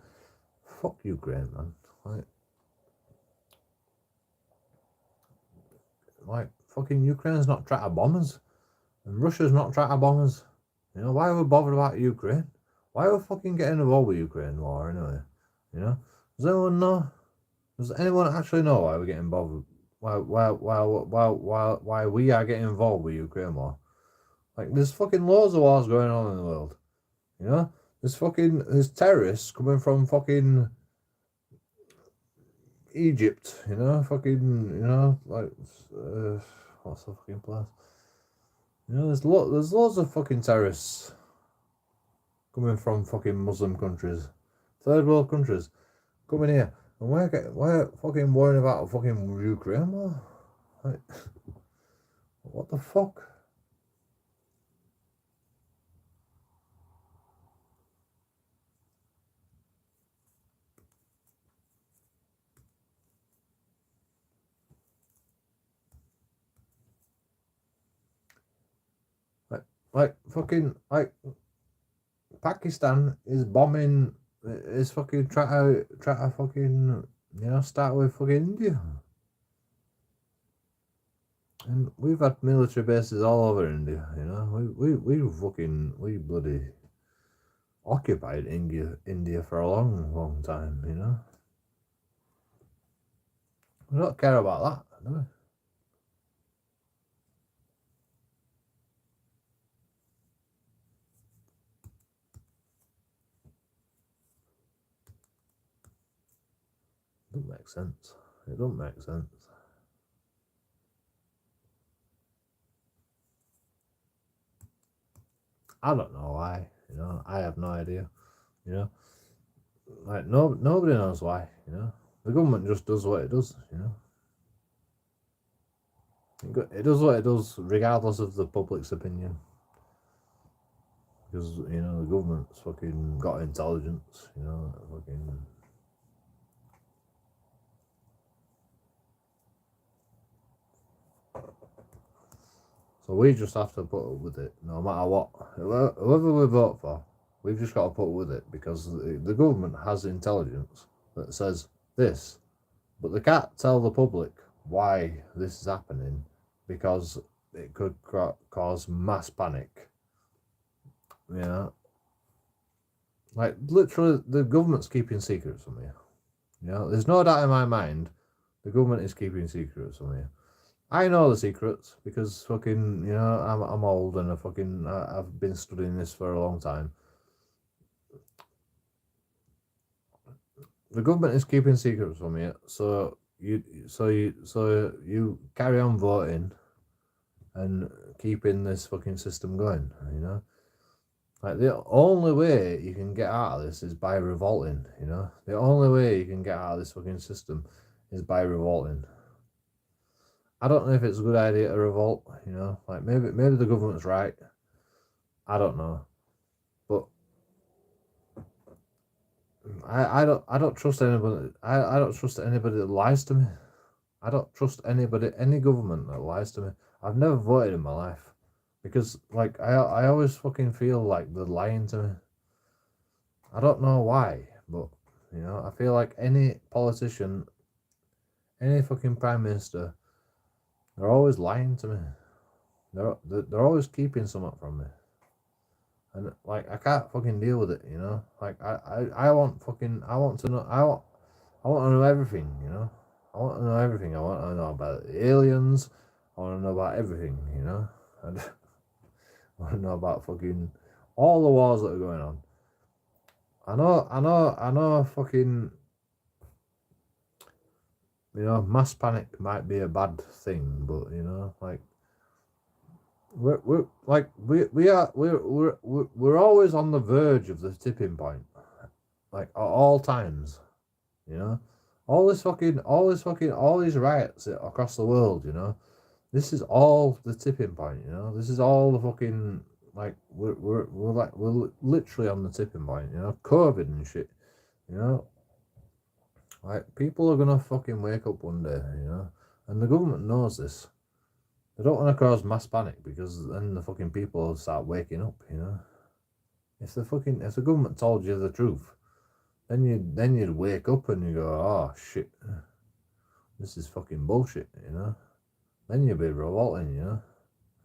Fuck Ukraine, man. Like fucking Ukraine's not trying to bomb us, and Russia's not trying to bomb us. You know, why are we bothered about Ukraine? Why are we fucking getting involved with Ukraine war anyway? You know, does anyone know? Does anyone actually know why we're getting involved? Why we are getting involved with Ukraine war? Like, there's fucking loads of wars going on in the world. You know, there's terrorists coming from fucking Egypt. You know, like what's the fucking place? You know, there's loads of fucking terrorists coming from fucking Muslim countries, third world countries, coming here, and we're fucking worrying about fucking Ukraine war. Like, what the fuck? Like fucking like Pakistan is bombing, is fucking try to fucking, you know, start with fucking India. And we've had military bases all over India, you know. We bloody occupied India for a long time, you know. We don't care about that, do we? Doesn't make sense. It doesn't make sense. I don't know why. You know, I have no idea. You know, like nobody knows why. You know, the government just does what it does. You know, it does what it does regardless of the public's opinion. Because you know the government's fucking got intelligence. You know, fucking. So we just have to put up with it, no matter what. Whoever we vote for, we've just got to put up with it because the government has intelligence that says this, but they can't tell the public why this is happening because it could cause mass panic. You know, like literally, the government's keeping secrets from you. You know, there's no doubt in my mind, the government is keeping secrets from you. I know the secrets because fucking, you know, I'm old and I've been studying this for a long time. The government is keeping secrets from you, so you carry on voting and keeping this fucking system going, you know? Like the only way you can get out of this is by revolting, you know? The only way you can get out of this fucking system is by revolting. I don't know if it's a good idea to revolt, you know, like maybe the government's right. I don't know. But I don't trust anybody. I don't trust anybody that lies to me. I don't trust any government that lies to me. I've never voted in my life because like I always fucking feel like they're lying to me. I don't know why, but you know, I feel like any politician, any fucking prime minister, they're always lying to me. They're always keeping something from me. And like I can't fucking deal with it, you know. Like I want to know I want to know everything, you know. I want to know everything. I want to know about the aliens. I want to know about everything, you know. And I want to know about fucking all the wars that are going on. I know fucking, you know, mass panic might be a bad thing, but you know, like we're always on the verge of the tipping point, like at all times, you know. All these riots across the world, you know. This is all the tipping point, you know. This is all the fucking like we're literally on the tipping point, you know. COVID and shit, you know. Like people are gonna fucking wake up one day, you know, and the government knows this. They don't want to cause mass panic because then the fucking people will start waking up, you know. If the government told you the truth, then you'd wake up and you go, oh shit, this is fucking bullshit, you know. Then you'd be revolting, you know,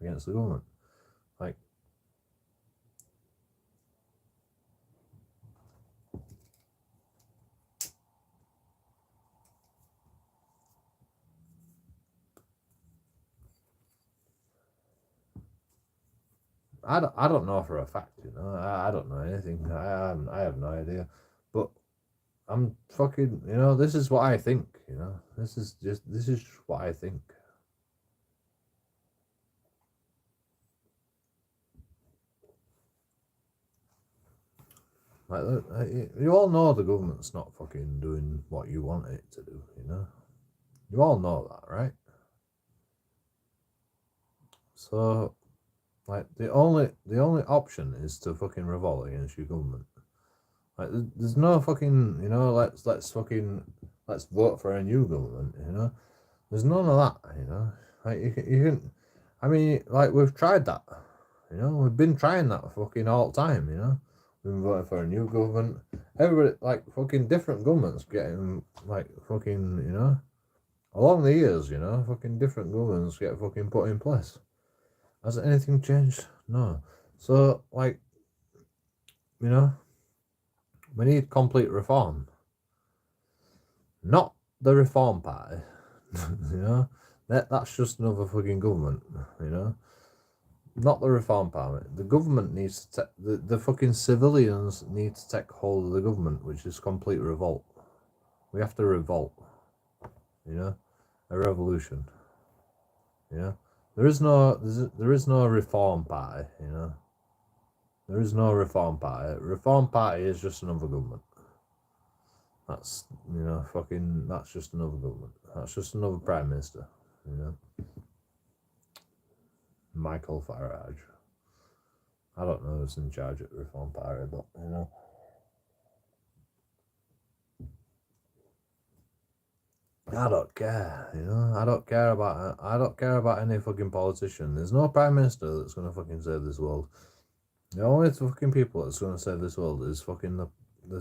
against the government. Like I don't know for a fact, you know. I don't know anything. I have no idea, but I'm fucking, you know. This is what I think, you know. This is just what I think. Like you all know the government's not fucking doing what you want it to do, you know. You all know that, right? So, like the only option is to fucking revolt against your government. Like there's no fucking, you know, let's vote for a new government, you know. There's none of that, you know. Like you can I mean, like we've tried that, you know. We've been trying that fucking all the time, you know. We've been voting for a new government. Everybody, like fucking different governments getting like fucking, you know, along the years, you know, fucking different governments get fucking put in place. Has anything changed? No. So like, you know, we need complete reform. Not the Reform Party. You know? That's just another fucking government, you know? Not the Reform Party. The government needs to the fucking civilians need to take hold of the government, which is complete revolt. We have to revolt. You know, a revolution. You know, there is no reform party. You know, there is no reform party. Reform party is just another government. That's, you know, fucking, that's just another government. That's just another prime minister. You know, Michael Farage. I don't know who's in charge at Reform Party, but you know. I don't care, you know. I don't care about any fucking politician. There's no prime minister that's gonna fucking save this world. The only fucking people that's gonna save this world is fucking the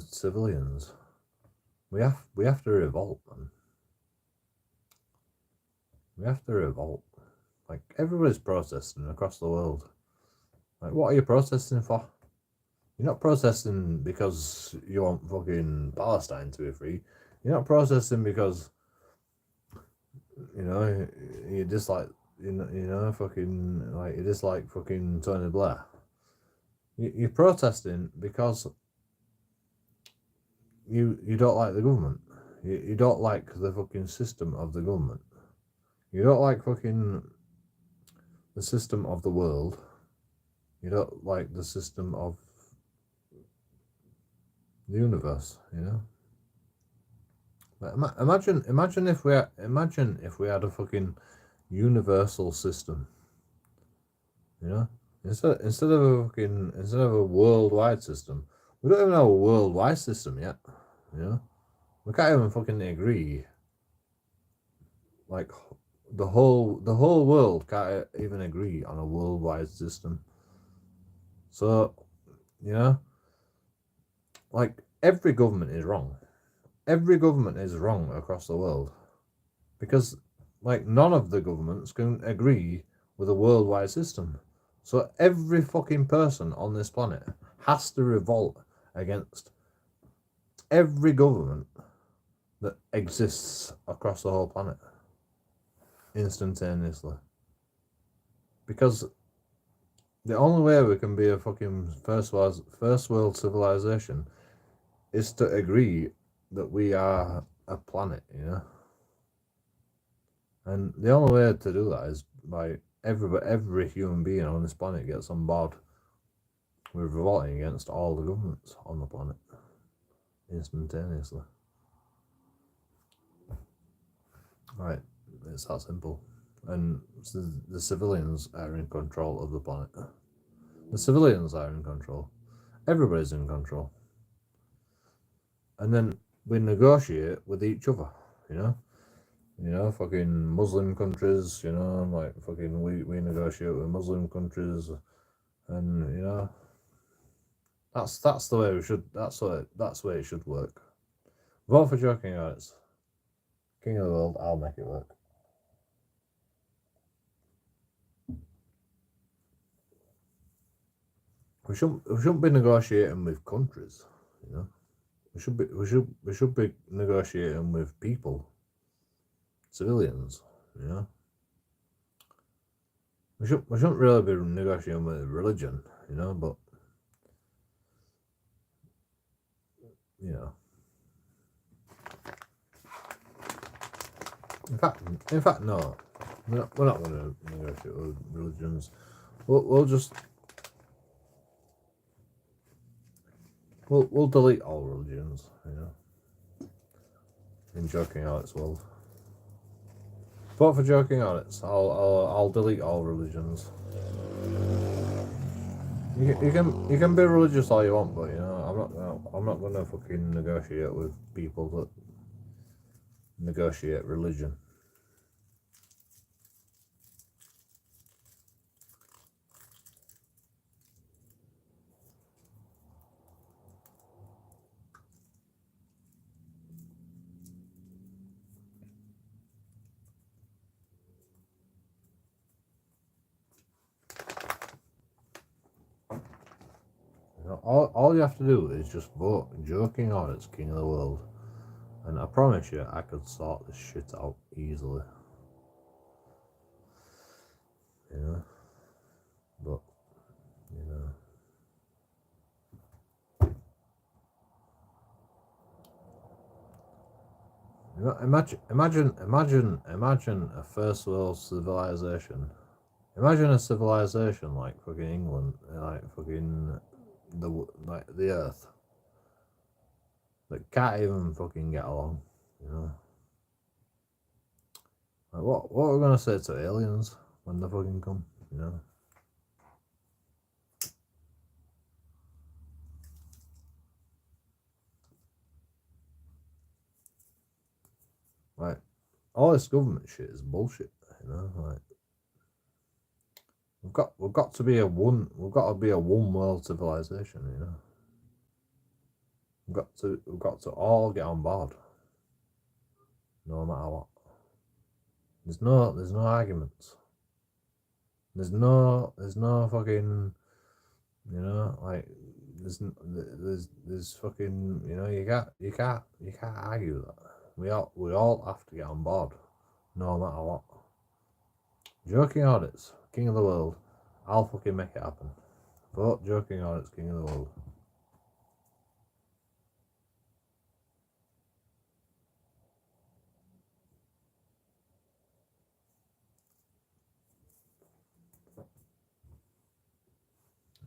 civilians. We have to revolt, man. We have to revolt. Like, everybody's protesting across the world. Like, what are you protesting for? You're not protesting because you want fucking Palestine to be free. You're not protesting because, you know, you dislike, fucking, like, you dislike fucking Tony Blair. You're protesting because you don't like the government. You don't like the fucking system of the government. You don't like fucking the system of the world. You don't like the system of the universe, you know. But imagine if we had a fucking universal system, you know. Instead of a worldwide system, we don't even have a worldwide system yet, you know. We can't even fucking agree. Like, the whole world can't even agree on a worldwide system. So, you know, like, every government is wrong. Every government is wrong across the world, because, like, none of the governments can agree with a worldwide system. So every fucking person on this planet has to revolt against every government that exists across the whole planet instantaneously. Because the only way we can be a fucking first world civilization is to agree that we are a planet, you know. And the only way to do that is by every human being on this planet gets on board with revolting against all the governments on the planet instantaneously. Right, it's that simple. And the civilians are in control of the planet. The civilians are in control. Everybody's in control. And then we negotiate with each other, you know. You know, fucking Muslim countries, you know, like, fucking we negotiate with Muslim countries, and, you know, that's the way we should. That's the way it should work. Vote for JoeKingAudits. King of the world. I'll make it work. We shouldn't be negotiating with countries, you know. We should be negotiating with people, civilians, you know. We shouldn't really be negotiating with religion, you know, but, you know. In fact, no. We're not going to negotiate with religions. We'll delete all religions, you know. In JoeKingAudits world. Vote for JoeKingAudits. I'll delete all religions. You can be religious all you want, but, you know, I'm not gonna fucking negotiate with people that negotiate religion. You know, all you have to do is just vote JoeKingAudits King of the World, and I promise you, I could sort this shit out easily. You know, but, you know. Imagine a first world civilization. Imagine a civilization like fucking England, like fucking the Earth, that can't even fucking get along. You know, like what are we gonna say to aliens when they fucking come? You know. Like, all this government shit is bullshit, you know. Like, we've got to be a one world civilization, you know. We've got to all get on board, no matter what. There's no arguments. There's no fucking, you know, like there's fucking, you know, you can't argue that. We all have to get on board, no matter what. JoeKingAudits, king of the world. I'll fucking make it happen. Vote JoeKingAudits, king of the world.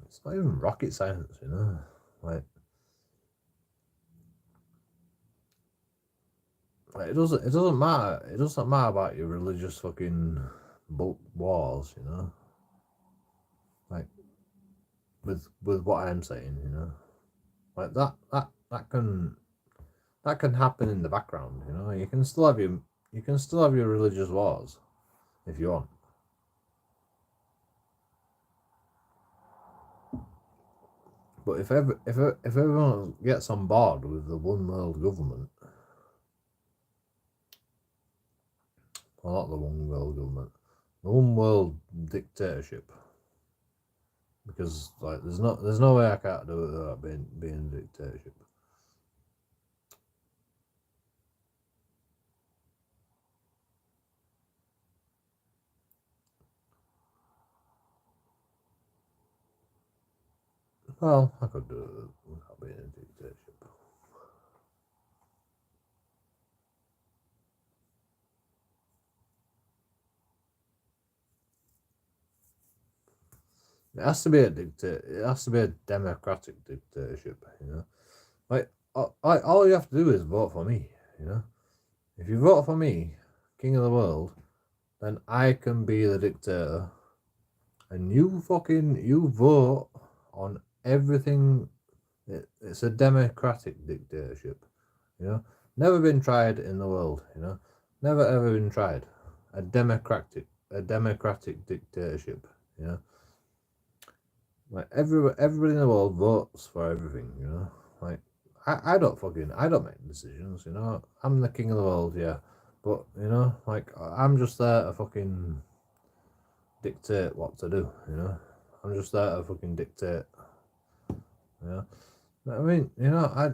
It's not even rocket science, you know. Like it doesn't matter. It doesn't matter about your religious fucking wars, you know. Like with what I'm saying, you know, like that can happen in the background, you know. You can still have your religious wars if you want. But if everyone gets on board with the one world government, well, not the one world government, the one world dictatorship, because like there's no way I can't do it without being a dictatorship. Well, I could do it without being a dictatorship. It has to be it has to be a democratic dictatorship, you know. Like all you have to do is vote for me, you know. If you vote for me, king of the world, then I can be the dictator, and you vote on everything. It's a democratic dictatorship, you know. Never been tried in the world, you know. Never ever been tried. A democratic dictatorship, you know. Like everybody in the world votes for everything, you know. Like I don't make decisions, you know. I'm the king of the world, yeah, but you know, like I'm just there to fucking dictate what to do, you know. I'm just there to fucking dictate, you know. I mean, you know, I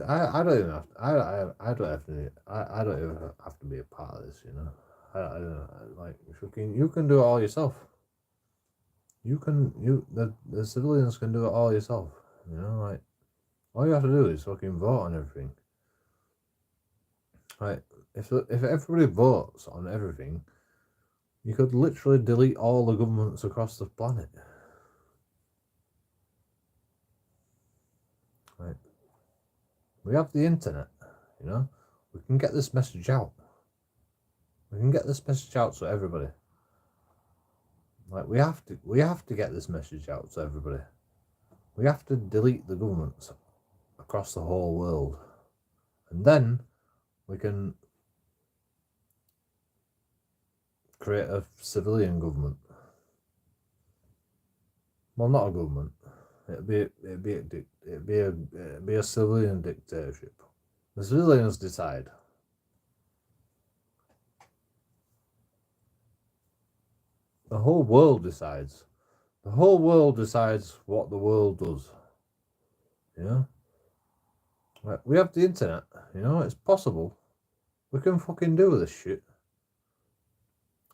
don't even have to, I don't have to I don't even have to be a part of this, you know. I don't know, like you can do it all yourself. The civilians can do it all yourself, you know. Like all you have to do is fucking vote on everything. Like if everybody votes on everything, you could literally delete all the governments across the planet. Right? We have the internet, you know. We can get this message out. We can get this message out to everybody. Like we have to get this message out to everybody. We have to delete the governments across the whole world, and then we can create a civilian government. Well, not a government. It'd be a civilian dictatorship. The civilians decide. The whole world decides. The whole world decides what the world does. You know? Like, we have the internet, you know, it's possible. We can fucking do this shit.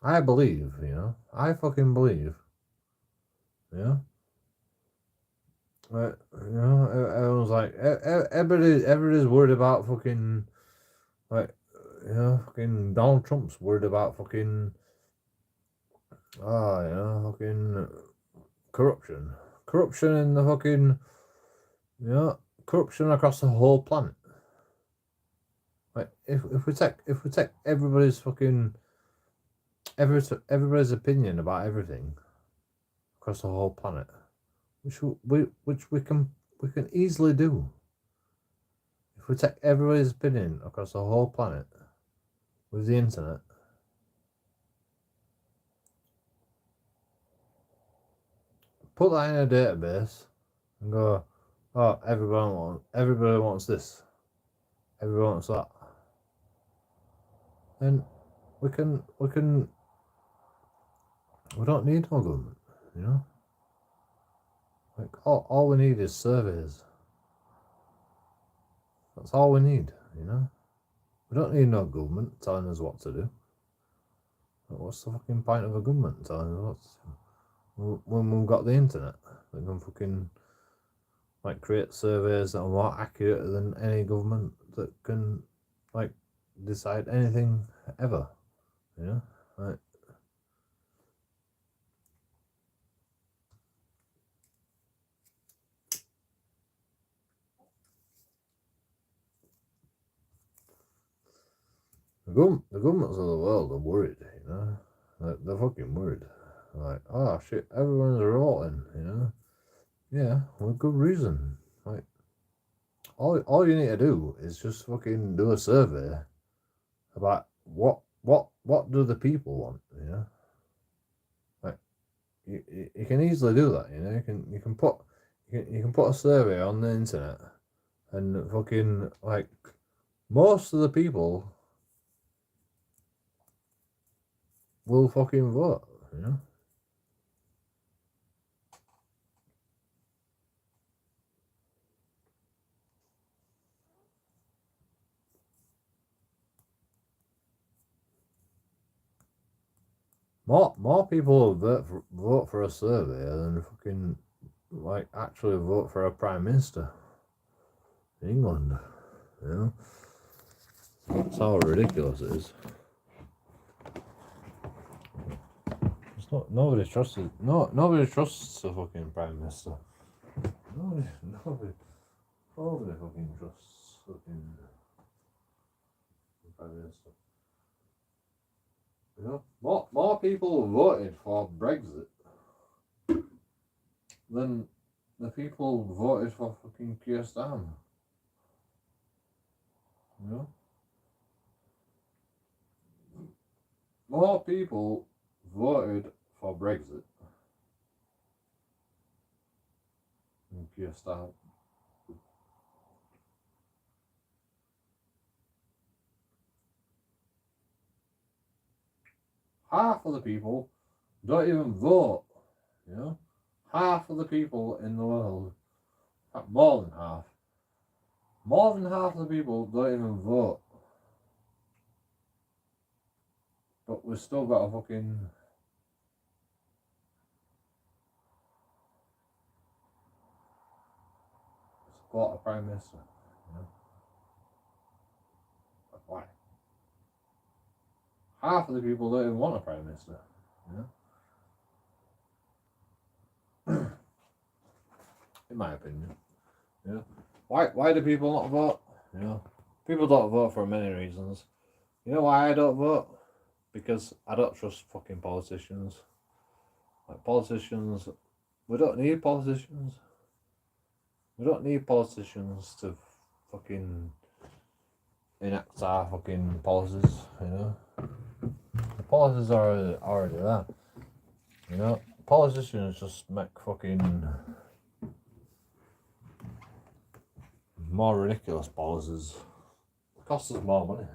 I believe, you know. I fucking believe. You know? Like, you know, everyone's like everybody's worried about fucking like you know, fucking Donald Trump's worried about fucking, you know, fucking corruption. Corruption in the fucking, you know, corruption across the whole planet. Like, if we take everybody's fucking, everybody's opinion about everything across the whole planet, which we can easily do. If we take everybody's opinion across the whole planet with the internet, put that in a database and go, oh, everybody wants this, everybody wants that, then we don't need no government, you know. Like, all we need is surveys. That's all we need, you know. We don't need no government telling us what to do. What's the fucking point of a government telling us what to do? When we've got the internet, we can fucking, like, create surveys that are more accurate than any government that can, like, decide anything ever, you know. Like, the governments of the world are worried, you know. They're fucking worried. Like, oh shit, everyone's revolting, you know. Yeah, with good reason. Like, all you need to do is just fucking do a survey about what do the people want, you know. Like, you can easily do that, you know. You can put a survey on the internet, and fucking, like, most of the people will fucking vote, you know. More people will vote for a survey than fucking, like, actually vote for a prime minister in England, you know. That's how ridiculous it is. It's not, nobody trusts the fucking prime minister. Nobody fucking trusts fucking the prime minister. You know, more people voted for Brexit than the people voted for fucking Keir Starmer. You know? More people voted for Brexit than Keir Starmer. Half of the people don't even vote, you know? Half of the people in the world, more than half of the people don't even vote. But we've still got a fucking support a prime minister, you know? Like, why? Half of the people don't even want a prime minister, you know? In my opinion, you know. Why do people not vote? You know, people don't vote for many reasons. You know why I don't vote? Because I don't trust fucking politicians. Like, politicians, we don't need politicians. We don't need politicians to fucking enact our fucking policies, you know. The policies are already there. You know, politicians just make fucking more ridiculous policies. It costs us more money.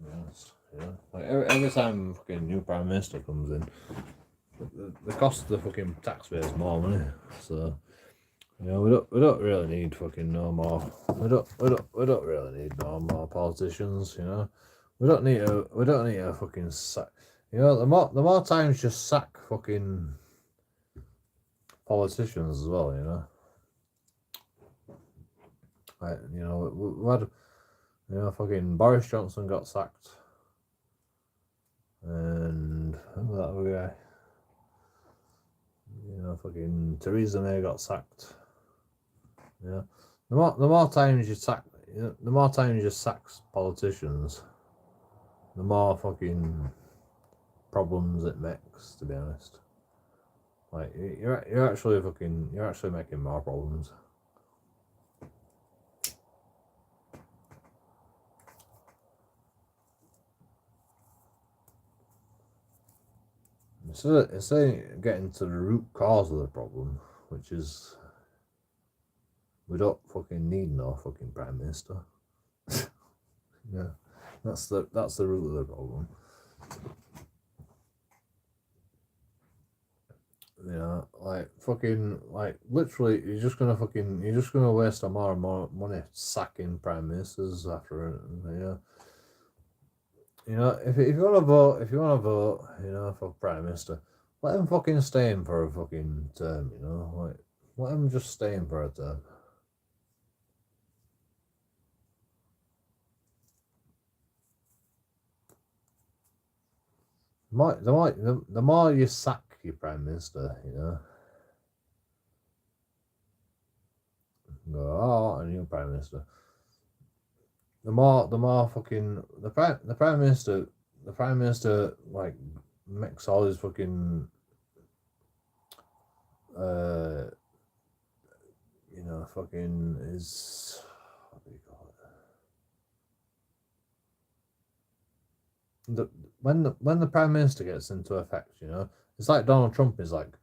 Yes, yeah. Like, every time fucking new prime minister comes in, the cost of the fucking taxpayers more money. So, you know, we don't really need fucking no more. We don't really need no more politicians. You know, we don't need a fucking sack. You know, the more times you sack fucking politicians as well. You know, like, you know, we had, You know, fucking Boris Johnson got sacked. And who was that other guy? You know, fucking Theresa May got sacked. Yeah. The more times you sack, you know, the more times you sack politicians, the more fucking problems it makes, to be honest. Like you're actually making more problems. Instead of getting to the root cause of the problem, which is we don't fucking need no fucking prime minister. Yeah, that's the root of the problem. You know, like fucking, like literally, you're just gonna waste more and more money sacking prime ministers after it. You know, if you want to vote, you know, for prime minister, let him fucking stay in for a fucking term. You know, like let him just stay in for a term. The more you sack your prime minister, you know, go, oh, a new prime minister. The more fucking the prime minister like makes all his fucking you know, fucking is, what do you call it? When the prime minister gets into effect, you know, it's like Donald Trump is like,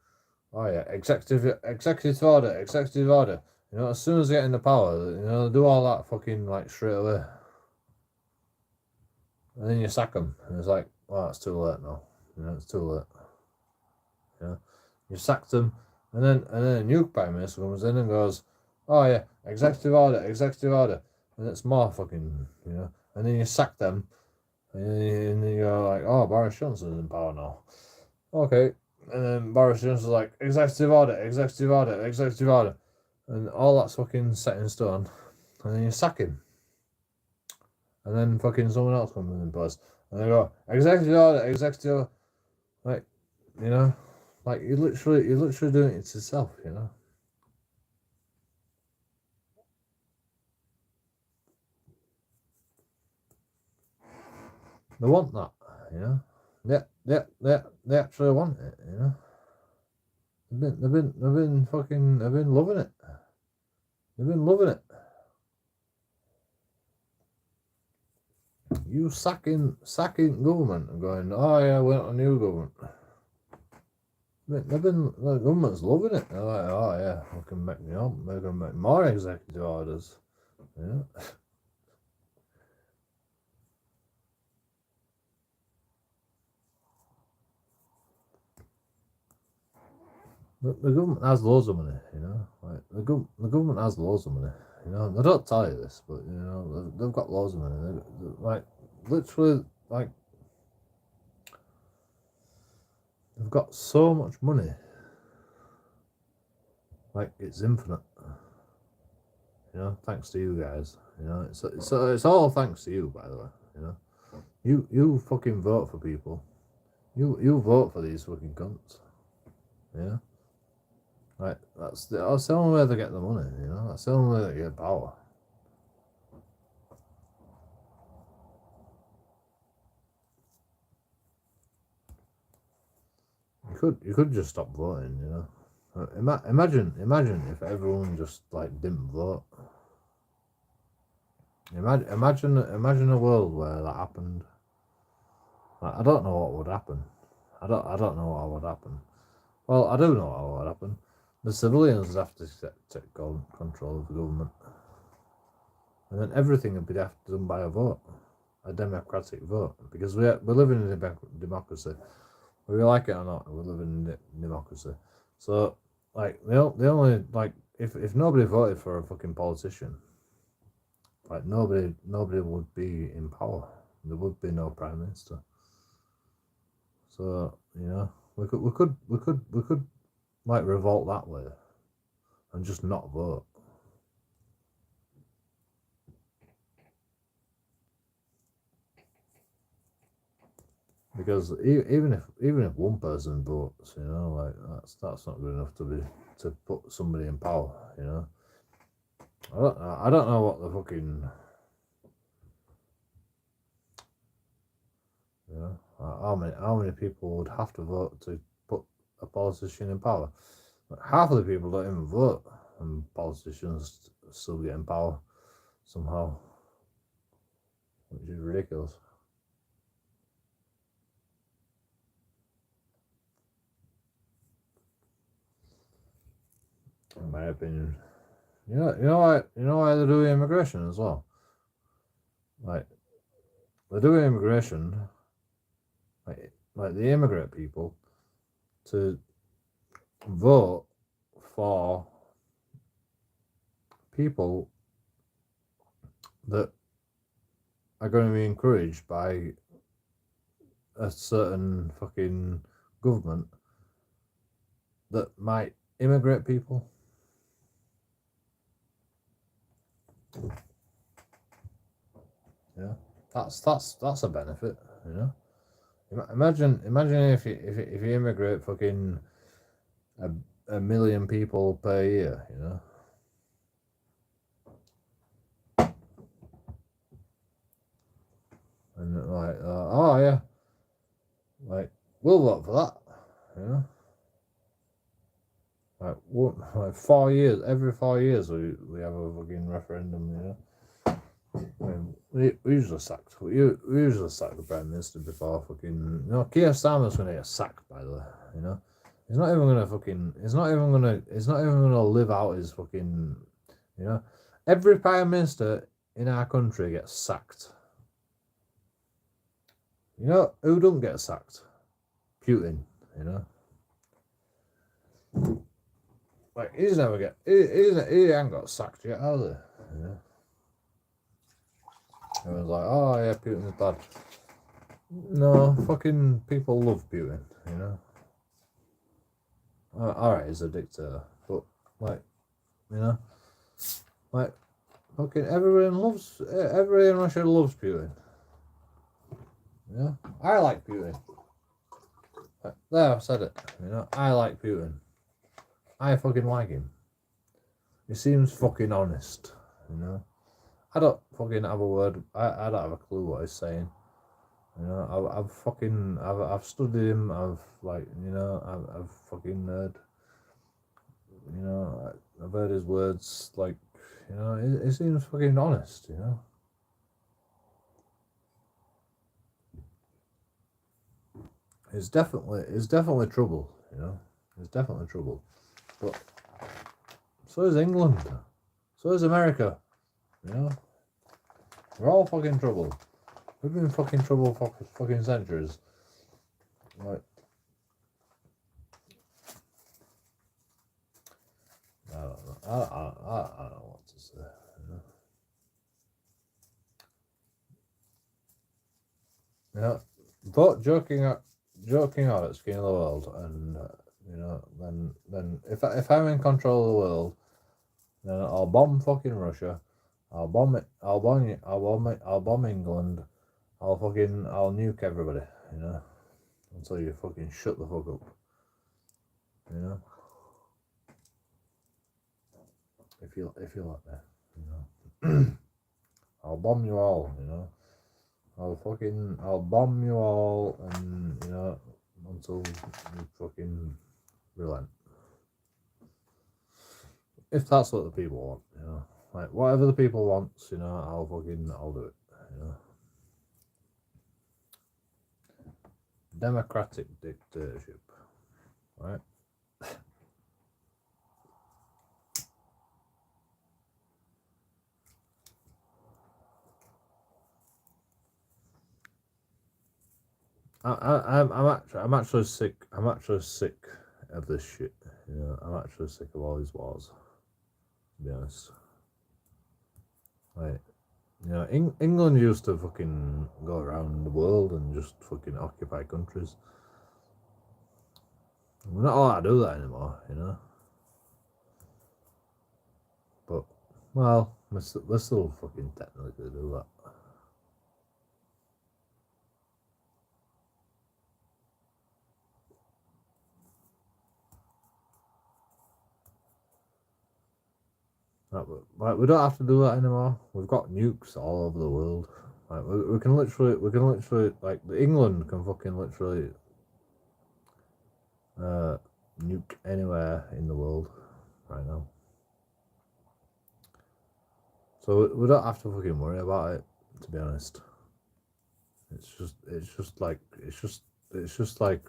oh yeah, executive order. You know, as soon as they get into power, you know, do all that fucking like straight away, and then you sack them, and it's like, oh, it's too late now. You know, it's too late. You know, you sacked them, and then a new prime minister comes in and goes, oh yeah, executive order, and it's more fucking, you know, and then you sack them, and then you're like, oh, Boris Johnson's in power now. Okay, and then Boris Johnson's like, executive order, and all that's fucking set in stone, and then you sack him, and then fucking someone else comes in place, and they go, executive order, like, you know, like you're literally doing it to yourself, you know. They want that, you know. They actually want it, you know. They've been loving it. They've been loving it. You sacking government and going, oh yeah, we want a new government. The government's loving it. They're like, oh yeah, we can make, you know, we're gonna make more executive orders. Yeah. The government has loads of money, you know. Like the government has loads of money, you know. They don't tell you this, but you know they've got loads of money. They're, like literally, like they've got so much money, like it's infinite. You know, thanks to you guys. You know, it's all thanks to you, by the way. You know, you fucking vote for people. You vote for these fucking cunts. Yeah. Right, that's the only way they get the money, you know. That's the only way they get power. You could just stop voting, you know. Imagine if everyone just like didn't vote. Imagine a world where that happened. Like, I don't know what would happen. I don't know what would happen. Well, I do know what would happen. The civilians would have to take control of the government, and then everything would be done by a vote, a democratic vote, because we live in a democracy, whether we like it or not. We live in a democracy, so like the only like if nobody voted for a fucking politician, like nobody would be in power. There would be no prime minister. So you know we could like revolt that way and just not vote. Because even if one person votes, you know, like that's not good enough to put somebody in power, you know. I don't know what the fucking, you know, how many people would have to vote to put a politician in power. But half of the people don't even vote, and politicians still get in power somehow, which is ridiculous. In my opinion. You know why they do immigration as well? Like, they do immigration, like they immigrate people to vote for people that are going to be encouraged by a certain fucking government that might immigrate people. Yeah, that's a benefit, you know. Imagine if you immigrate fucking a million people per year, you know. And like, oh yeah, like we'll vote for that, you know. Like 4 years, every 4 years we have a fucking referendum, you know. I mean, we usually sack the prime minister before fucking, you know. Keir Starmer's gonna get sacked, by the way, you know. He's not even gonna live out his fucking, you know. Every prime minister in our country gets sacked. You know who don't get sacked? Putin, you know. Like he ain't got sacked yet, has he? You know. Everyone's like, oh yeah, Putin's bad. No, fucking people love Putin, you know. Alright, he's a dictator, but like, you know, like fucking everybody in Russia loves Putin. Yeah, I like Putin. There, I've said it. You know, I like Putin. I fucking like him. He seems fucking honest. You know, I don't fucking have a word. I don't have a clue what he's saying. You know, I've studied him. I've fucking heard. You know, I've heard his words. Like, you know, he seems fucking honest. You know. It's definitely trouble, you know. It's definitely trouble, but so is England, so is America, you know. We're all fucking trouble. We've been fucking trouble for fucking centuries. Like, I don't know. I don't know what to say. You know, vote JoeKingAudits King of the World, and you know, then if I'm in control of the world, then I'll bomb fucking Russia. I'll bomb England. I'll nuke everybody, you know, until you fucking shut the fuck up, you know. If you like that, you know. I'll bomb you all, you know. I'll bomb you all, and you know, until you fucking relent. If that's what the people want, you know, like whatever the people want, you know, I'll do it, you know. Democratic dictatorship, right? I'm actually sick. I'm actually sick of this shit. You know, I'm actually sick of all these wars. To be honest, like, you know, England used to fucking go around the world and just fucking occupy countries. We're not allowed to do that anymore, you know. But well, we're still fucking technically do that. Like we don't have to do that anymore. We've got nukes all over the world. Like we can literally like England can fucking literally nuke anywhere in the world right now. So we don't have to fucking worry about it, to be honest. It's just like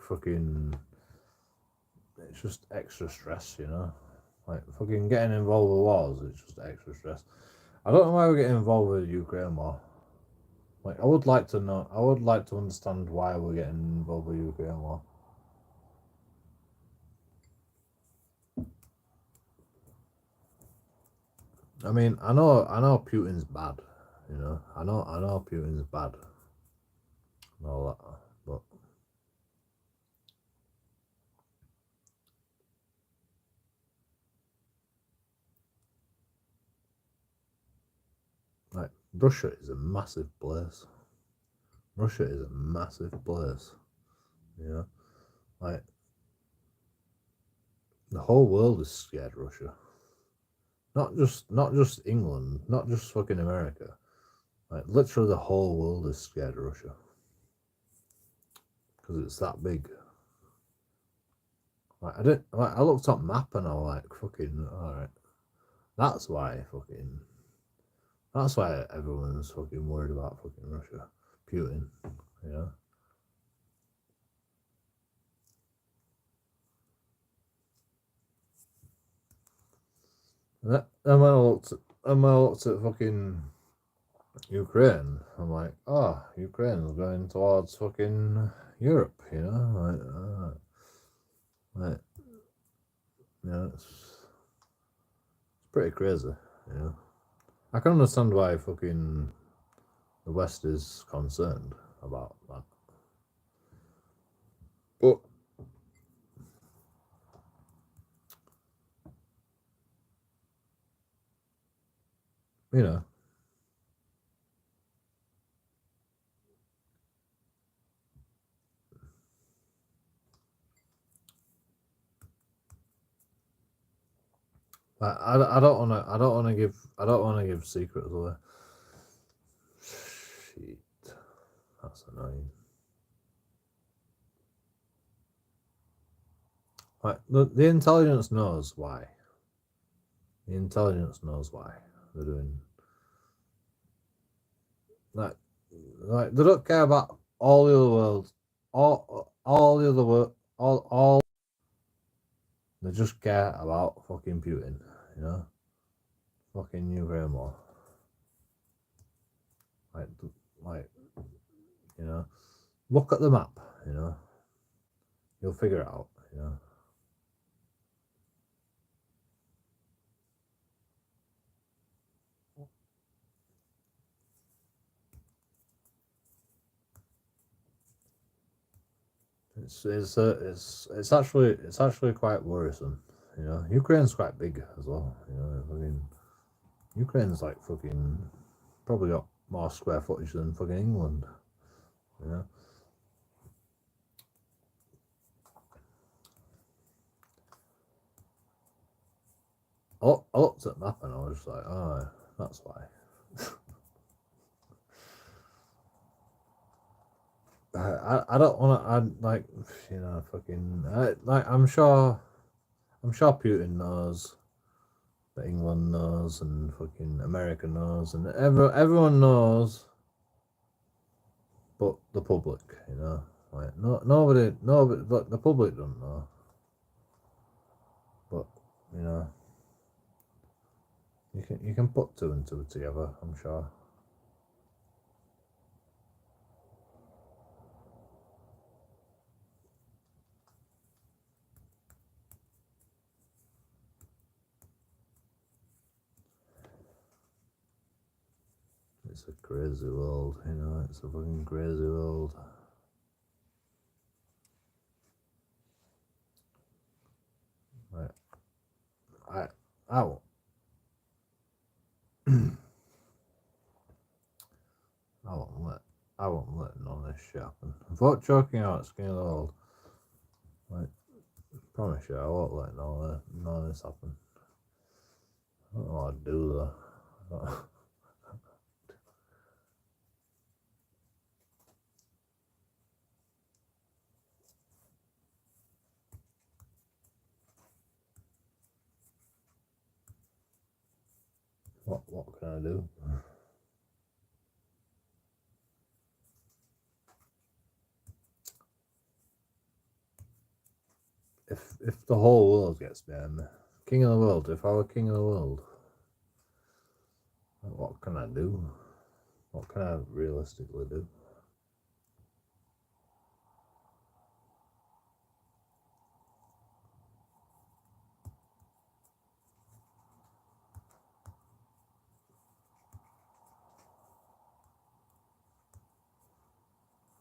fucking, it's just extra stress, you know. Like fucking getting involved with wars, it's just extra stress. I don't know why we're getting involved with the Ukraine war. Like I would like to know. I would like to understand why we're getting involved with the Ukraine war. I mean, I know Putin's bad. You know, I know Putin's bad. And all that, but like Russia is a massive place. Russia is a massive place. You know, like the whole world is scared of Russia. Not just England, not just fucking America. Like literally the whole world is scared of Russia. Because it's that big. Like I looked up map and I was like, fucking alright. That's why everyone's fucking worried about fucking Russia. Putin, you know. And when I looked at fucking Ukraine, I'm like, oh, Ukraine's going towards fucking Europe, you know, like, you know, it's pretty crazy, you know. I can understand why fucking the West is concerned about that, but you know, I don't want to give secrets away. Shit, that's annoying. Like the intelligence knows why. The intelligence knows why they're doing like they don't care about all the other world, all the other world, all. They just care about fucking Putin, you know, fucking Ukraine war. Like, you know, look at the map, you know, you'll figure it out, you know. It's actually quite worrisome, you know. Ukraine's quite big as well, you know. Fucking Ukraine's like fucking probably got more square footage than fucking England, you know. I looked at the map and I was just like, oh, that's why. I don't want to. I like, you know, fucking like I'm sure Putin knows that England knows and fucking America knows and everyone knows, but the public, you know, like nobody, but the public don't know. But you know, you can put two and two together, I'm sure. It's a crazy world, you know. It's a fucking crazy world. Like, I won't. I won't let none of this shit happen. Without choking out skin of the world, like, promise you, I won't let none of this happen. I don't know what to do though. What can I do? If the whole world gets me, I'm king of the world. If I were king of the world, what can I do? What can I realistically do?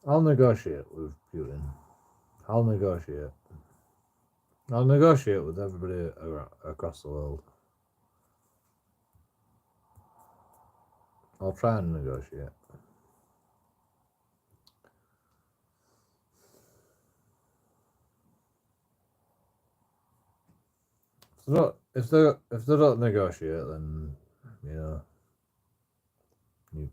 I'll negotiate with Putin. I'll negotiate. I'll negotiate with everybody across the world. I'll try and negotiate. If they don't negotiate, then you know, nukes.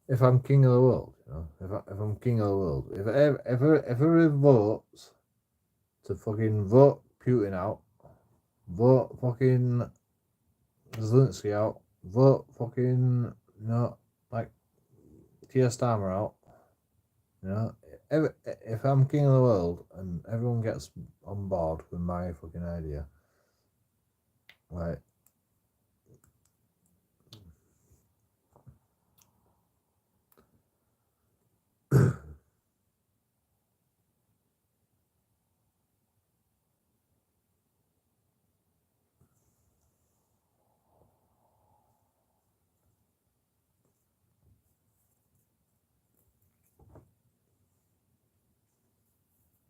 If I'm king of the world, you know, if I'm king of the world, if everybody votes to fucking vote Putin out, vote fucking Zelensky out, vote fucking, you know, like Keir Starmer out, you know, if I'm king of the world and everyone gets on board with my fucking idea, like,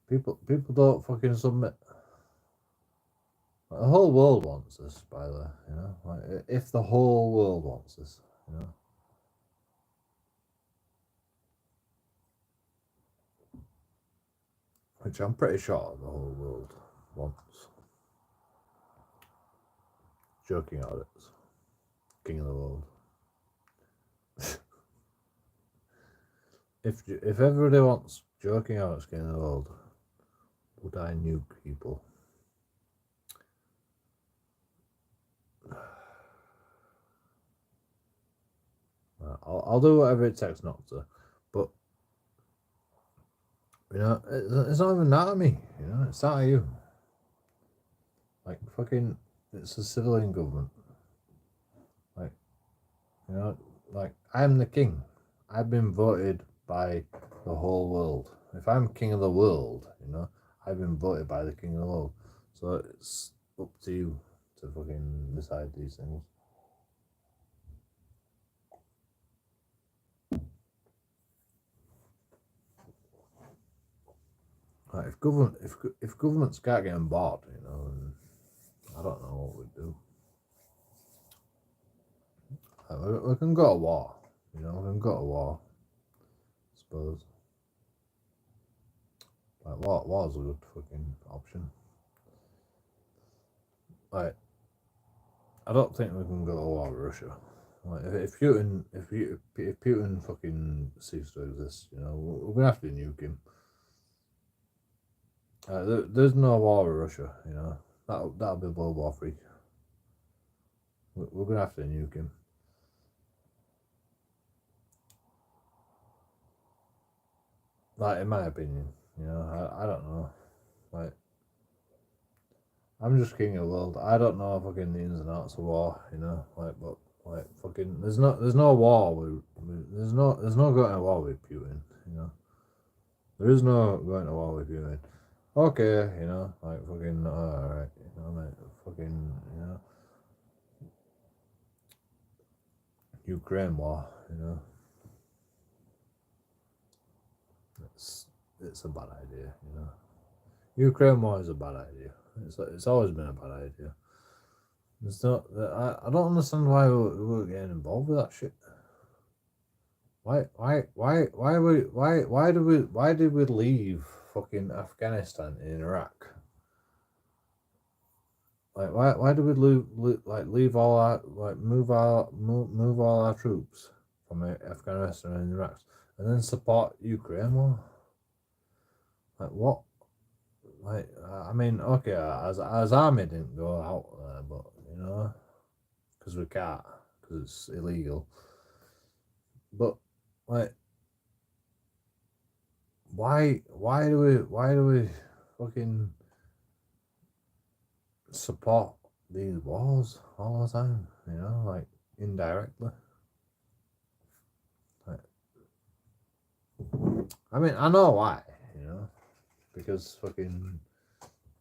people don't fucking submit. Like, the whole world wants this, by the way, you know, like, if the whole world wants this, you know. Which I'm pretty sure the whole world wants. JoeKingAudits, king of the world. If everybody wants JoeKingAudits, king of the world, would I nuke people? I'll do whatever it takes not to, but you know, it's not even that of me. You know, it's that of you. Like fucking, it's a civilian government. Like, you know, like I'm the king. I've been voted by the whole world. If I'm king of the world, you know, I've been voted by the king of the world. So it's up to you to fucking decide these things. Like if governments can't get on board, you know, then I don't know what we'd do. Like, we can go to war, you know, we can go to war, I suppose. Like war's a good fucking option. Like, I don't think we can go to war with Russia. Like, if Putin fucking ceases to exist, you know, we're gonna have to nuke him. There's no war with Russia, you know. That'll be World War III. We're gonna have to nuke him. Like, in my opinion, you know, I don't know. Like, I'm just king of the world. I don't know fucking the ins and outs of war, you know. Like, but like fucking, there's no war with there's no going to war with Putin, you know. There is no going to war with Putin. Okay, you know, like fucking, alright, you know, like fucking, you know, Ukraine war, you know. It's a bad idea, you know. Ukraine war is a bad idea. It's always been a bad idea. It's not. I don't understand why we're getting involved with that shit. Why did we leave fucking Afghanistan in Iraq? Like why did we leave all our move all our troops from Afghanistan and Iraq and then support Ukraine more? Like what? Like I mean, okay, as army didn't go out there, but you know, because we can't, because it's illegal. But like, why do we fucking support these wars all the time? You know, like indirectly. Like, I mean, I know why. You know, because fucking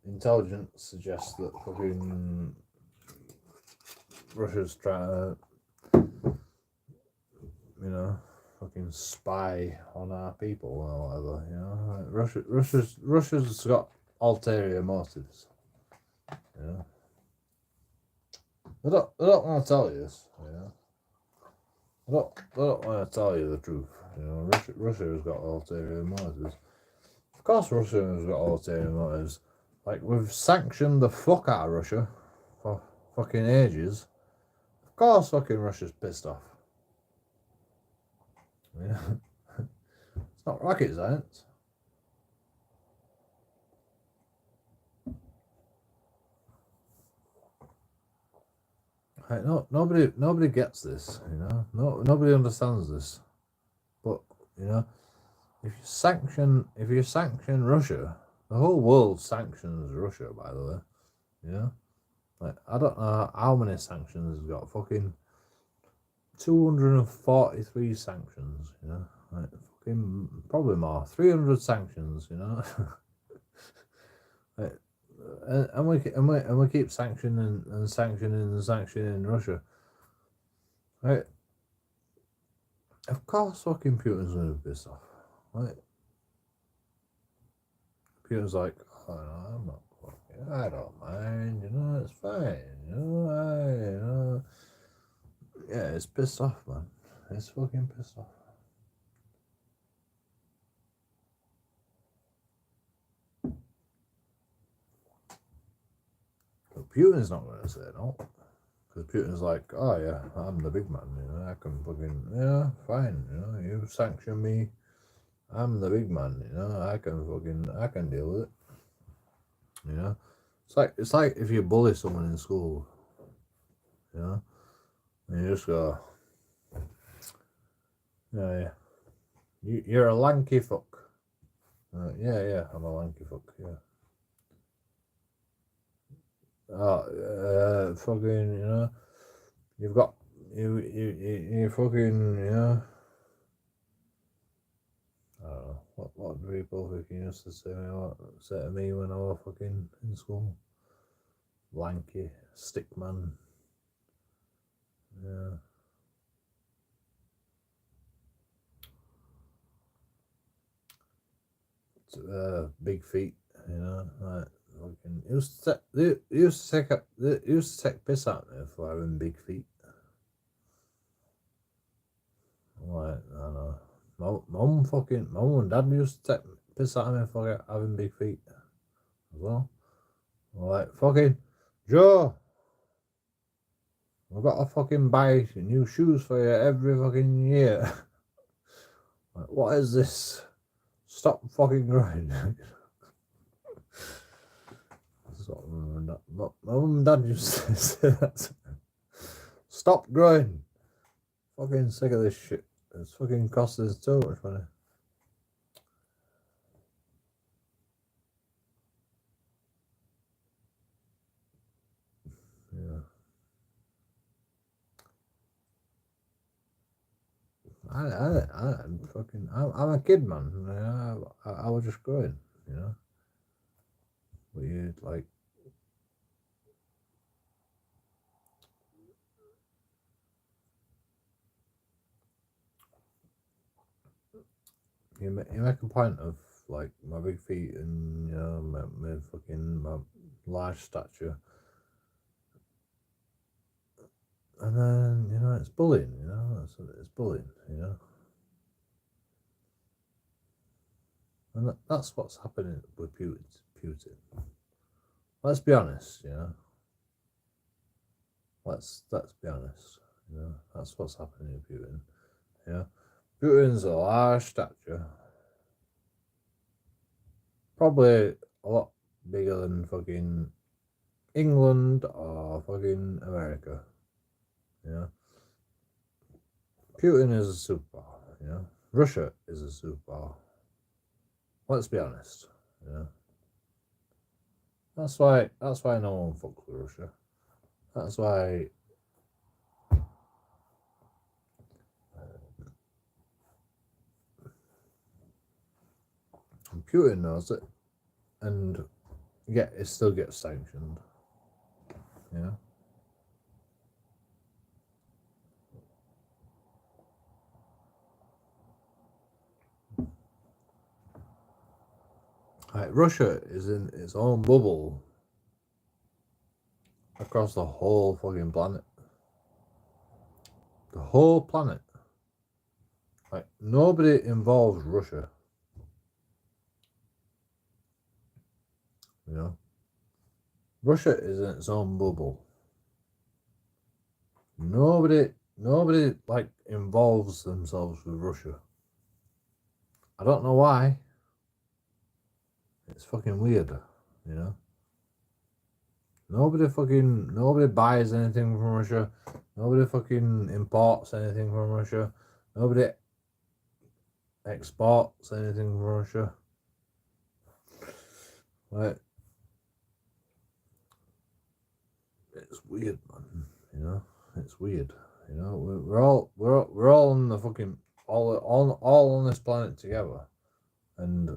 intelligence suggests that fucking Russia's trying to, you know, fucking spy on our people or whatever. You know, like Russia's got ulterior motives. You know, I don't want to tell you this. You know, I don't want to tell you the truth. You know, Russia has got ulterior motives. Of course, Russia has got ulterior motives. Like, we've sanctioned the fuck out of Russia for fucking ages. Of course, fucking Russia's pissed off. Yeah. It's not rocket science. Like, nobody gets this. You know, nobody understands this. But you know, if you sanction Russia, the whole world sanctions Russia. By the way, you know, like I don't know how many sanctions it's got. Fucking 243 sanctions. You know, like fucking probably more. 300 sanctions. You know, like, and we keep sanctioning and sanctioning Russia. Right? Of course, fucking Putin's gonna be pissed off. Right? Putin's like, oh no, I'm not fucking. I don't mind. You know, it's fine. You know, yeah, it's pissed off, man. It's fucking pissed off. But Putin's not gonna say no. Because Putin's like, oh yeah, I'm the big man, you know, I can fucking, yeah, fine, you know, you sanction me, I'm the big man, you know, I can deal with it, you know. It's like if you bully someone in school, you know, and you just go, yeah, you're a lanky fuck. Yeah, I'm a lanky fuck, yeah. Fucking, you know, you've got, you fucking, you know, I don't know, what do people fucking used to say to me when I was fucking in school? Lanky, stick man. Yeah. Big feet, you know, like fucking they used to take piss out of me for having big feet. Like, I don't know. Mum and dad used to take piss out of me for having big feet as well. Like, fucking Joe, I've got to fucking buy new shoes for you every fucking year. Like, what is this? Stop fucking growing. That's what my mum and dad used to say that. Stop growing. Fucking sick of this shit. It's fucking costing us too much money. Yeah. I'm a kid, man. You know, I was just growing, you know. But you like, you make a point of like my big feet and you know my fucking my large stature. And then, you know, it's bullying, you know, it's bullying, you know. And that's what's happening with Putin. Let's be honest, you know. Let's be honest, you know. That's what's happening with Putin, you know. Putin's a large stature, probably a lot bigger than fucking England or fucking America, you know. Putin is a superpower, you know. Russia is a superpower. Let's be honest, you know. That's why no one fucks with Russia. That's why Putin knows it, and yet it still gets sanctioned. You know. Like Russia is in its own bubble across the whole fucking planet. The whole planet. Like nobody involves Russia. You know. Russia is in its own bubble. Nobody like involves themselves with Russia. I don't know why. It's fucking weird, you know. Nobody buys anything from Russia. Nobody fucking imports anything from Russia. Nobody exports anything from Russia. Like, it's weird, man. You know, it's weird. You know, we're all on the fucking all on this planet together, and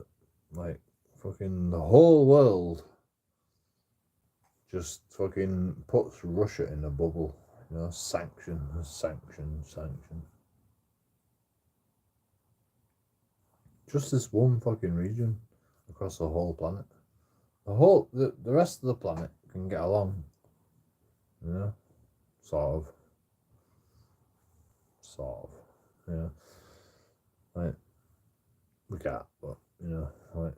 like fucking the whole world just fucking puts Russia in a bubble. You know, sanction. Just this one fucking region across the whole planet. The rest of the planet can get along. You know, sort of. You know, like we can't, but you know, like.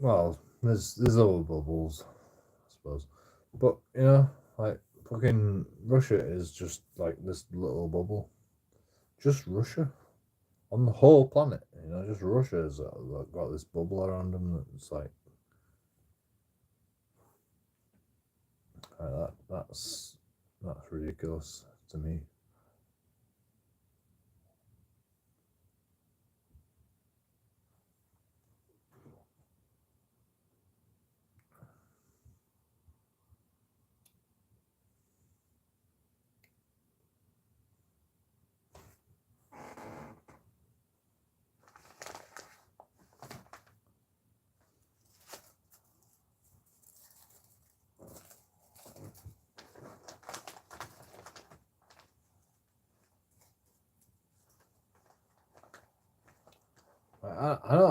Well, there's other bubbles, I suppose, but you know, like fucking Russia is just like this little bubble, just Russia on the whole planet. You know, just Russia has got this bubble around them that's like that's ridiculous to me.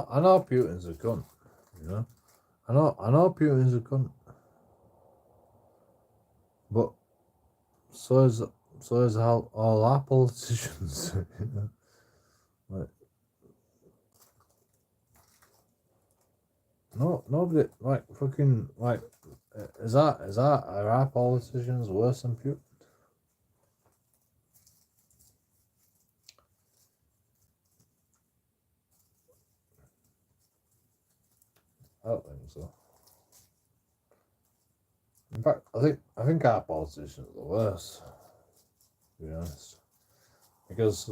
I know Putin's a cunt, you know. I know Putin's a cunt, but so is all our politicians, you know. Like nobody like fucking like are our politicians worse than Putin? I don't think so. In fact, I think our politicians are the worst, to be honest, because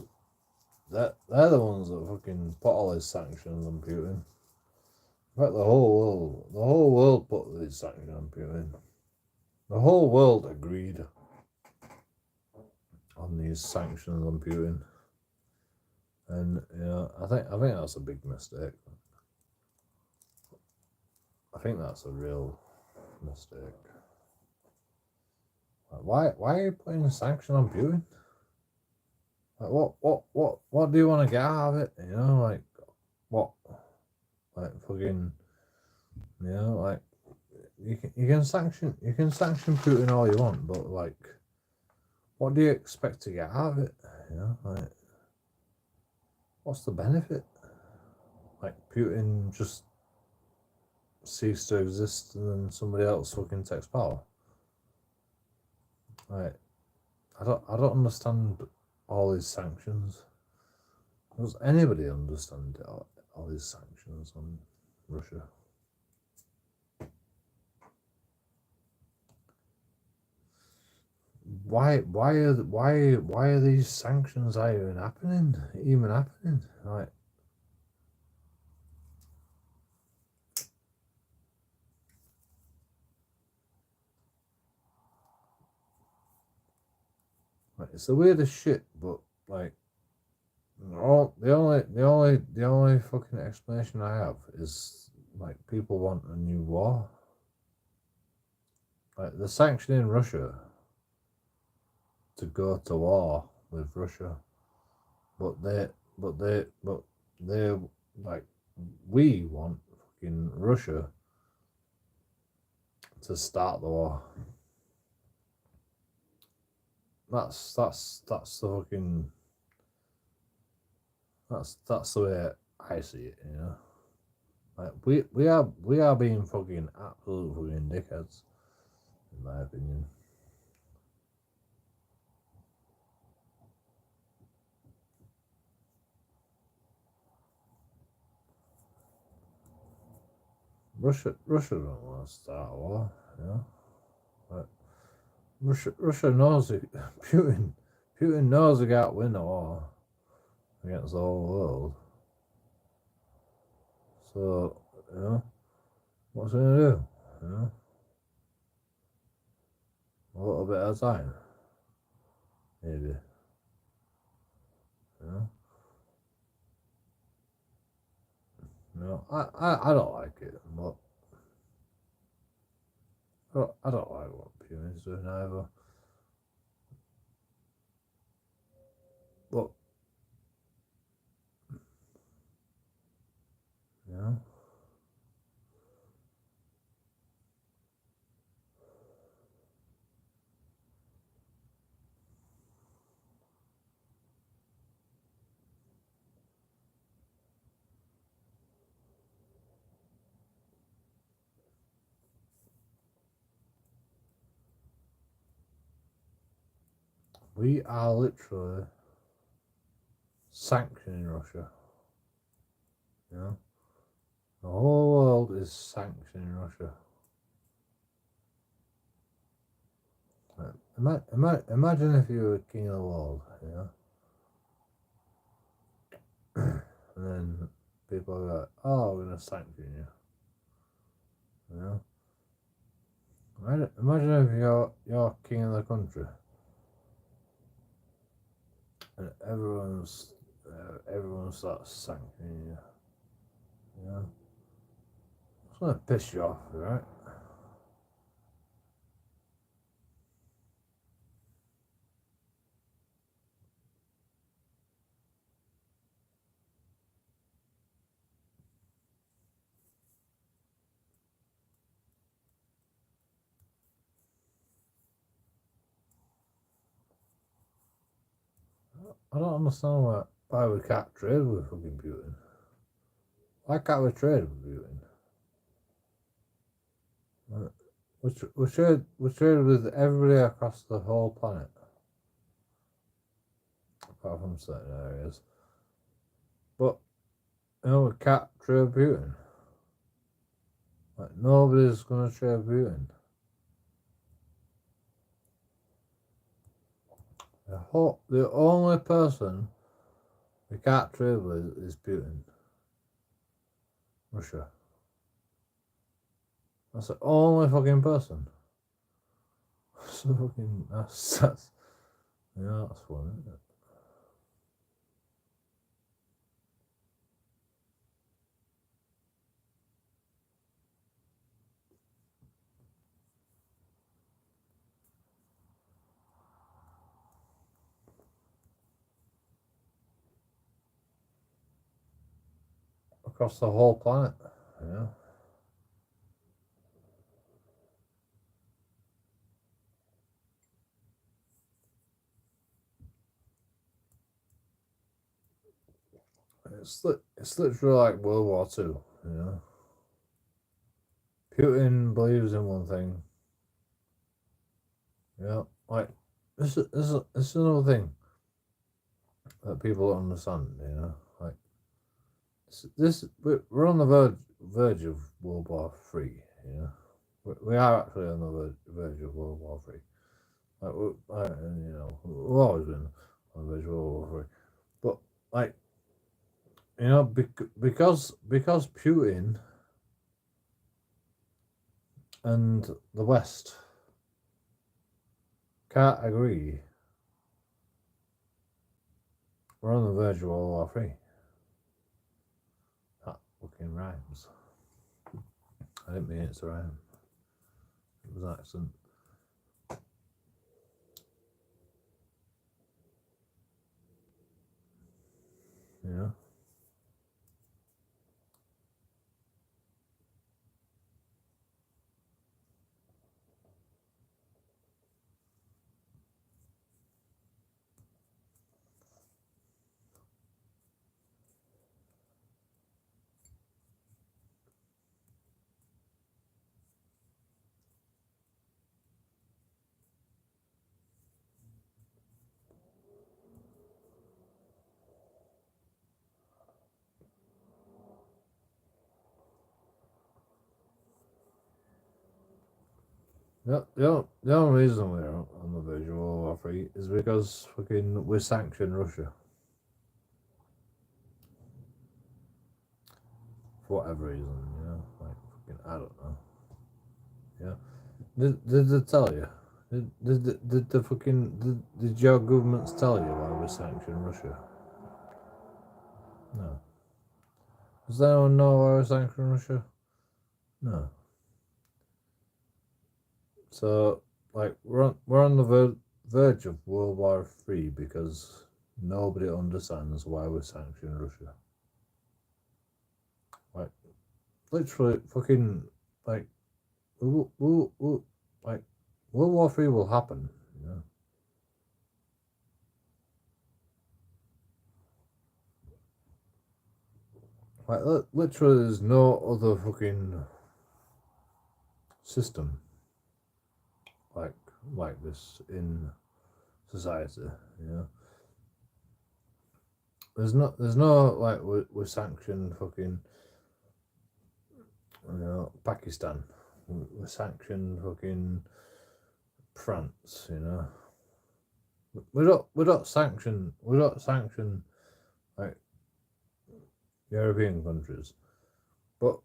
they're the ones that fucking put all these sanctions on Putin. In fact, the whole world put these sanctions on Putin. The whole world agreed on these sanctions on Putin, and you know, I think that's a big mistake. I think that's a real mistake. Like, why are you putting a sanction on Putin? Like, what do you want to get out of it? You know, like, what? Like, fucking, you know, like, you can sanction Putin all you want, but like, what do you expect to get out of it? You know, like, what's the benefit? Like, Putin just ceased to exist and then somebody else fucking takes power. Like, I don't understand all these sanctions. Does anybody understand all these sanctions on Russia? Why are these sanctions even happening? Like, it's the weirdest shit, but like, the only fucking explanation I have is like, people want a new war. Like, they're sanctioning Russia to go to war with Russia, but they like, we want fucking Russia to start the war. That's the fucking that's the way I see it, you know. Like, we are being fucking absolute fucking dickheads, in my opinion. Russia don't want to start a war, you know. Like, Russia knows it. Putin knows he can't win a war against the whole world. So, you know, what's he gonna do? You know, a little bit at a time, maybe. You know, I don't like it, but I don't like what Putin's doing either. But, you know, we are literally sanctioning Russia. You know, the whole world is sanctioning Russia. Imagine if you were king of the world, you know, and then people are like, "Oh, we're gonna sanction you." You know, imagine if you're king of the country, and everyone starts sanctioning you. You know, it's gonna piss you off, right? I don't understand why we can't trade with fucking Putin. Why can't we trade with Putin? We trade with everybody across the whole planet, apart from certain areas. But, you know, we can't trade with Putin. Like, nobody's gonna trade with Putin. The only person we can't trade with is Putin. Russia. That's the only fucking person. So fucking that's that's fun, isn't it? Across the whole planet, you know. It's literally like World War Two. You know, Putin believes in one thing. You know, like this is another thing that people don't understand. You know, like we're on the verge of World War Three. You know, we are actually on the verge of World War Three. And, you know, we've always been on the verge of World War Three, but like, you know, because Putin and the West can't agree, we're on the verge of World War Three. That fucking rhymes. I didn't mean it to rhyme. It was an accident. You know? The only reason we're on the verge of World War Three is because fucking we sanctioned Russia. For whatever reason, you know? Like, fucking, I don't know. Yeah. Did they tell you? Did the fucking did your governments tell you why we sanctioned Russia? No. Does anyone know why we sanctioned Russia? No. So like we're on the verge of World War Three because nobody understands why we sanctioned Russia. Like literally fucking like like World War Three will happen. You know? Like literally, there's no other fucking system like this in society. You know, there's no like we sanction fucking, you know, Pakistan. We sanction fucking France. You know, we don't sanction like European countries, but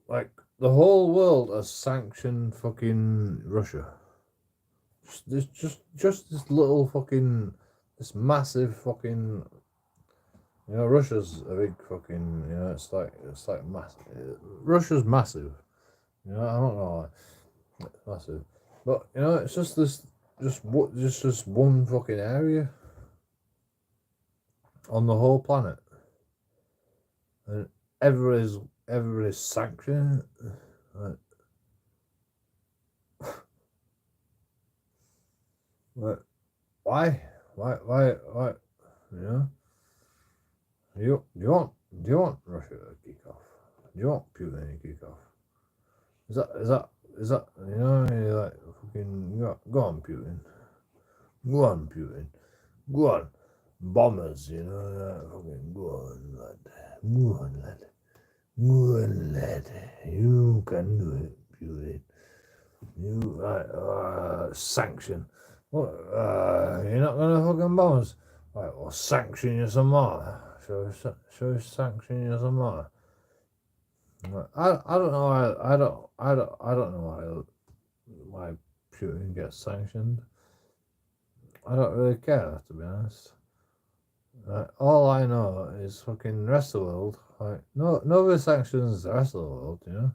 like the whole world has sanctioned fucking Russia. There's just this little fucking, this massive fucking, you know, Russia's a big fucking, you know, it's like massive. Russia's massive. You know, I don't know, like, massive, but you know, it's just this, just one fucking area on the whole planet, and everybody's sanctioning it. Like, like, why, why, you know? Do you want Russia to kick off? Do you want Putin to kick off? Is that you know, you're like fucking go on Putin. Go on Putin. Go on. Bombers, you know, like, fucking go on lad. Go on lad. Go on lad. You can do it, Putin. You sanction. What you're not gonna fucking bomb us? Right, well sanction you some more. Shall we sanction you some more? I don't know I don't know why Putin gets sanctioned. I don't really care, to be honest. All I know is fucking rest of the world. Like nobody sanctions the rest of the world, you know.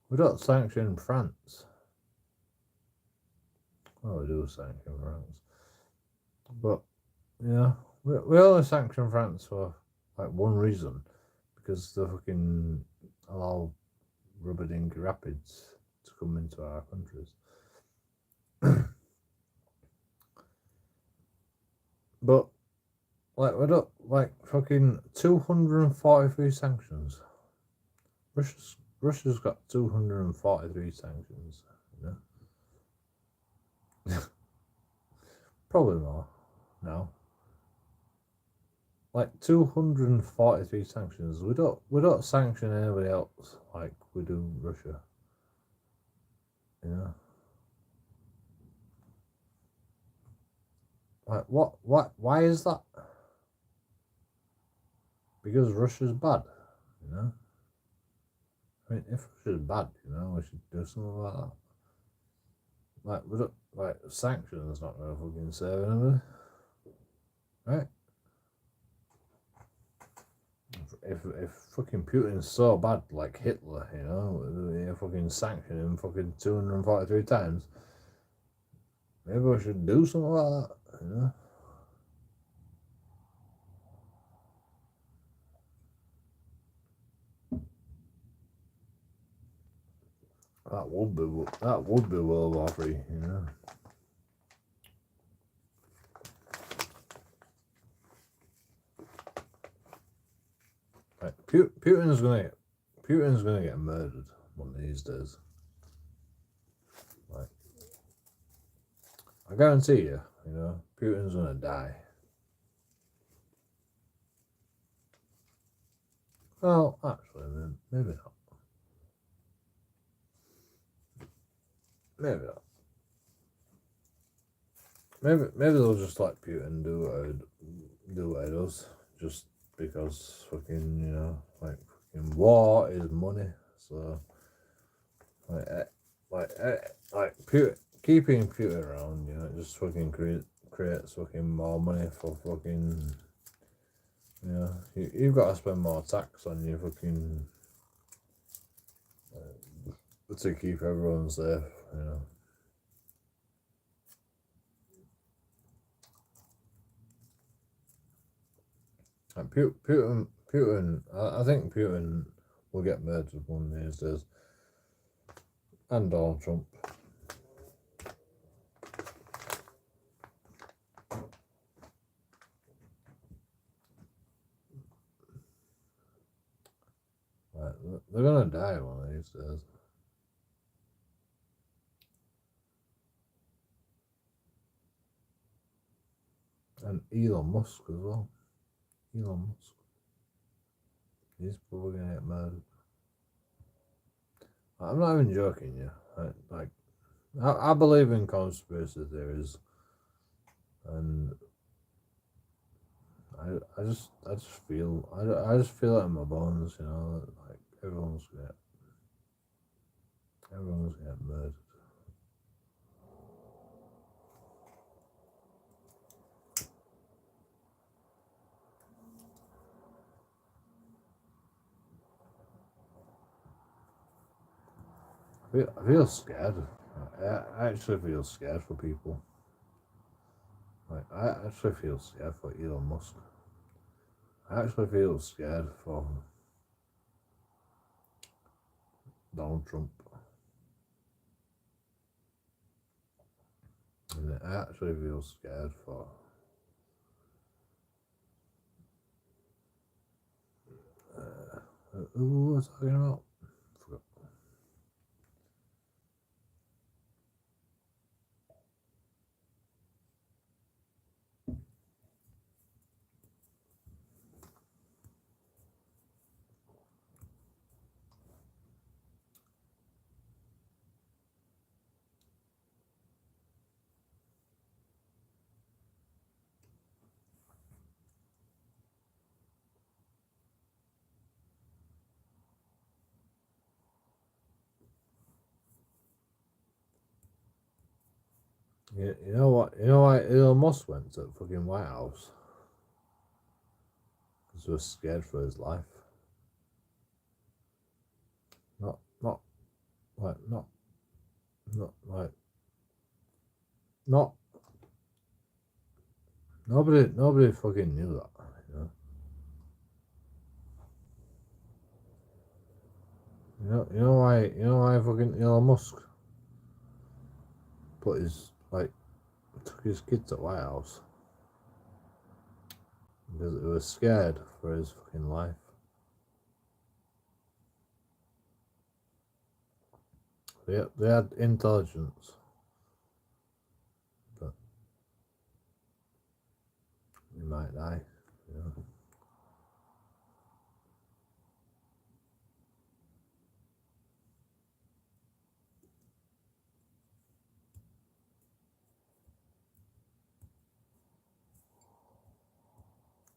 We don't sanction France. Well, we do sanction France, but you know, we only sanction France for like one reason, because they fucking allow rubber-dink rapids to come into our countries. But Like, we don't, like, fucking 243 sanctions. Russia's got 243 sanctions, you know? Probably more now. Like 243 sanctions. We don't sanction anybody else like we do Russia. You know? Like why is that? Because Russia's bad, you know? I mean, if Russia's bad, you know, we should do something like that. Like, we don't, like, sanctions not gonna fucking save anybody, right? If fucking Putin's so bad, like Hitler, you know, you fucking sanction him fucking 243 times, maybe we should do something like that, you know? That would be World War III, you know. Like, Putin's gonna get murdered one of these days. Like, I guarantee you, you know, Putin's gonna die. Well, actually, maybe not. Maybe not. Maybe they'll just let Putin do what he does, just because fucking, you know, like, fucking war is money. So like Putin, keeping Putin around, you know, just fucking creates fucking more money for fucking, you know, you've got to spend more tax on your fucking to keep everyone safe, you know. Like Putin, I think Putin will get murdered one of these days, and Donald Trump. Like, they're gonna die one of these days. And Elon Musk as well. Elon Musk. He's probably gonna get murdered. I'm not even joking, yeah. Like, I believe in conspiracy theories, and I just feel I just feel it in my bones, you know, that, like, everyone's gonna get murdered. I feel scared. I actually feel scared for people. Like, I actually feel scared for Elon Musk. I actually feel scared for Donald Trump. And I actually feel scared for who was I talking about? Forgot. You know what? You know why Elon Musk went to the fucking White House? Because he was scared for his life. Not like not like not nobody fucking knew that, you know. You know why fucking Elon Musk put his, like, took his kids to White House? because he was scared for his fucking life. They had intelligence, but he might die, you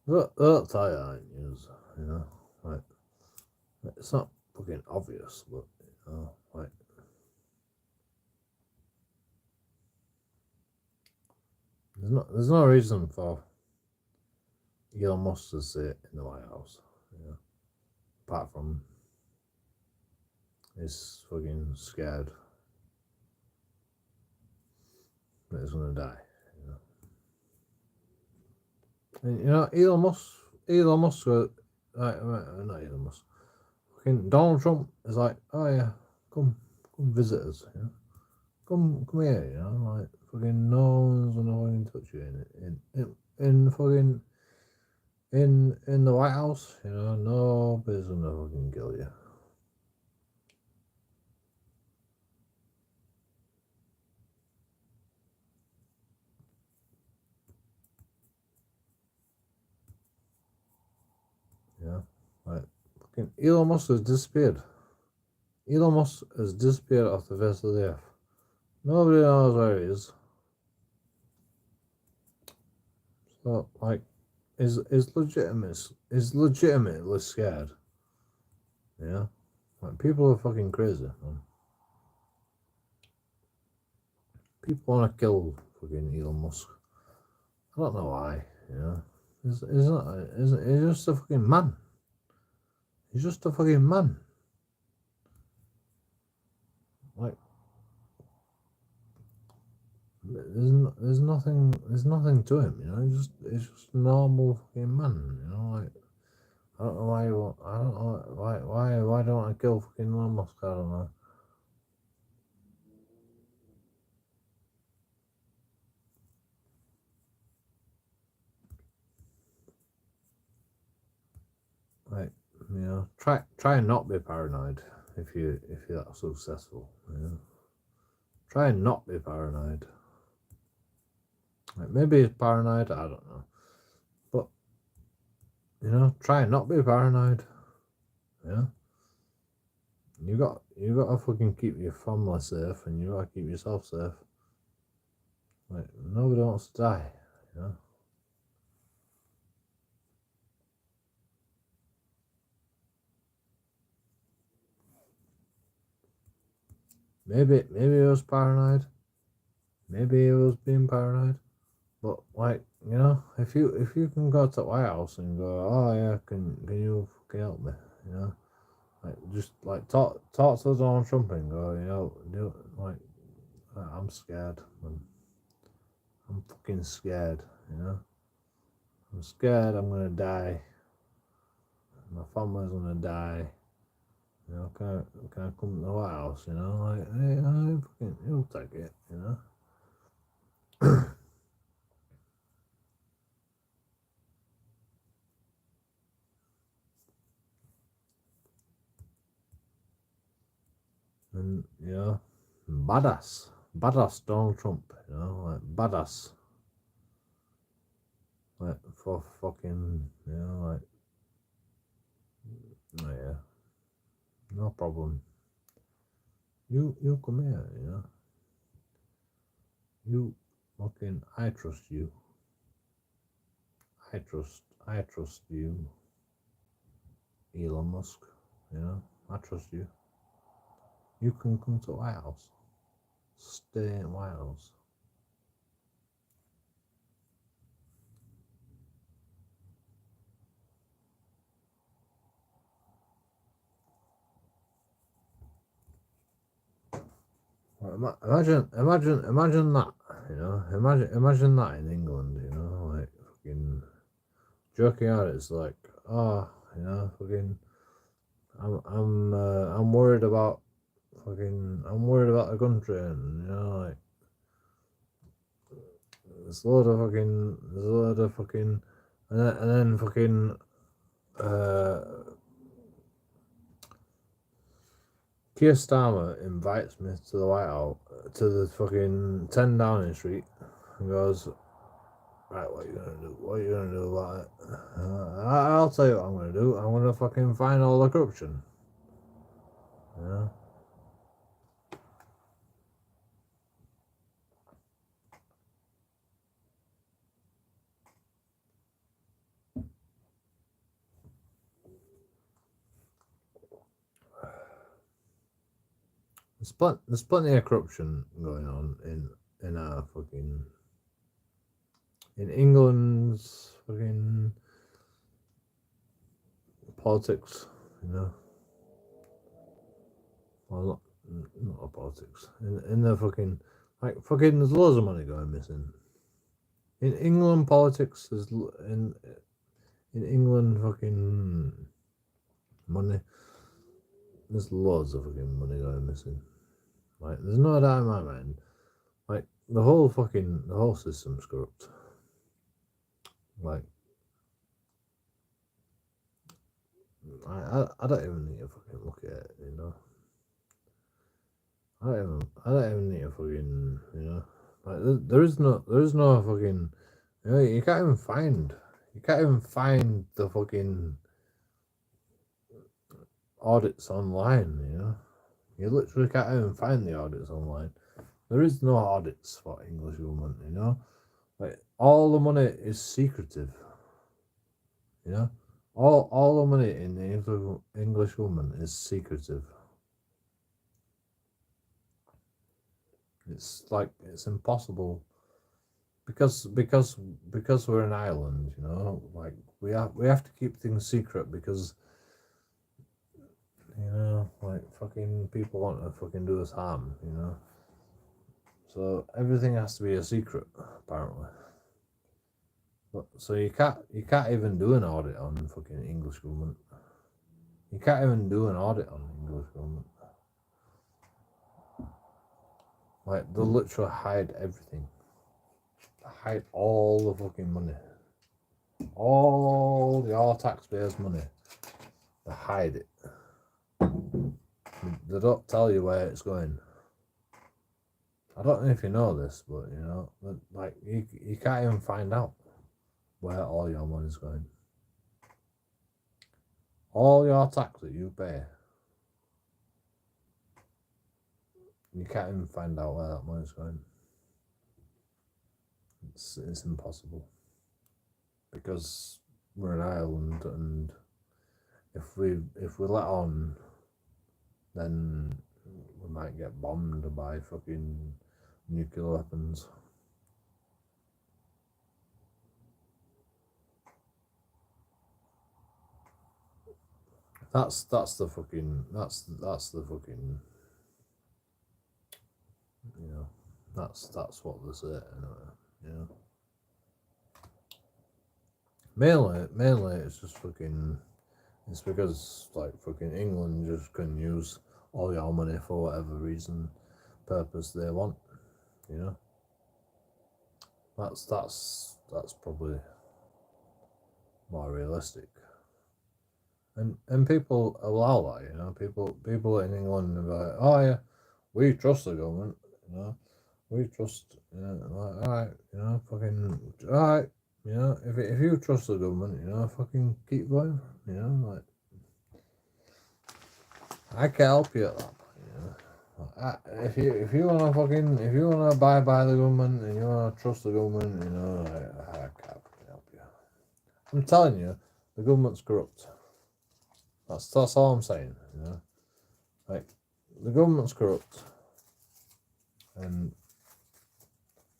know. They'll tell you that in news, you know. Like, it's not fucking obvious, but, you know, like, there's no reason for Elon Musk to sit in the White House, you know, apart from he's fucking scared that he's gonna die, you know. And, you know, Elon Musk, not Elon Musk, fucking Donald Trump is like, oh yeah, come visit us, you know. Come here, you know, like fucking no one's gonna fucking touch you in fucking in the White House, you know, nobody's gonna fucking kill you. Yeah, like fucking Elon Musk has disappeared. Elon Musk has disappeared off the face of the earth. Nobody knows where he is. So like, is legitimately scared. Yeah, like people are fucking crazy, man. People want to kill fucking Elon Musk. I don't know why. You know, he's just a fucking man. He's just a fucking man. Like, there's nothing to him. You know, he's just a normal fucking man. You know, like, I don't know why I don't know why don't I kill fucking Elon Musk? I don't know. Like, you know, try and not be paranoid if you're that successful. You know, try and not be paranoid. Like, maybe he's paranoid. I don't know, but you know, try and not be paranoid. Yeah, you got to fucking keep your family safe, and you got to keep yourself safe. Like, nobody wants to die. You know. Maybe he was paranoid. Maybe he was being paranoid. But like, you know, if you can go to the White House and go, oh yeah, can you fucking help me? You know, like just like talk to Donald Trump and go, you know, like I'm scared. I'm fucking scared. You know, I'm scared. I'm gonna die. My family's gonna die. You know, can I come to the White House? You know, like hey, fucking, he'll take it. You know. And you know, badass Donald Trump. You know, like badass. Like for fucking, you know, like, oh, yeah, no problem. You come here, you know. You fucking, I trust you. I trust you, Elon Musk. You know, I trust you. You can come to White House. Stay in White House. Imagine that. You know, imagine that in England. You know, like fucking joking out. It's like, oh, you know, fucking. I'm worried about the country, and you know, like there's a load of fucking and then fucking Keir Starmer invites me to the White House, to the fucking 10 Downing Street, and goes, right, what are you gonna do? What are you gonna do about it? I'll tell you what I'm gonna do. I'm gonna fucking find all the corruption. Yeah. There's plenty of corruption going on in our fucking in England's fucking politics, you know. Well, not politics. In the fucking there's loads of money going missing. In England politics, in England fucking money. There's loads of fucking money going missing. Like, there's no doubt in my mind. Like, the whole system's corrupt. Like, I don't even need to fucking look at it, you know. I don't even need to fucking, you know. Like, there is no fucking, you know, you can't even find the fucking audits online, you know. You literally can't even find the audits online. There is no audits for English government, you know. Like, all the money is secretive, you know. All the money in the English government is secretive. It's like, it's impossible because we're an island, you know. Like, we have to keep things secret because, you know, like, fucking people want to fucking do us harm, you know. So everything has to be a secret, apparently. But so you can't even do an audit on fucking English government. You can't even do an audit on English government. Like, they literally hide everything. They hide all the fucking money. All your taxpayers' money. They hide it. They don't tell you where it's going. I don't know if you know this, but, you know, like, you can't even find out where all your money's going. All your tax that you pay, you can't even find out where that money's going. It's impossible. Because we're an island, and if we let on, then we might get bombed by fucking nuclear weapons. That's the fucking, you know, that's what they say, anyway, you know. Mainly it's just fucking, it's because, like, fucking England just can use all your money for whatever reason, purpose they want, you know. That's probably more realistic. And people allow that, you know. People in England are like, oh yeah, we trust the government, you know. We trust, you know, like, alright, you know, fucking, alright, you know, if you trust the government, you know, fucking keep going, you know, like, I can help you at that point, you know. If you wanna abide by the government and you wanna trust the government, you know, I can't help you. I'm telling you, the government's corrupt. That's all I'm saying, you know. Like, the government's corrupt, and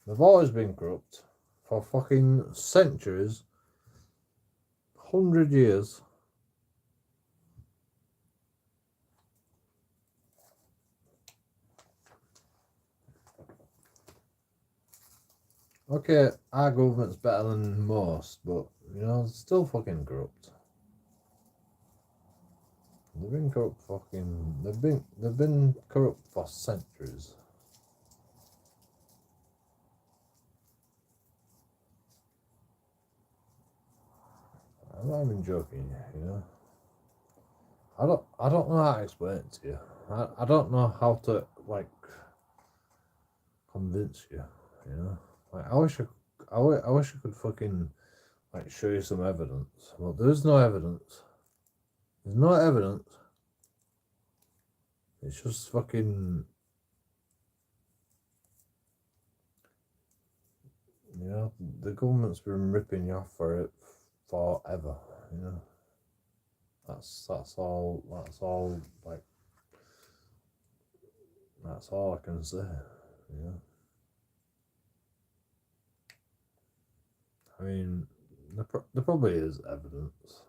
they've always been corrupt for fucking centuries, 100 years. Okay, our government's better than most, but, you know, it's still fucking corrupt. They've been corrupt they've been corrupt for centuries. I'm not even joking, you know. I don't know how to explain it to you. I don't know how to like convince you, you know. Like I wish I could fucking like show you some evidence. Well, there's no evidence. There's no evidence. It's just fucking, you know, the government's been ripping you off for it forever, you know. That's all like that's all I can say, you know. I mean, there probably is evidence,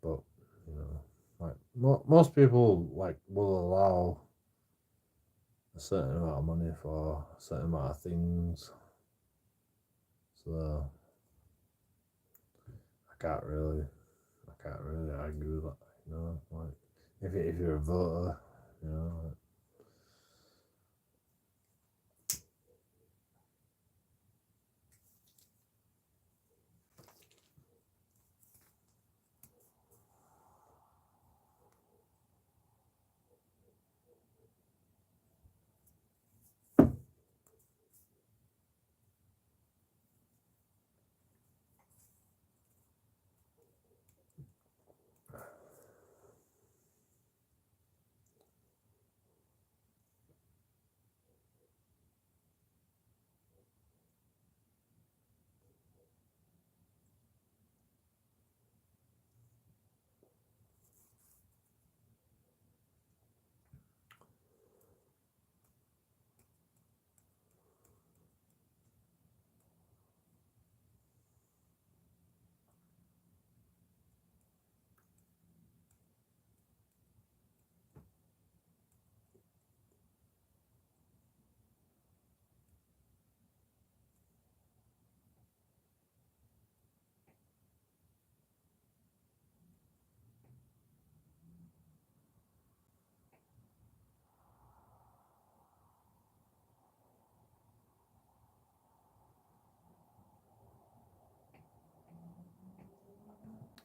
but you know, like most people like will allow a certain amount of money for a certain amount of things, so I can't really argue with that, you know. Like if you're a voter, you know. Like,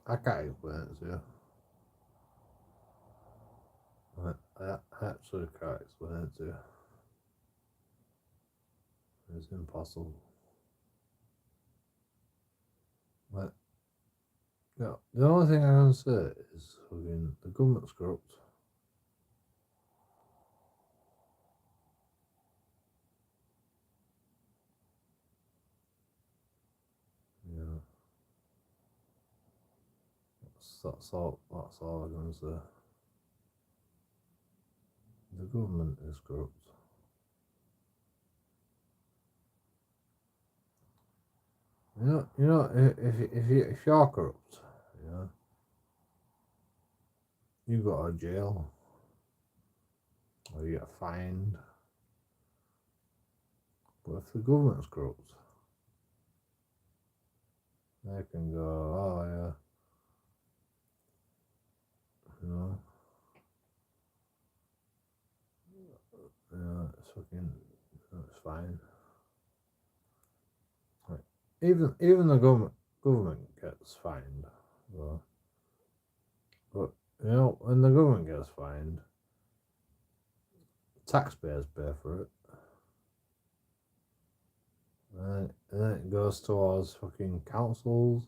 I can't explain it to you. I actually can't explain it to you. It's impossible. Like, yeah, the only thing I can say is fucking the government's corrupt. You know, that's all I can say. The government is corrupt. You know, if you're corrupt, you know, you go to jail or you get fined. But if the government's corrupt, they can go, oh yeah, you know, it's fucking, it's fine. Like, even the government gets fined, so, but you know, when the government gets fined, taxpayers pay for it, and then it goes towards fucking councils,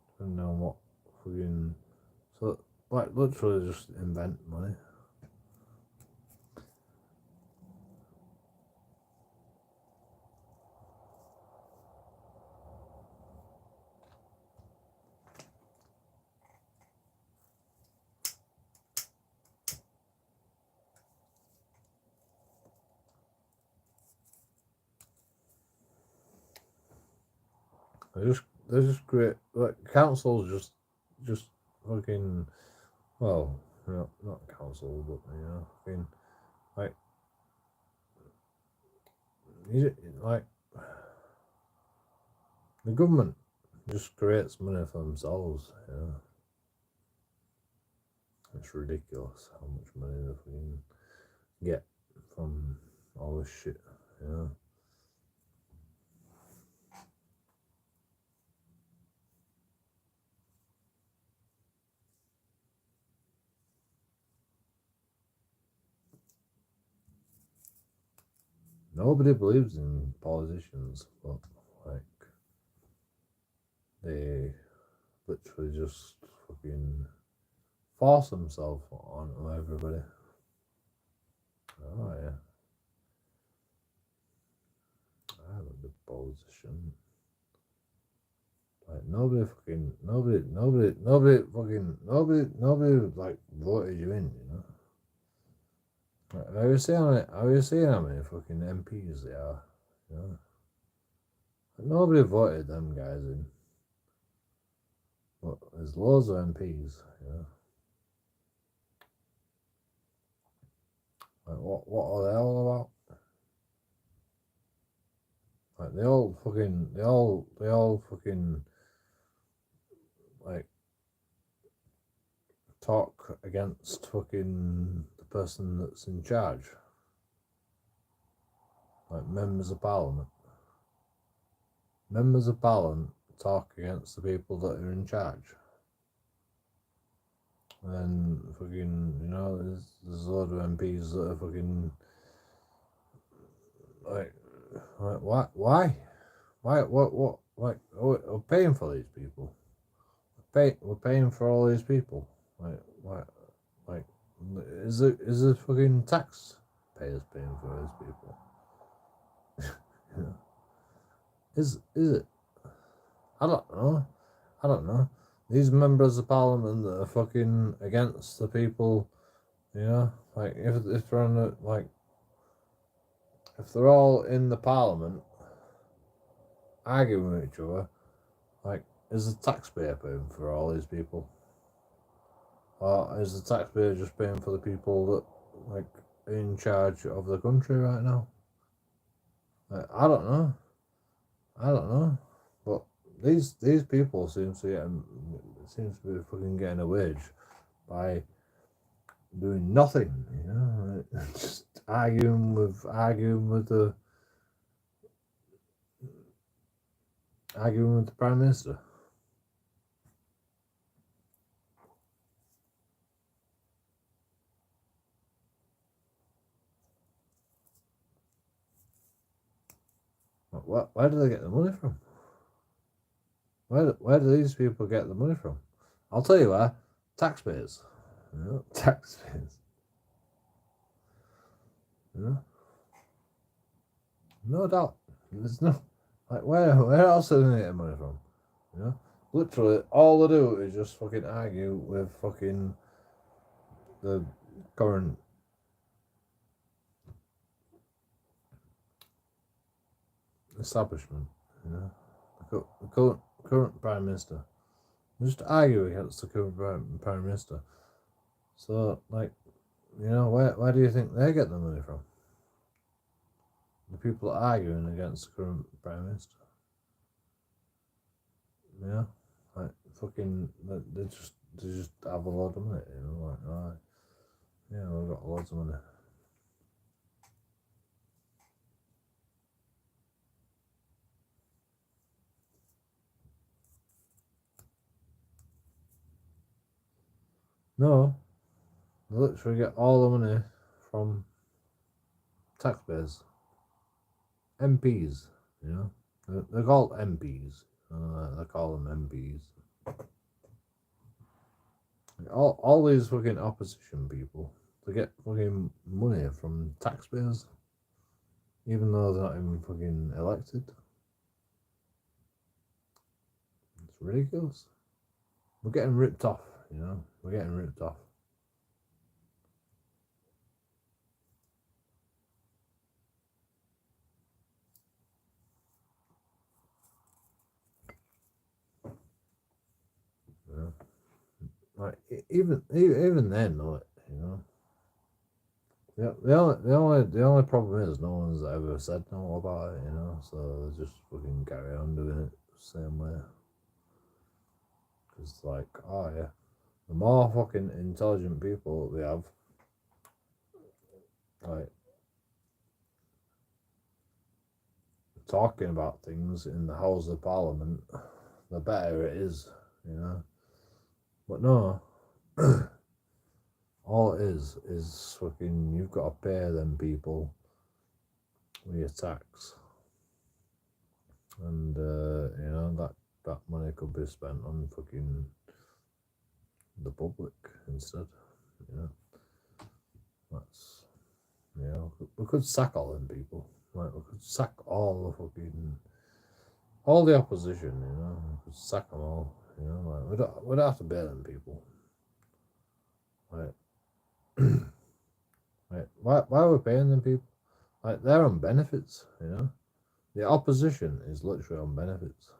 depending on what fucking, so like literally just invent money. They're just great. Like councils just fucking, well, not council, but you know, fucking like like the government just creates money for themselves. You know, It's ridiculous how much money they fucking get from all this shit, you know. Nobody believes in politicians, but like they literally just fucking force themselves onto everybody. Oh yeah, I'm a big politician. Like nobody like voted you in, you know. Like, have you seen how many fucking MPs they are? You know? Like, nobody voted them guys in. But there's loads of MPs, you know. Like what are they all about? Like they all fucking like talk against fucking the person that's in charge. Like members of parliament. Members of parliament talk against the people that are in charge. And then fucking, you know, there's a lot of MPs that are fucking like why? What? Like, we're paying for these people. We're paying for all these people. Like, what? Like, is the fucking taxpayers paying for these people? Yeah. Is it? I don't know. I don't know. These members of parliament that are fucking against the people, you know, like if they're on the, like if they're all in the parliament arguing with each other, like is the taxpayer paying for all these people? Or is the taxpayer just paying for the people that like are in charge of the country right now? Like, I don't know. I don't know. But these people seem to be fucking getting a wage by doing nothing, you know, like, just arguing with the prime minister. Where do they get the money from? Where do these people get the money from? I'll tell you where. Taxpayers. You know, taxpayers. You know? No doubt. There's no like where else are they getting money from? You know? Literally all they do is just fucking argue with fucking the current establishment, you know, the current prime minister. Just argue against the current prime minister. So, like, you know, where do you think they get the money from? The people arguing against the current prime minister. You know, like fucking, they just have a lot of money. You know, like, right, yeah, we've got loads of money. No, they literally get all the money from taxpayers, MPs. You know, they're called MPs. They call them MPs. All these fucking opposition people, they get fucking money from taxpayers, even though they're not even fucking elected. It's ridiculous. We're getting ripped off, you know. We're getting ripped off. You know? Like even then, though, you know. The only problem is no one's ever said no about it, you know. So they just fucking carry on doing it the same way. Because like, oh yeah, the more fucking intelligent people we have, like, talking about things in the House of Parliament, the better it is, you know. But no, all it is fucking, you've got to pay them people with your tax. And, you know, that money could be spent on fucking the public instead, you know. That's, you know, we could sack all them people. Like, we could sack all the opposition, you know. We could sack them all, you know. Like, we don't have to pay them people. Like, like why are we paying them people? Like, they're on benefits, you know. The opposition is literally on benefits.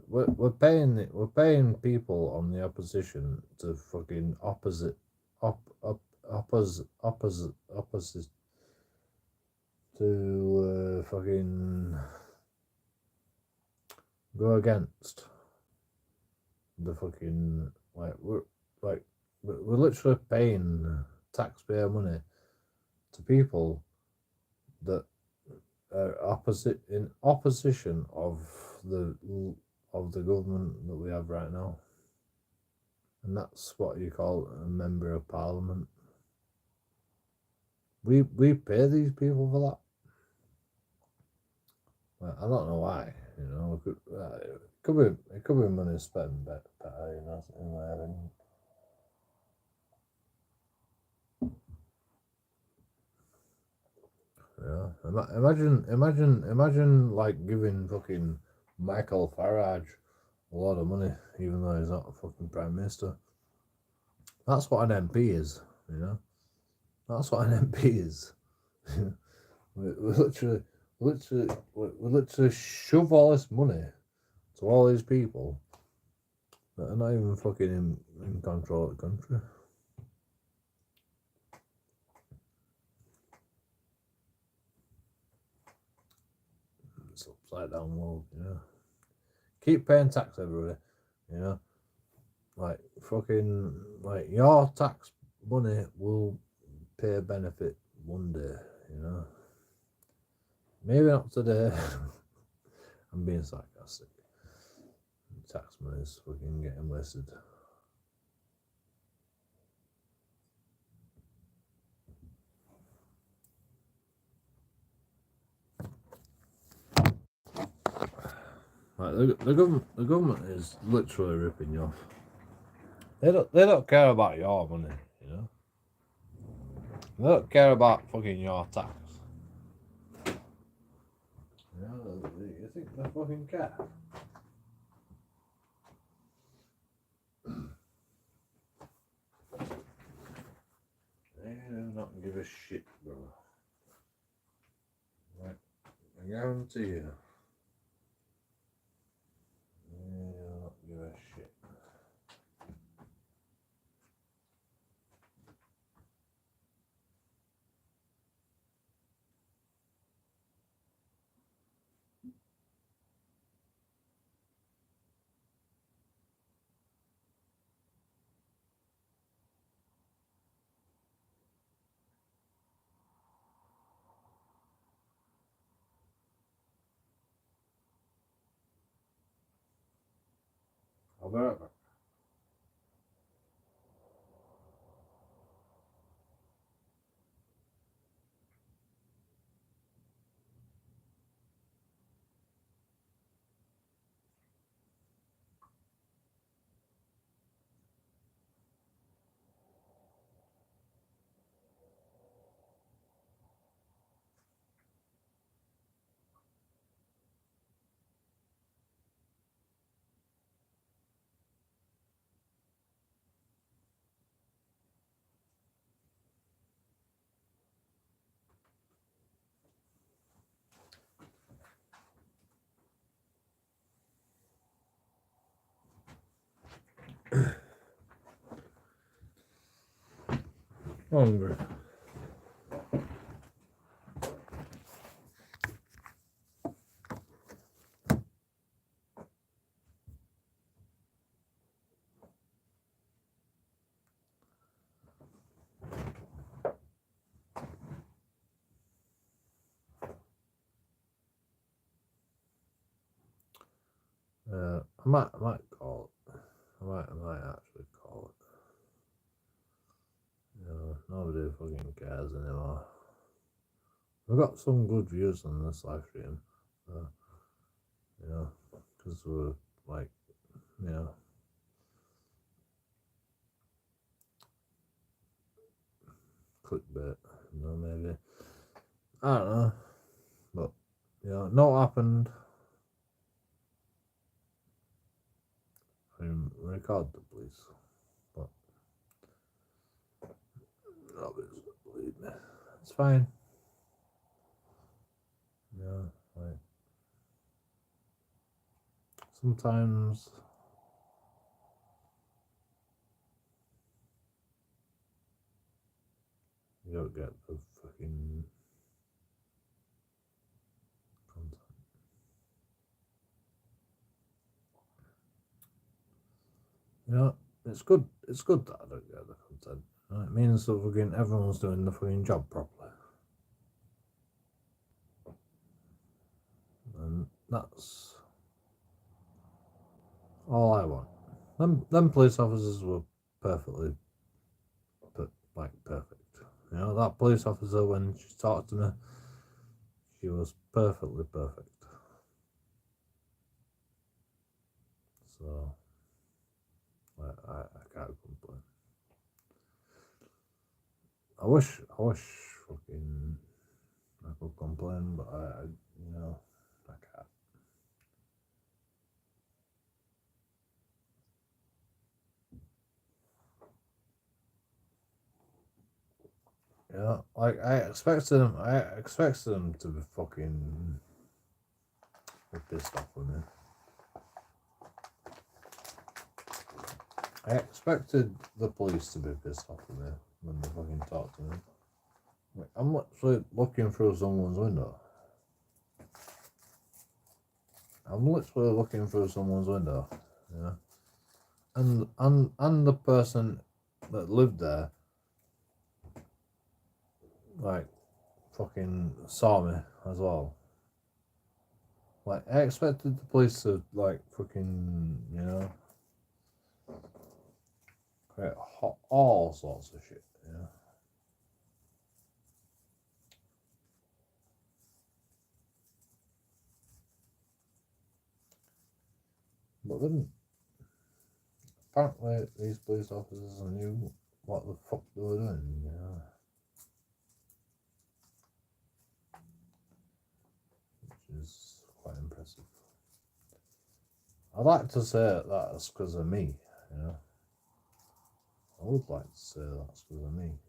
We're paying people on the opposition to fucking opposite to fucking go against the fucking, like, we're literally paying taxpayer money to people that are in opposition of the government that we have right now, and that's what you call a member of parliament. We pay these people for that. Well, I don't know why, you know. It could be money spent better, you know, in my opinion. Yeah, imagine like giving fucking Michael Farage a lot of money, even though he's not a fucking prime minister. That's what an MP is, you know. That's what an MP is. we literally shove all this money to all these people that are not even fucking in control of the country. It's upside down world, you know. Keep paying tax, everybody, you know. Like, fucking, like, your tax money will pay a benefit one day, you know. Maybe not today. I'm being sarcastic. Tax money is fucking getting wasted. Like, the government is literally ripping you off. They don't care about your money, you know. They don't care about fucking your tax. You know, you think they fucking care? They do not give a shit, bro. Right, I guarantee you. They do not give a shit. I'll be right back. Hungry. I might call it. I might actually call it. You know, nobody fucking cares anymore. We got some good views on this live stream, you know, because we're like, you know, clickbait, you know, maybe. I don't know, but you know, no happened. I didn't record the police, but obviously, believe me, it's fine. Yeah, like sometimes you don't get the fucking content. You know, it's good. It's good that I don't get the content. You know, it means that fucking everyone's doing the fucking job properly, and that's all I want. Them police officers were perfectly, like perfect. You know, that police officer, when she talked to me, she was perfectly perfect. So I can't complain. I wish fucking I could complain, but I you know, I can't. Yeah, like I expected them to be fucking pissed off with me. I expected the police to be pissed off with me when they fucking talked to me. Like, I'm literally looking through someone's window. Yeah. And the person that lived there, like, fucking saw me as well. Like, I expected the police to, like, fucking, you know, create all sorts of shit, you know. But then, apparently, these police officers knew what the fuck they were doing, you know. Which is quite impressive. I'd like to say that's because of me, you know. I would like to say that's because of me.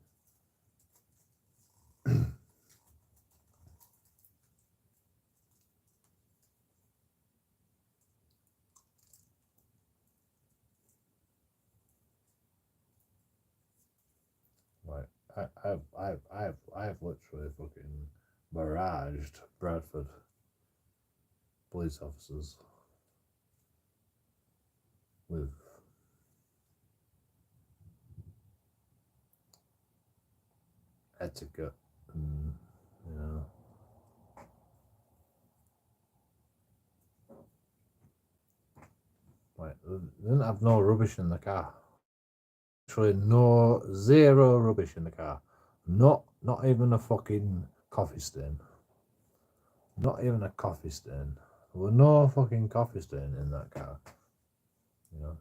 Like I've literally fucking barraged Bradford police officers with etiquette and, you know, like they didn't have no rubbish in the car. Literally zero rubbish in the car. Not even a fucking coffee stain. Not even a coffee stain. There were no fucking coffee stain in that car. You know.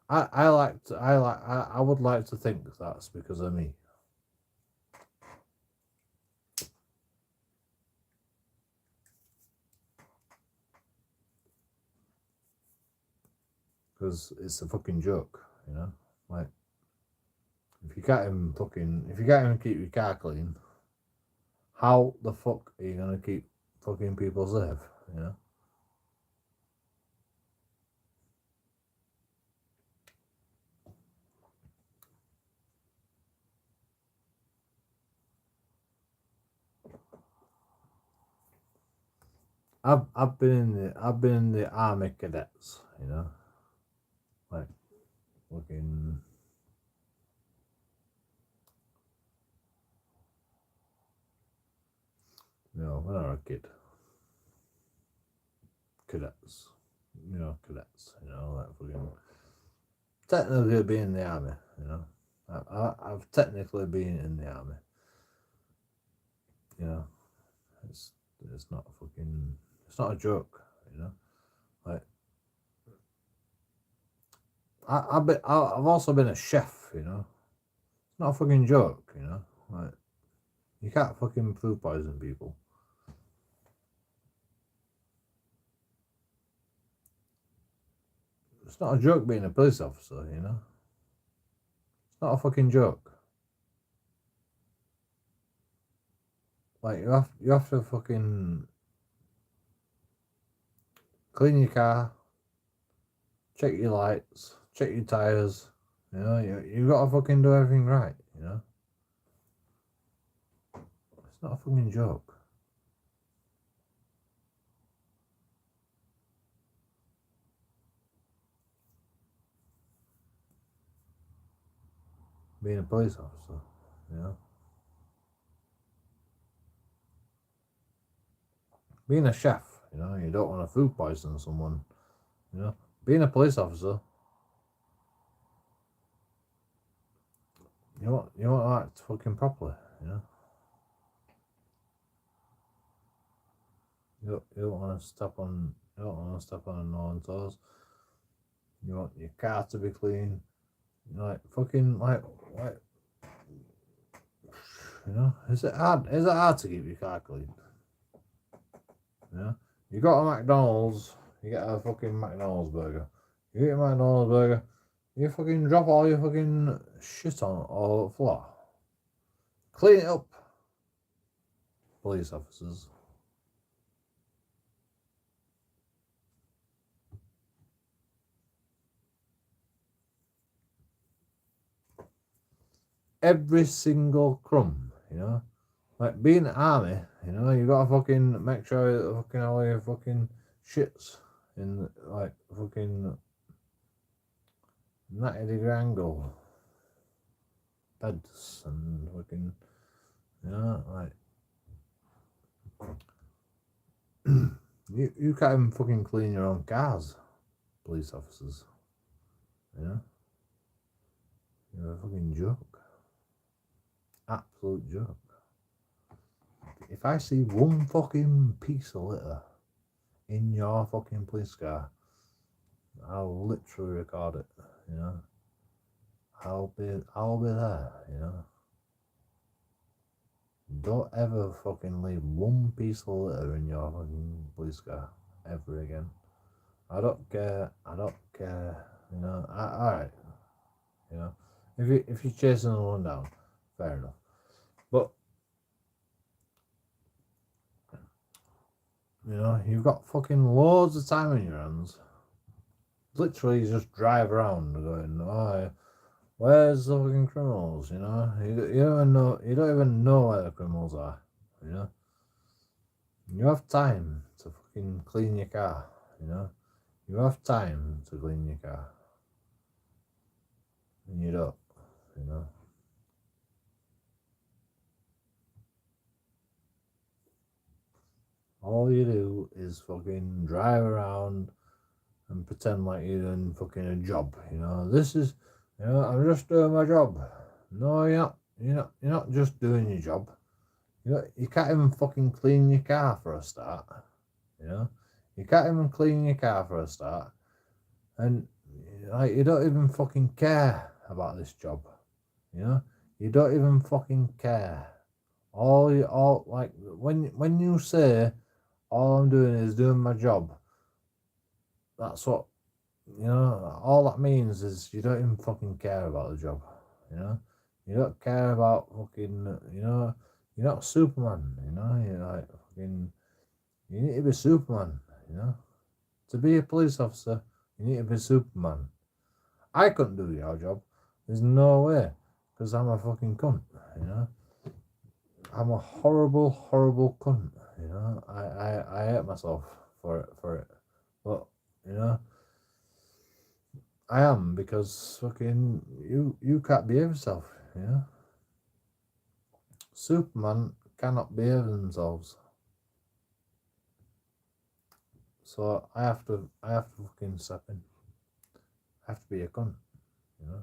I would like to think that's because of me. Because it's a fucking joke, you know. Like, if you can't even keep your car clean, how the fuck are you gonna keep fucking people safe, you know? I've been in the army cadets, you know, like fucking, you know, when I was a kid, cadets, you know, cadets, you know, like fucking technically being in the army, you know. I've technically been in the army, you know. It's not fucking, it's not a joke, you know. Like I've also been a chef, you know. It's not a fucking joke, you know. Like you can't fucking food poison people. It's not a joke being a police officer, you know. It's not a fucking joke. Like you have to fucking clean your car, check your lights, check your tires. You know, you gotta fucking do everything right. You know, it's not a fucking joke. Being a police officer, you know, being a chef. You know, you don't want to food poison someone. You know, being a police officer, you want to act fucking properly. You know, you don't want to step on no one's toes. You want your car to be clean. Like fucking like you know, is it hard to keep your car clean? You know, you got a McDonald's, you get a fucking McDonald's burger. You eat a McDonald's burger, you fucking drop all your fucking shit on all the floor. Clean it up, police officers. Every single crumb, you know. Like being an army, you know, you gotta fucking make sure that fucking all your fucking shits in like fucking 90-degree angle beds and fucking, you know, like you can't even fucking clean your own cars, police officers. You know, you're a fucking joke, absolute joke. If I see one fucking piece of litter in your fucking police car, I'll literally record it. You know, I'll be there. You know. Don't ever fucking leave one piece of litter in your fucking police car ever again. I don't care. You know. Alright. You know. If you're chasing one down, fair enough. But you know, you've got fucking loads of time in your hands. Literally, you just drive around going, "Oh, where's the fucking criminals?" You know, you don't even know where the criminals are. You know, you have time to fucking clean your car. You know, you have time to clean your car, and you don't. You know. All you do is fucking drive around and pretend like you're doing fucking a job. You know, this is, you know, I'm just doing my job. No, you're not. You're not just doing your job. You can't even fucking clean your car for a start. You know, you can't even clean your car for a start, and like you don't even fucking care about this job. You know, you don't even fucking care. All like when you say all I'm doing is doing my job, that's what, you know, all that means is you don't even fucking care about the job. You know, you don't care about fucking, you know, you're not Superman. You know, you're like fucking, you need to be Superman. You know, to be a police officer, you need to be Superman. I couldn't do your job. There's no way, because I'm a fucking cunt. You know, I'm a horrible, horrible cunt. You know, I hate myself for it. But you know, I am, because fucking you can't behave yourself. You know, Superman cannot behave themselves. So I have to fucking step in. I have to be a cunt, you know.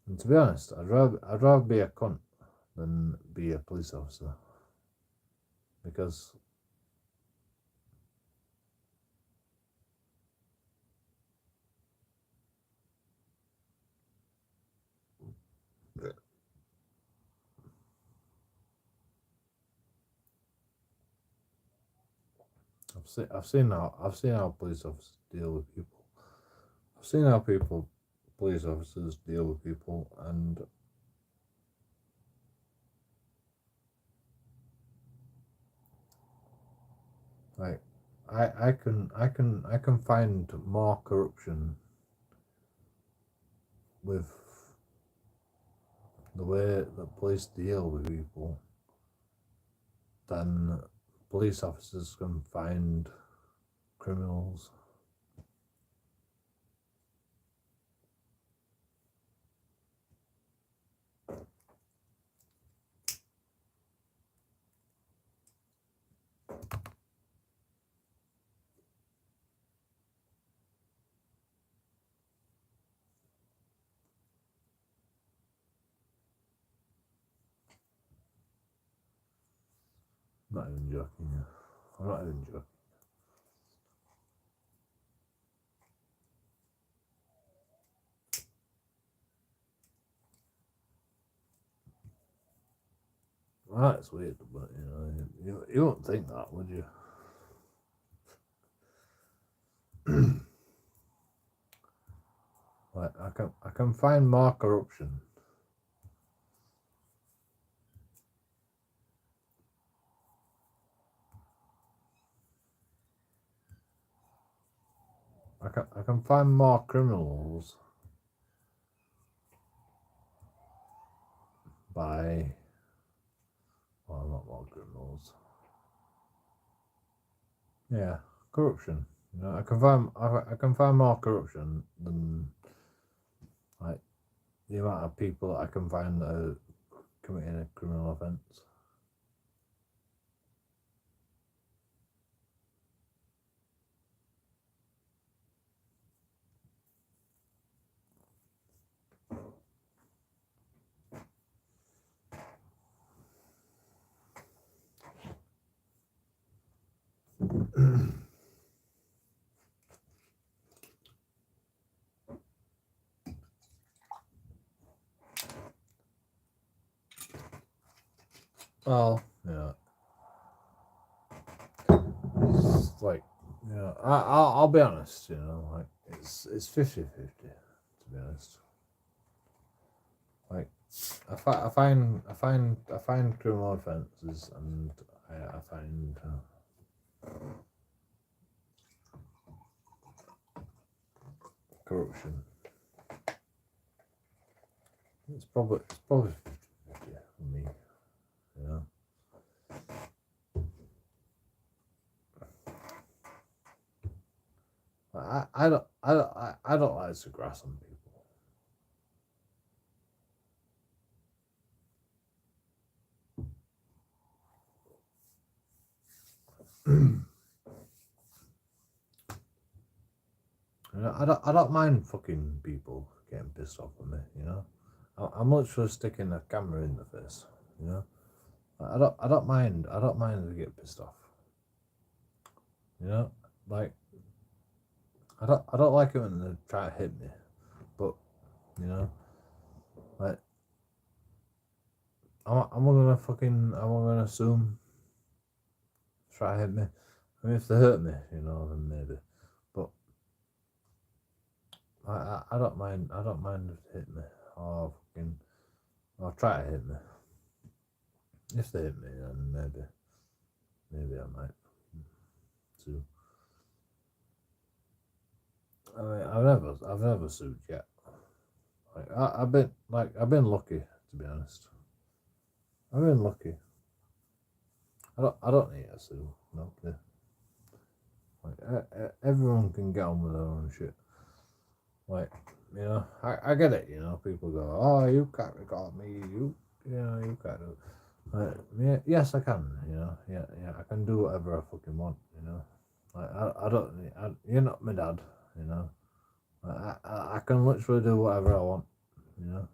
And to be honest, I'd rather be a cunt than be a police officer, because I've seen how police officers deal with people. I've seen how police officers deal with people, and like I can find more corruption with the way that police deal with people than police officers can find criminals. I'm not even joking. I'm not even joking. Well, that's weird, but you wouldn't think that, would you? Like I can find more corruption. I can find more criminals by, well, not more criminals. Yeah, corruption. I can find more corruption than like the amount of people that I can find that are committing a criminal offence. Well, yeah. It's like, I'll be honest, like it's 50-50, to be honest. Like I find criminal offences, and I find corruption. It's probably 50-50 for me, you know. I don't like to grass on people. I don't mind fucking people getting pissed off with me, I'm literally sticking a camera in the face, I don't mind if they get pissed off, like I don't like it when they try to hit me, but like I'm gonna assume try to hit me. I mean, if they hurt me, then maybe, but I don't mind if they hit me or try to hit me. If they hit me, then maybe I might sue. I mean, I've never sued yet. Like I've been lucky, to be honest. I've been lucky. I don't need to sue. No, yeah. Like everyone can get on with their own shit. Like you know, I get it, you know, people go, oh, you can't record me, you know, you can't do yeah, yes, I can, you know, yeah, I can do whatever I fucking want, you know, like, I don't, you're not my dad, you know, I can literally do whatever I want, you know,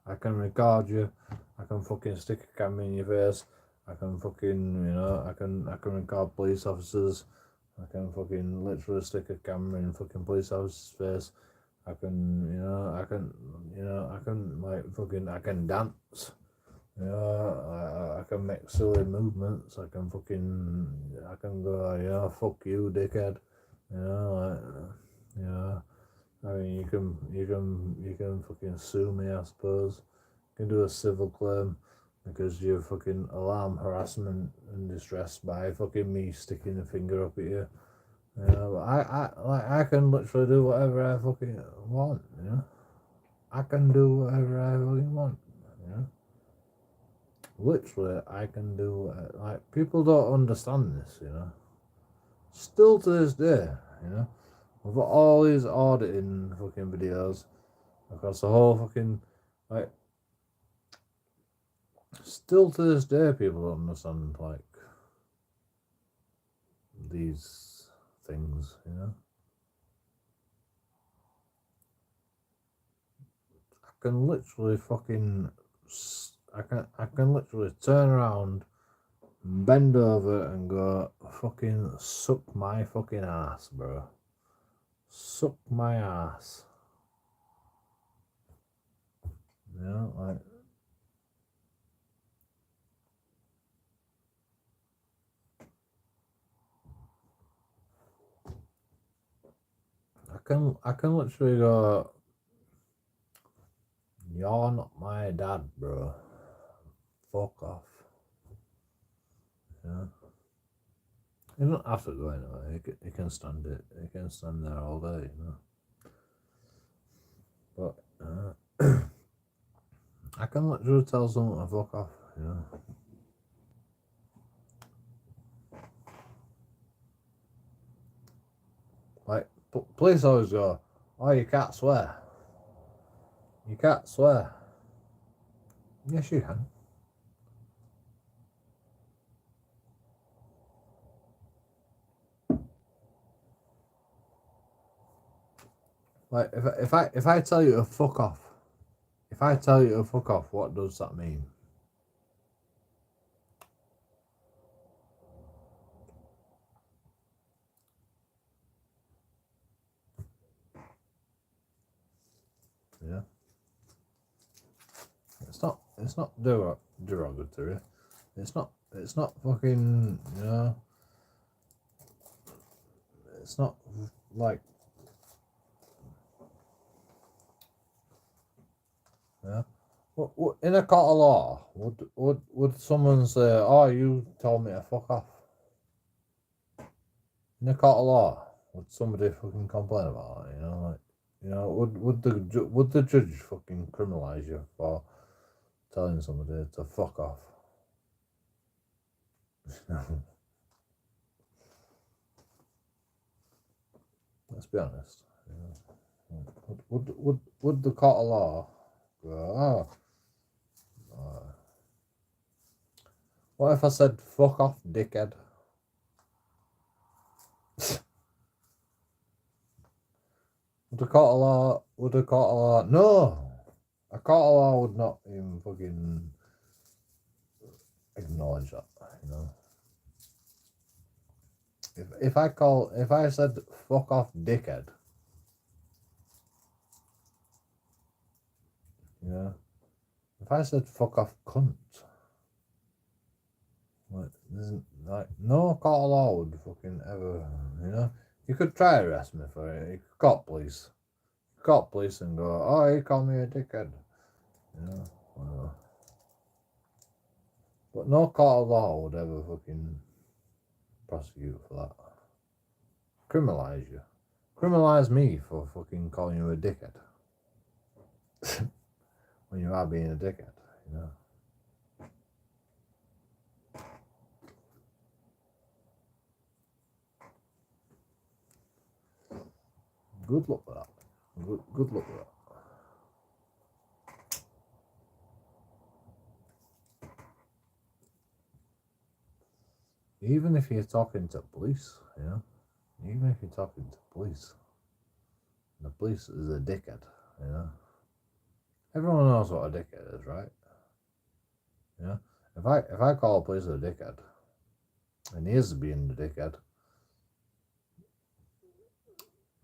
I can record you, I can fucking stick a camera in your face, I can fucking, you know, I can record police officers, I can fucking literally stick a camera in fucking police officer's face, I can, you know, I can like fucking, I can dance. You know, I can make silly movements. I can fucking, I can go, you know, fuck you, dickhead. You know, you know. I mean, you can fucking sue me, I suppose. You can do a civil claim because you're fucking alarm harassment and distress by fucking me sticking a finger up at you. You know, I can literally do whatever I fucking want. You know, I can do whatever I fucking want. You know. Literally, I can do like people don't understand this, you know. Still to this day, you know, we've got all these auditing fucking videos across the whole fucking like. Still to this day, people don't understand like these things, you know. I can literally fucking, I can literally turn around, bend over, and go fucking suck my fucking ass, bro. Suck my ass. You know, like I can literally go, you're not my dad, bro. Fuck off. You know? You don't have to go anywhere. You can stand it. You can stand there all day, you know. But I can literally tell someone to fuck off, you know. Like, police always go, oh, you can't swear. You can't swear. Yes, you can. Like, if I tell you to fuck off, if I tell you to fuck off, what does that mean? Yeah. It's not derogatory. It's not fucking, you know, it's not like, yeah. What, in a court of law, would someone say, oh, you told me to fuck off? In a court of law, would somebody fucking complain about it, you know, like, you know, would the judge fucking criminalise you for telling somebody to fuck off? Let's be honest. You know. Would the court of law go, what if I said fuck off, dickhead? Would the court of law, no! A court of law would not even fucking acknowledge that, you know. If I said fuck off, dickhead, you know, if I said fuck off, cunt, like no court of law would fucking ever, you know. You could try to arrest me for it. You could call police and go, oh, you call me a dickhead, you know. But no court of law would ever fucking prosecute for that. Criminalise you. Criminalise me for fucking calling you a dickhead. When you are being a dickhead, you know. Good luck with that. Good luck with that. even if you're talking to police, even if you're talking to police, the police is a dickhead, Everyone knows what a dickhead is, right? If I call a police a dickhead, and he is being a dickhead,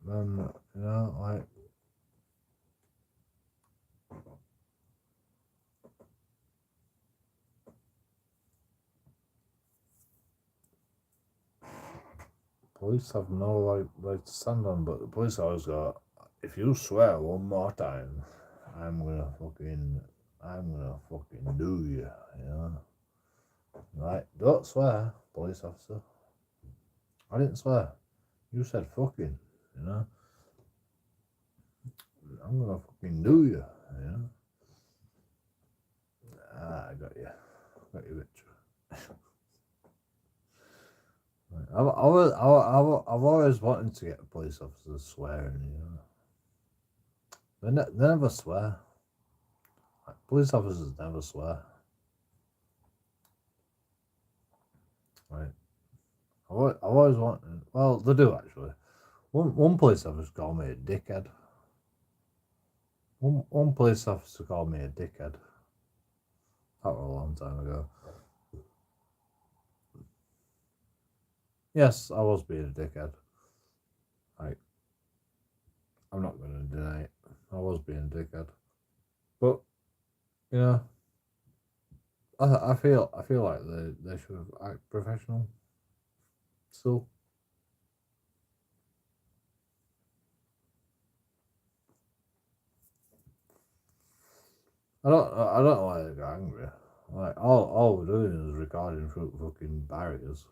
then like police have no like to stand on, but the police always go, if you swear one more time, I'm gonna fucking do you, Right? Don't swear, police officer. I didn't swear. You said fucking, I'm gonna fucking do you, I got you. Got you, bitch. I've always wanted to get police officers swearing, They never swear. Like, police officers never swear. Right? I've always wanted. Well, they do actually. One police officer called me a dickhead. One police officer called me a dickhead. That was a long time ago. Yes, I was being a dickhead. Like, I'm not going to deny it. I was being a dickhead. But I feel like they should have act professional. Still. I don't know why they got angry. Like all we're doing is recording through fucking barriers,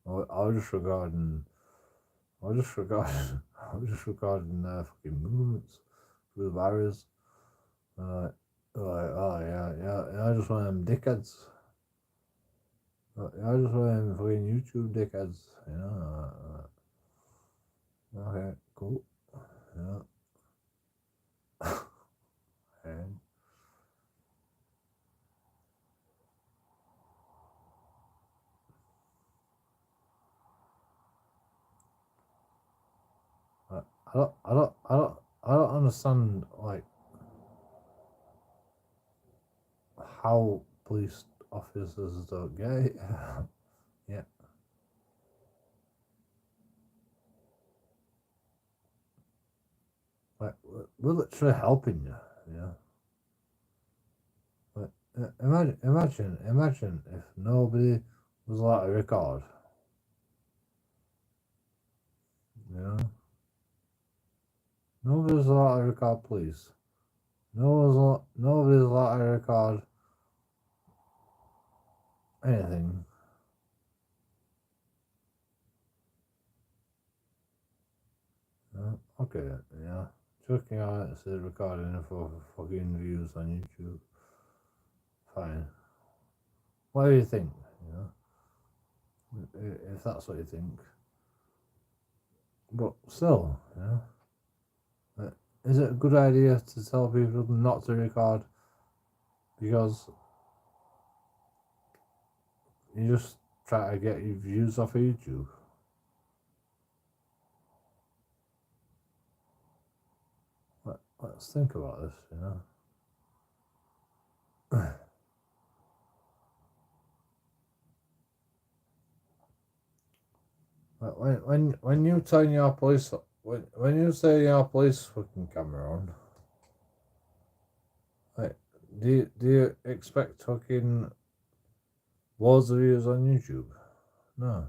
I was just recording I was just recording their fucking movements through the barriers. Like, oh yeah, I just want them dickheads. I just want them fucking YouTube dickheads, Okay, cool, and I don't understand like how police officers don't get it. Yeah. Like we're literally helping you, Like imagine if nobody was allowed to record, Nobody's allowed to record police. Nobody's allowed to record anything. Okay, JoeKingAudits is recording it for fucking views on YouTube. Fine. What do you think? If that's what you think. But still, is it a good idea to tell people not to record because you just try to get your views off of YouTube? Let's think about this, when you turn your police when you say your police fucking camera on, like do you expect fucking loads of views on YouTube? No.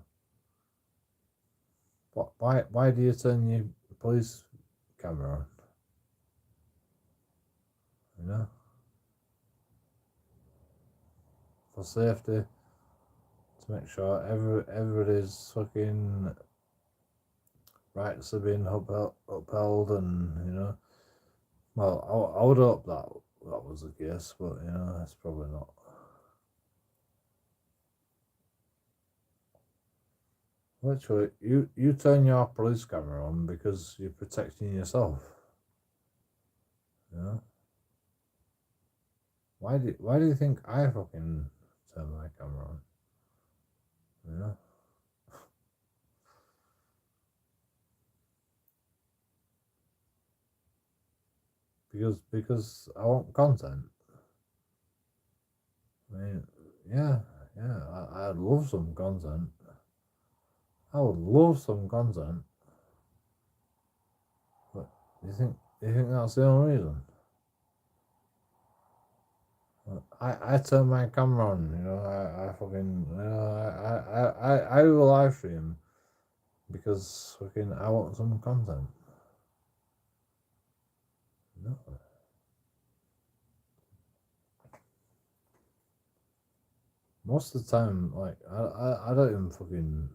Why do you turn your police camera on? For safety, to make sure everybody's fucking rights are being upheld, and well, I would hope that was the case, but that's probably not. Literally, you turn your police camera on because you're protecting yourself. Why do you think I fucking turn my camera on? because I want content. I mean, yeah, I'd love some content. I would love some content. But do you think that's the only reason? I turn my camera on, I fucking, I do a live stream because fucking I want some content. No. Most of the time, like, I don't even fucking,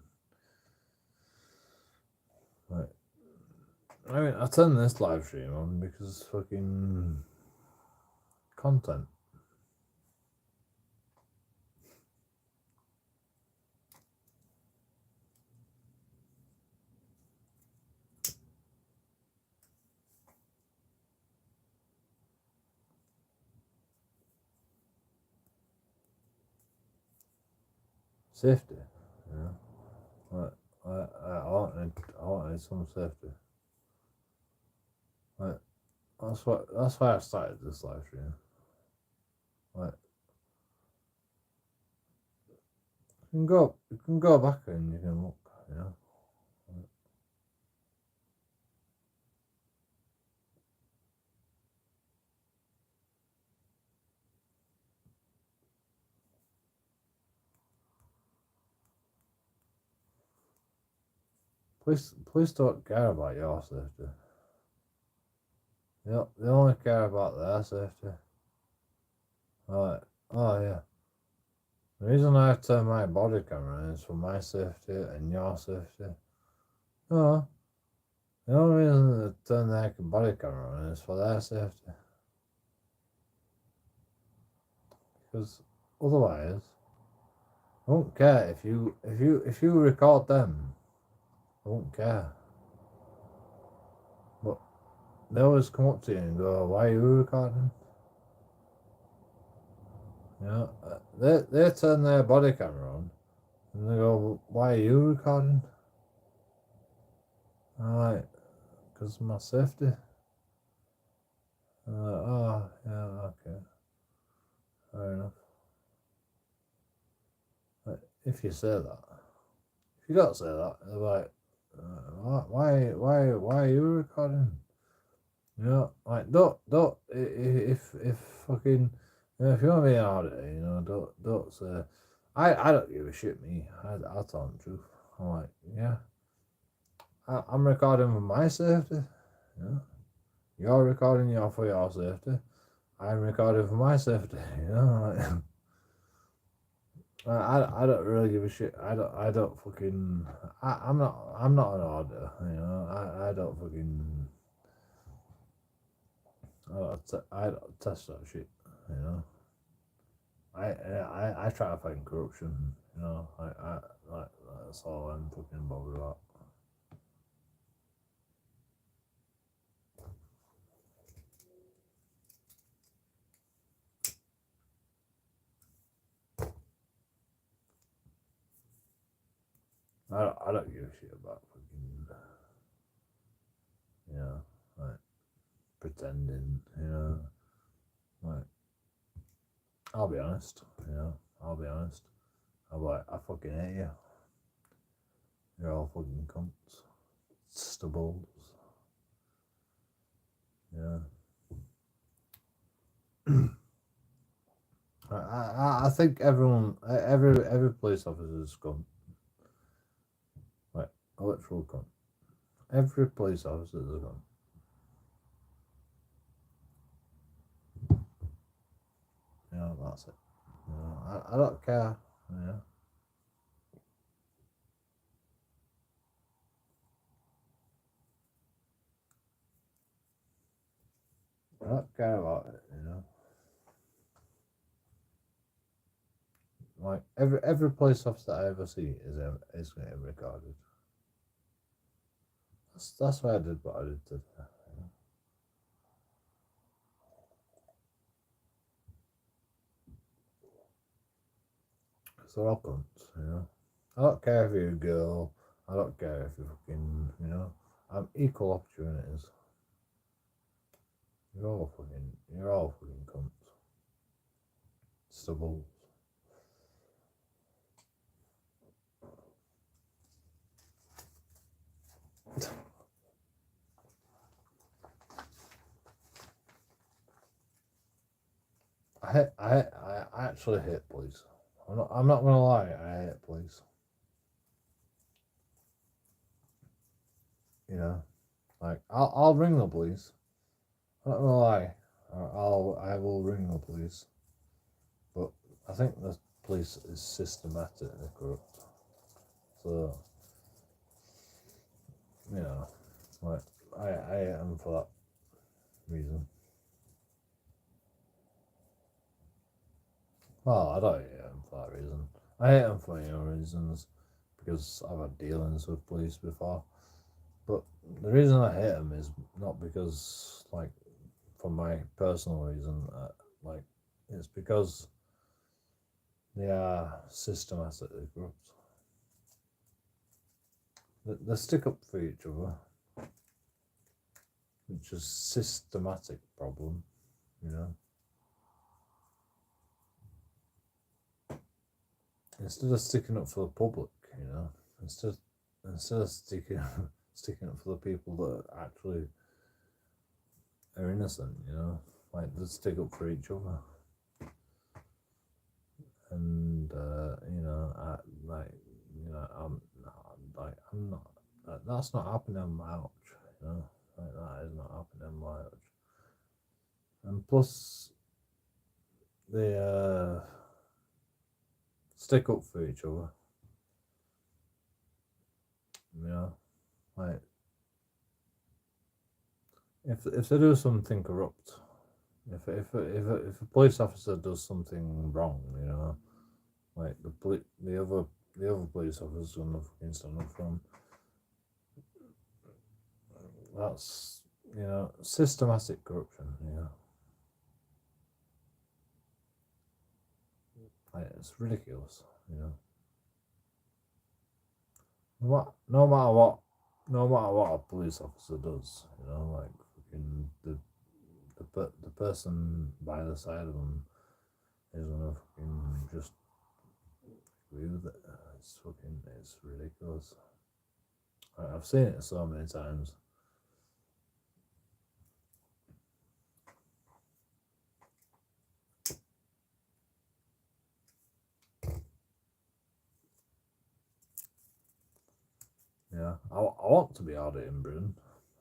like, I mean, I turn this live stream on because fucking content. Safety, you know. Like, I wanted some safety. Like, that's why I started this live stream. Like, you can go back and you can look, you know. Police don't care about your safety. They only care about their safety. Like, oh yeah. The reason I turn my body camera on is for my safety and your safety. No. The only reason they turn their body camera on is for their safety. Because otherwise, I don't care if you record them. I won't care. But they always come up to you and go, "Why are you recording?" You know, they turn their body camera on and they go, "Why are you recording?" I'm like, "Because of my safety." I'm like, "Oh, yeah, okay, fair enough." Like, if you say that, if you don't say that, they're like, why are you recording?" You know, like, don't, if fucking, if you want to be an auditor, don't say, I don't give a shit, me. I'll tell the truth. I'm like, yeah, I'm recording for my safety. Yeah, you're recording for your safety. I'm recording for my safety. You know, like, I don't really give a shit. I don't fucking. I'm not an auditor. You know, I don't fucking. I don't test that shit. You know. I try to find corruption. You know, like that's all I'm fucking bothered about. I don't give a shit about fucking, you know, like pretending. You know, like, I'll be honest. You know, I'll be honest. I'm like, I fucking hate you. You're all fucking cunts, stubbles. Yeah. I think every police officer is cunt. Like, a literal cunt. Every police officer is a cunt. You know, that's it. You know, I don't care. You know. I don't care about it, you know. Like, every police officer I ever see is getting recorded. That's why I did what I did today. You know? Because they're all cunts, you know. I don't care if you're a girl. I don't care if you're fucking, you know. I'm equal opportunities. You're all fucking cunts. Stubbles. I actually hate police. I'm not gonna lie, I hate police. You know, like I'll ring the police. I'm not gonna lie, I will ring the police. But I think the police is systematically corrupt. So you know, like I hate them for that reason. Well, I don't hate them for that reason. I hate them for reasons because I've had dealings with police before. But the reason I hate them is not because, like, for my personal reason, like, it's because they are systematically corrupt. They stick up for each other, which is a systematic problem, you know. Instead of sticking up for the public, you know, instead of sticking up for the people that actually are innocent, you know, like they stick up for each other. And you know, I'm not. That's not happening on my watch. You know, like that is not happening on my watch. And plus, they stick up for each other. You know, like if they do something corrupt, if a police officer does something wrong, you know, like the other police officer's gonna fucking stand up for him. That's, you know, systematic corruption, you know. Like, it's ridiculous, you know. No matter what a police officer does, you know, like fucking the person by the side of them is gonna fucking just agree with it. It's ridiculous. I've seen it so many times. Yeah, I want to be auditing Britain.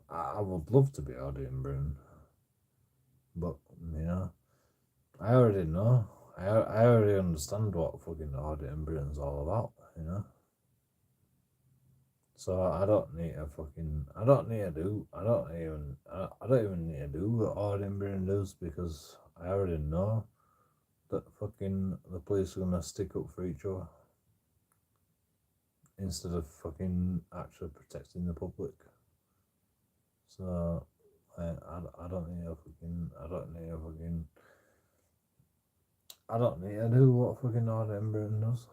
I would love to be auditing Britain, but you know, I already know. I already understand what fucking auditing Britain's all about. You know. So I don't need to fucking. I don't even need to do what auditing Britain does because I already know that fucking the police are gonna stick up for each other instead of fucking actually protecting the public. So I don't need to fucking. I don't need to do what fucking auditing Britain does.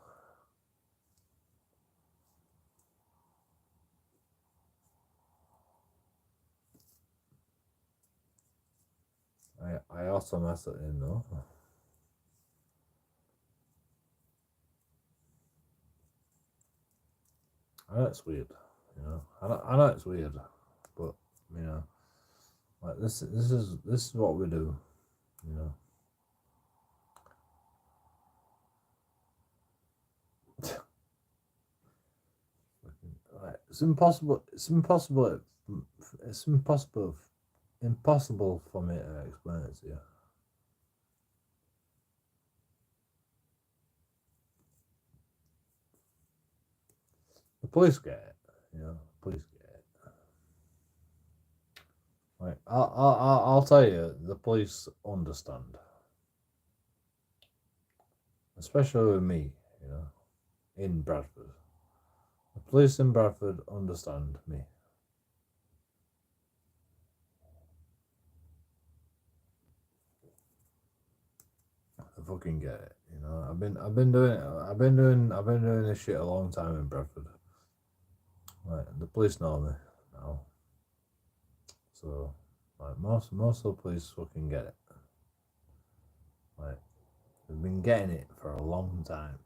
I automatically know. I know it's weird, you know. I know it's weird, but you know, like this is what we do, you know. Like, it's impossible. It's impossible. It's impossible. Impossible for me to explain it to you. The police get it, you know. The police get it. Like I'll tell you, the police understand, especially with me, you know, in Bradford. The police in Bradford understand me. I fucking get it, you know. I've been doing this shit a long time in Bradford. Like the police know me now, so Like most of the police fucking get it. Like they've been getting it for a long time.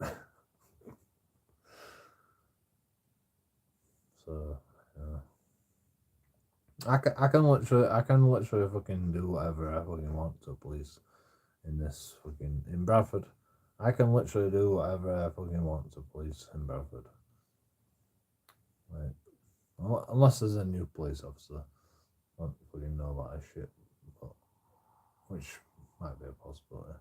So I can literally fucking do whatever I fucking want to police in this fucking in Bradford. I can literally do whatever I fucking want to police in Bradford. Like unless there's a new police officer, I don't fucking know about that shit, but which might be a possibility.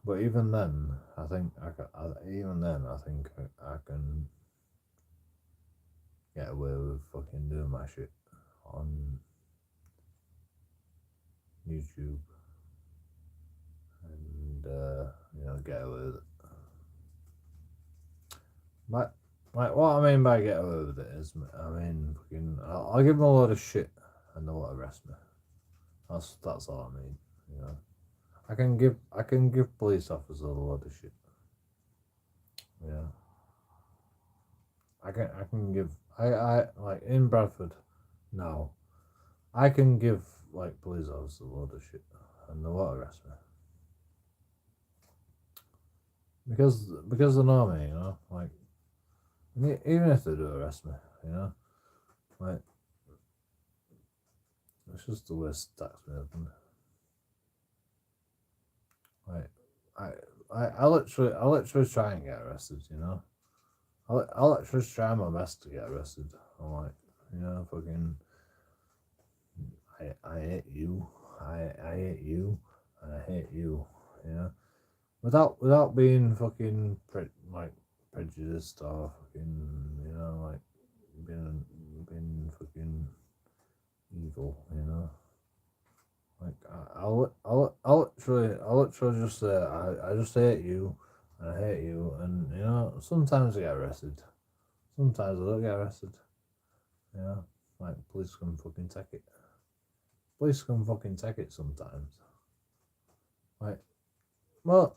But even then, I think I can get away with fucking doing my shit on YouTube and get away with it. But like what I mean by get away with it is, I mean fucking I'll give them a load of shit and they won't arrest me. That's all I mean. You know, I can give police officers a load of shit. Yeah, I can give I like in Bradford now. I can give like police officers a load of shit and they won't arrest me. Because they know me, you know, like even if they do arrest me, you know, like it's just the worst tax me up. Like I literally try and get arrested, you know. I literally try my best to get arrested. I'm like, you know, fucking I hate you, I hate you, and I hate you, you know. Without being fucking prejudiced or fucking, you know, like being fucking evil, you know. Like I'll literally just say I just hate you and I hate you, and you know sometimes I get arrested, sometimes I don't get arrested, you know. Like police can fucking take it. Police can fucking take it sometimes. Like more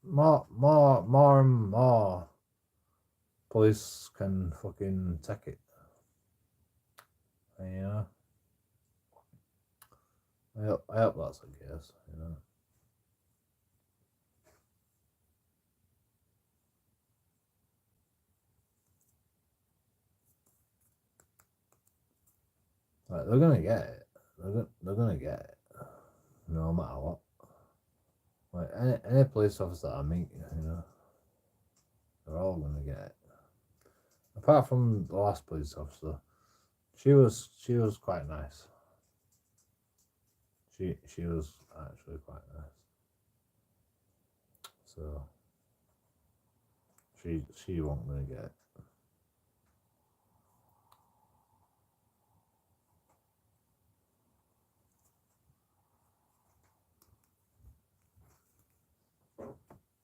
and more police can fucking take it. And, you know. I hope that's the case, you know. Like they're gonna get it. They're gonna get it, no matter what. Like any police officer I meet, you know, they're all gonna get it. Apart from the last police officer, she was quite nice. She was actually quite nice. So she won't gonna get it.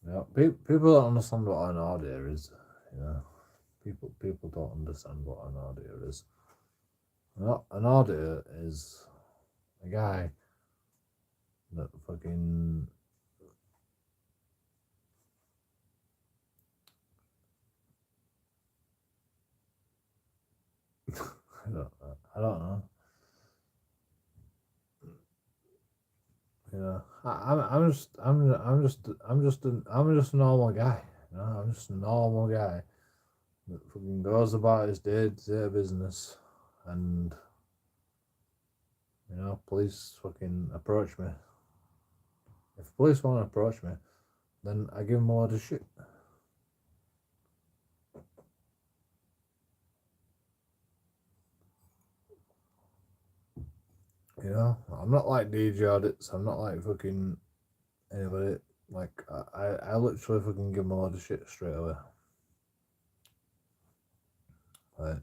You know, people don't understand what an auditor is. You know, people don't understand what an auditor is. An auditor is a guy that fucking I don't know. You know, I'm just a normal guy. You know, I'm just a normal guy that fucking goes about his day-to-day business, and you know, police fucking approach me. If police want to approach me, then I give them a lot of shit. You know, I'm not like JoeKingAudits. I'm not like fucking anybody. Like I literally fucking give them a lot of shit straight away. Like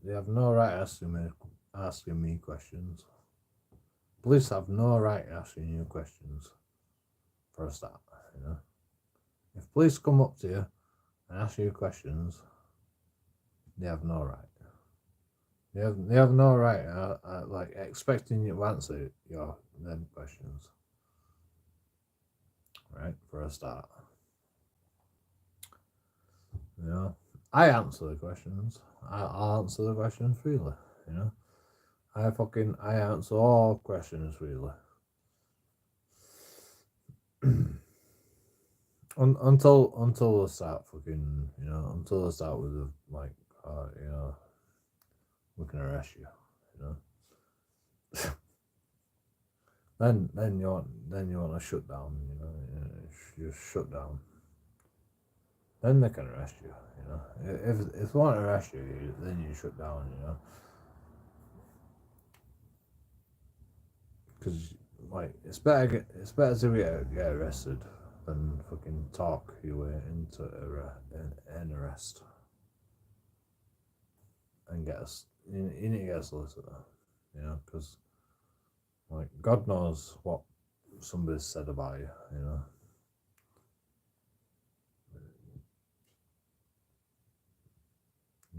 they have no right asking me questions. Police have no right asking you questions. For a start, you know. If police come up to you and ask you questions, they have no right. They have no right like expecting you to answer them questions. right? For a start. You know, I answer the questions. I'll answer the questions freely. You know, I answer all questions freely. Until they start fucking, you know, until they start with the, like, you know, we can arrest you, you know. then you want to shut down, you know, you shut down. Then they can arrest you, you know. If they want to arrest you, then you shut down, you know. Because, like, it's better to get arrested than fucking talk your way into an arrest and get us. You need to get a solicitor, you know, because, like, God knows what somebody said about you, you know.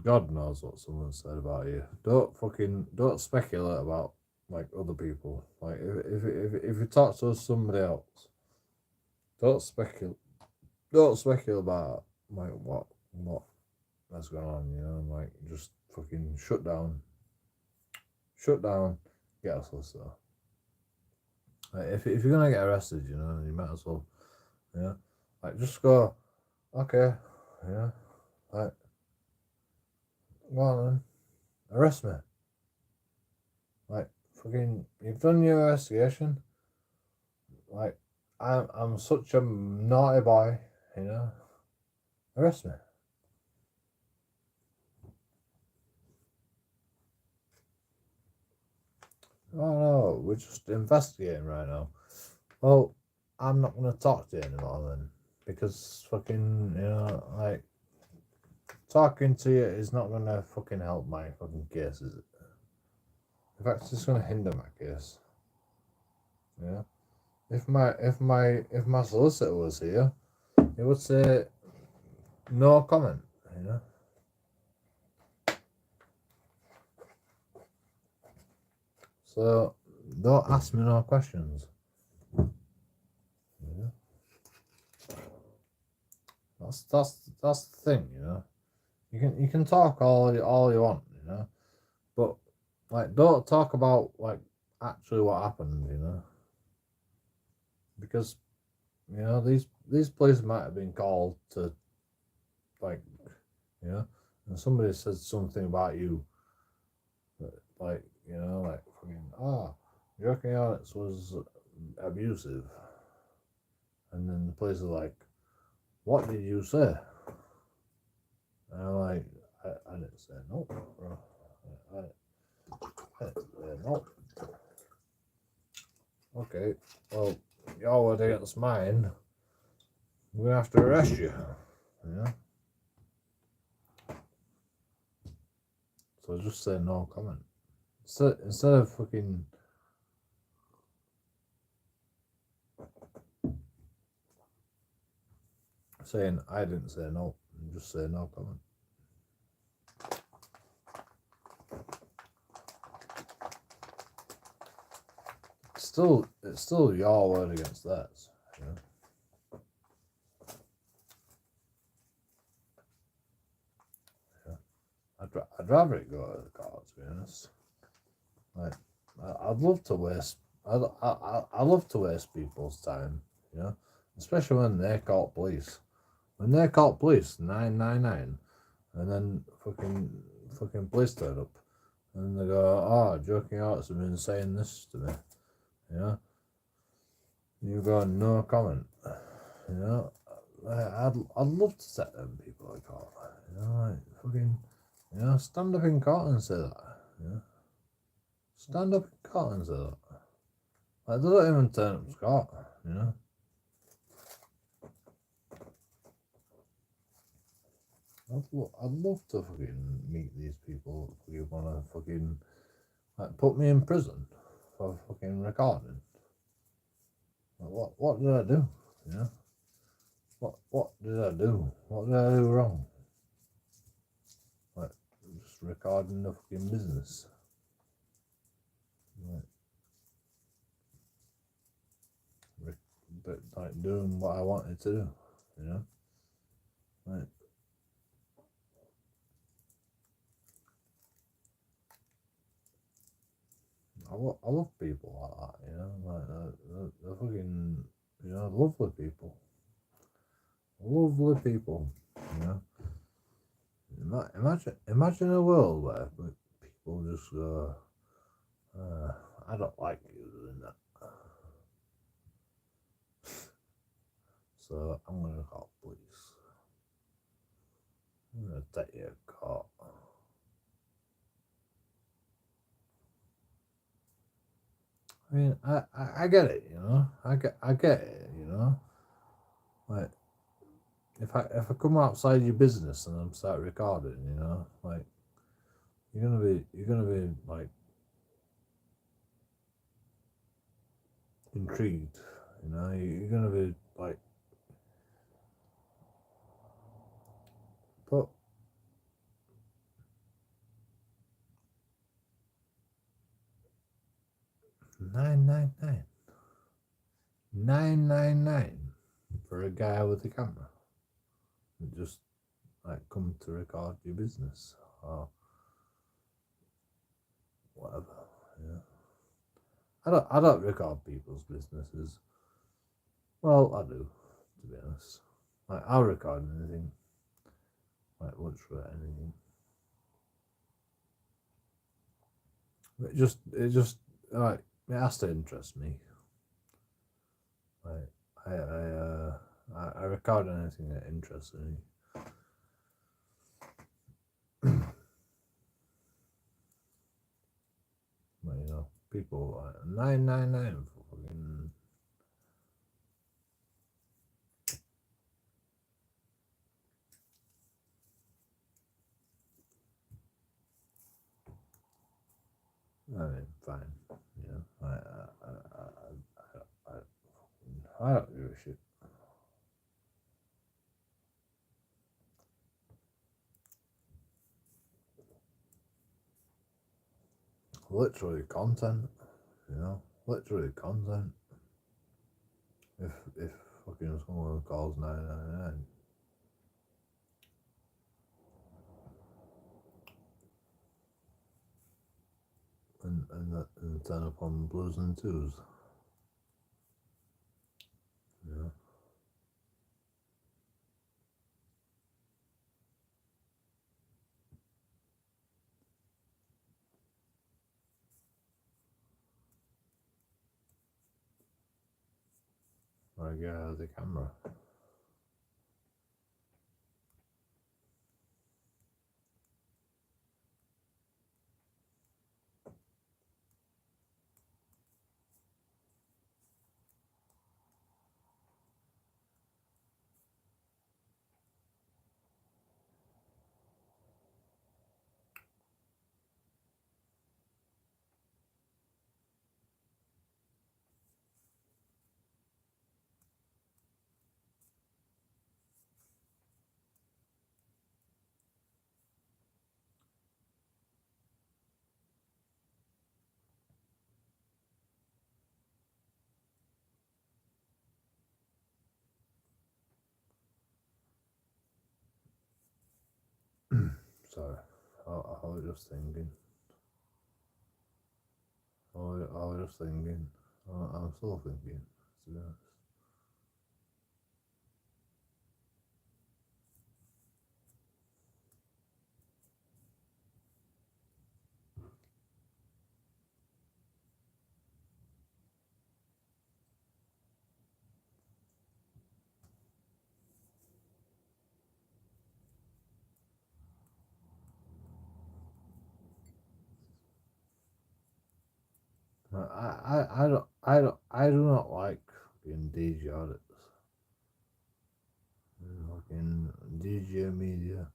God knows what someone said about you. Don't speculate about, like, other people. Like, if you talk to somebody else, don't speculate about, like, what that's going on, you know. Like, just fucking shut down, get a solicitor. Like, if you're gonna get arrested, you know, you might as well, you know, like, just go, okay, yeah, like, go on then, arrest me. Like, fucking, you've done your investigation. Like, I'm such a naughty boy, you know. Arrest me. Oh no, we're just investigating right now. Well, I'm not gonna talk to you anymore then, because fucking, you know, like, talking to you is not gonna fucking help my fucking case, is it? In fact, it's just gonna hinder my case. Yeah. If my solicitor was here, he would say no comment, you know. So don't ask me no questions. Yeah. That's the thing, you know. You can talk all you want, you know, but, like, don't talk about, like, actually what happened, you know, because, you know, these police might have been called to, like, you know, and somebody said something about you, like, you know, like, fucking, JoeKingAudits was abusive, and then the police are like, what did you say? And I'm like, I didn't say no, bro. I didn't say no. Okay, well, your word against mine, we're gonna have to arrest you. Yeah. So just say no comment. Instead of fucking saying I didn't say no, just say no comment. It's still your word against theirs. You know? I'd rather it go to the court, to be honest. Like, I'd love to waste. I love to waste people's time, you know, especially when they call police. When they call police 999, and then fucking police turn up, and they go, "Oh, JoeKingAudits have been saying this to me," you know. You go, no comment, you know. I'd love to set them people to court, you know, like, fucking, you know, stand up in court and say that, you know. Stand up in court and say that. Like, they don't even turn up to court, you know. I'd love to fucking meet these people who wanna fucking, like, put me in prison for fucking recording. Like, what did I do? You know? What did I do? What did I do wrong? Like, just recording the fucking business. Like, but like doing what I wanted to do, you know. Like, I love people like that, you know. Like they're fucking, you know, lovely people, you know. Imagine a world where people just go, I don't like you doing that, so I'm gonna call police. I'm gonna take you to court. I mean, I get it, you know. I get it, you know. Like, if I come outside your business and I'm start recording, you know, like you're gonna be like intrigued, you know. You're gonna be like, but 999, 999 for a guy with a camera, and just like come to record your business or whatever, you know. I don't record people's businesses. Well, I do, to be honest. Like, I'll record anything, like literally anything. It just like it has to interest me. Like I record anything that interests me. But you know, people like 999 for fucking. I mean, fine. You know, I don't give a shit. Literally content, you know, literally content. If fucking someone calls 999, and turn up on blues and twos, you know. Or a guy with a camera. Sorry, I was just thinking. I was just thinking. I'm still thinking, to be honest. I do not like fucking DJ audits. Fucking DJ media,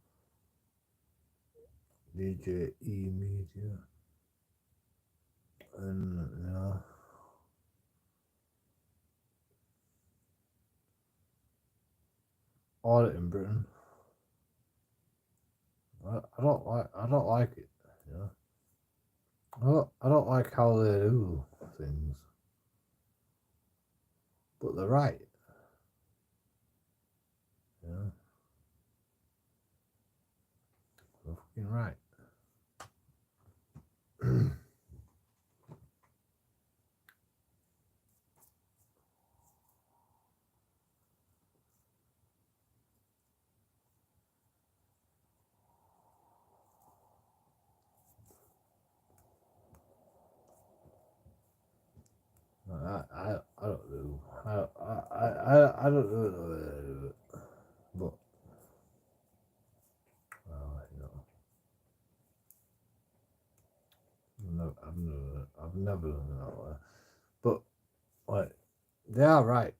DJ E media, and you know, audit in Britain. I don't like it. You know, I don't like how they do things. but they're right. You know, they're fucking right. I don't do I don't do it, but you know, I've never done it that way. But like, they are right.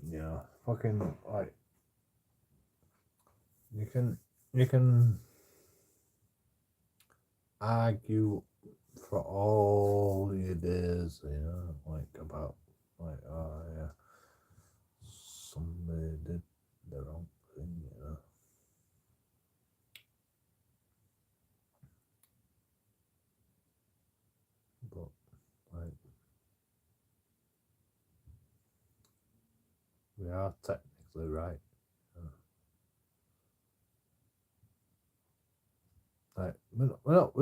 You know, fucking like you can argue for all your days, you know, like about like oh yeah, somebody did the wrong thing, you know. But like we are technically right. Like we're not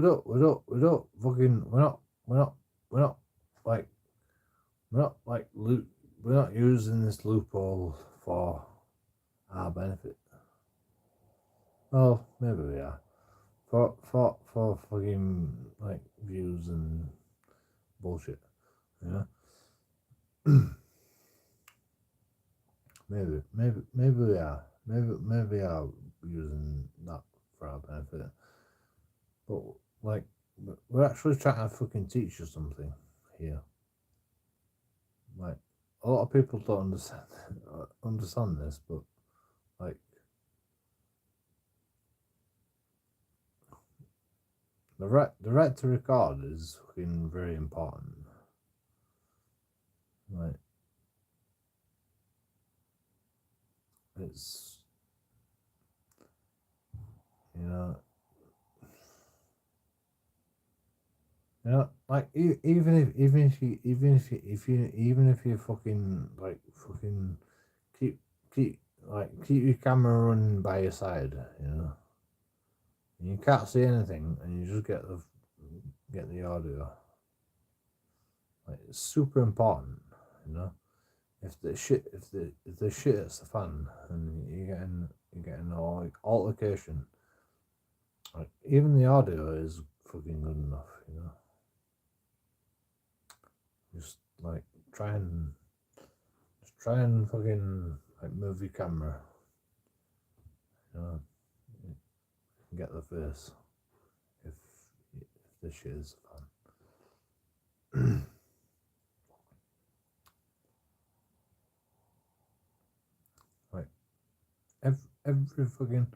fucking we're not like we're not like we're not using this loophole for our benefit. Well, maybe we are. For fucking like views and bullshit. You know? maybe we are. Maybe we are using that for our benefit. But like we're actually trying to fucking teach you something here. Like a lot of people don't understand this, but like the right to record is fucking very important. Like it's you know like even if you fucking like fucking keep keep your camera running by your side, you know, and you can't see anything, and you just get the audio. Like it's super important, you know. If the shit hits the fan and you're getting like altercation, like even the audio is fucking good enough, you know. Just like try and fucking like move your camera, you know, and get the face if the shit is fun. Like every fucking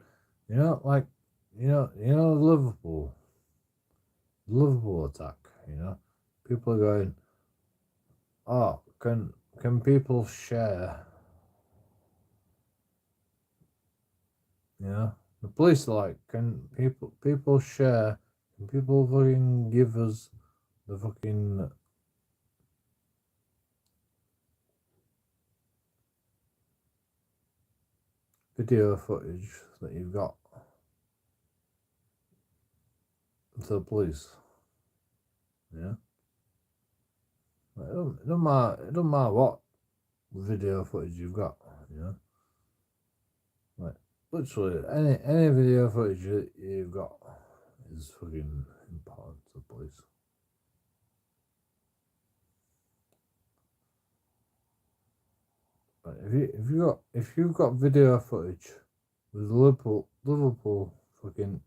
you know like you know Liverpool attack, you know, people are going, oh, can people share, you know, the police are like, can people share, can people fucking give us the fucking video footage that you've got to the police, yeah. Like, it don't matter what video footage you've got, you know. Like literally any video footage you've got is fucking important to the police. Like if you've got video footage with Liverpool fucking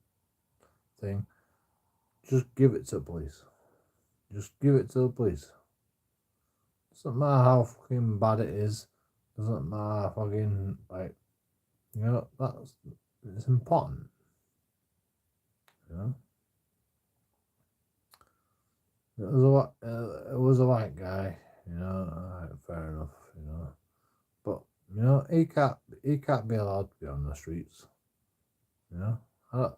thing, just give it to the police. Just give it to the police. Doesn't matter how fucking bad it is. Doesn't matter fucking like, you know, it's important. You know. It was a white guy, You know, alright, fair enough. You know, but he can't be allowed to be on the streets. You know,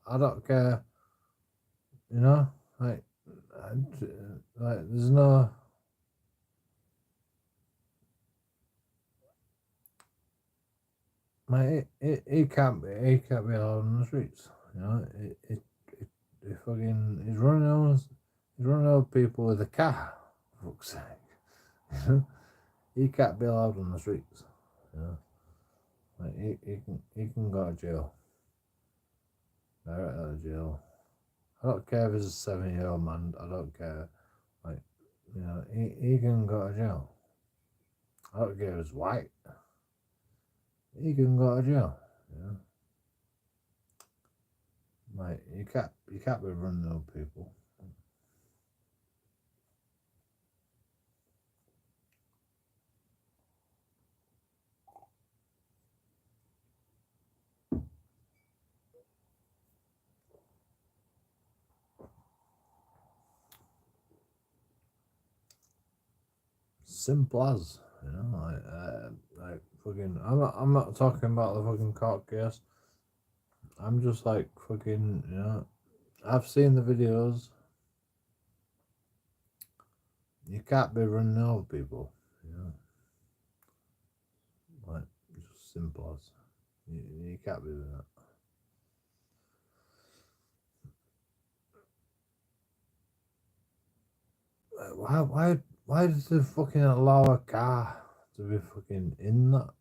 I don't care. You know, like, there's no. Like, he can't be allowed on the streets. You know, it fucking he's running over people with a car. For fuck's sake, you know, he can't be allowed on the streets. You know, like he can go to jail. Direct out of jail. I don't care if he's a 7-year-old man. I don't care. Like, you know, he can go to jail. I don't care if he's white. He can go to jail. You know, like you can't be running over people. Simple as, you know, like fucking. I'm not talking about the fucking court case. I'm just like fucking, you know. I've seen the videos. You can't be running over people, you know. Like just simple as. You can't be doing that. Why does they fucking allow a car to be fucking in that?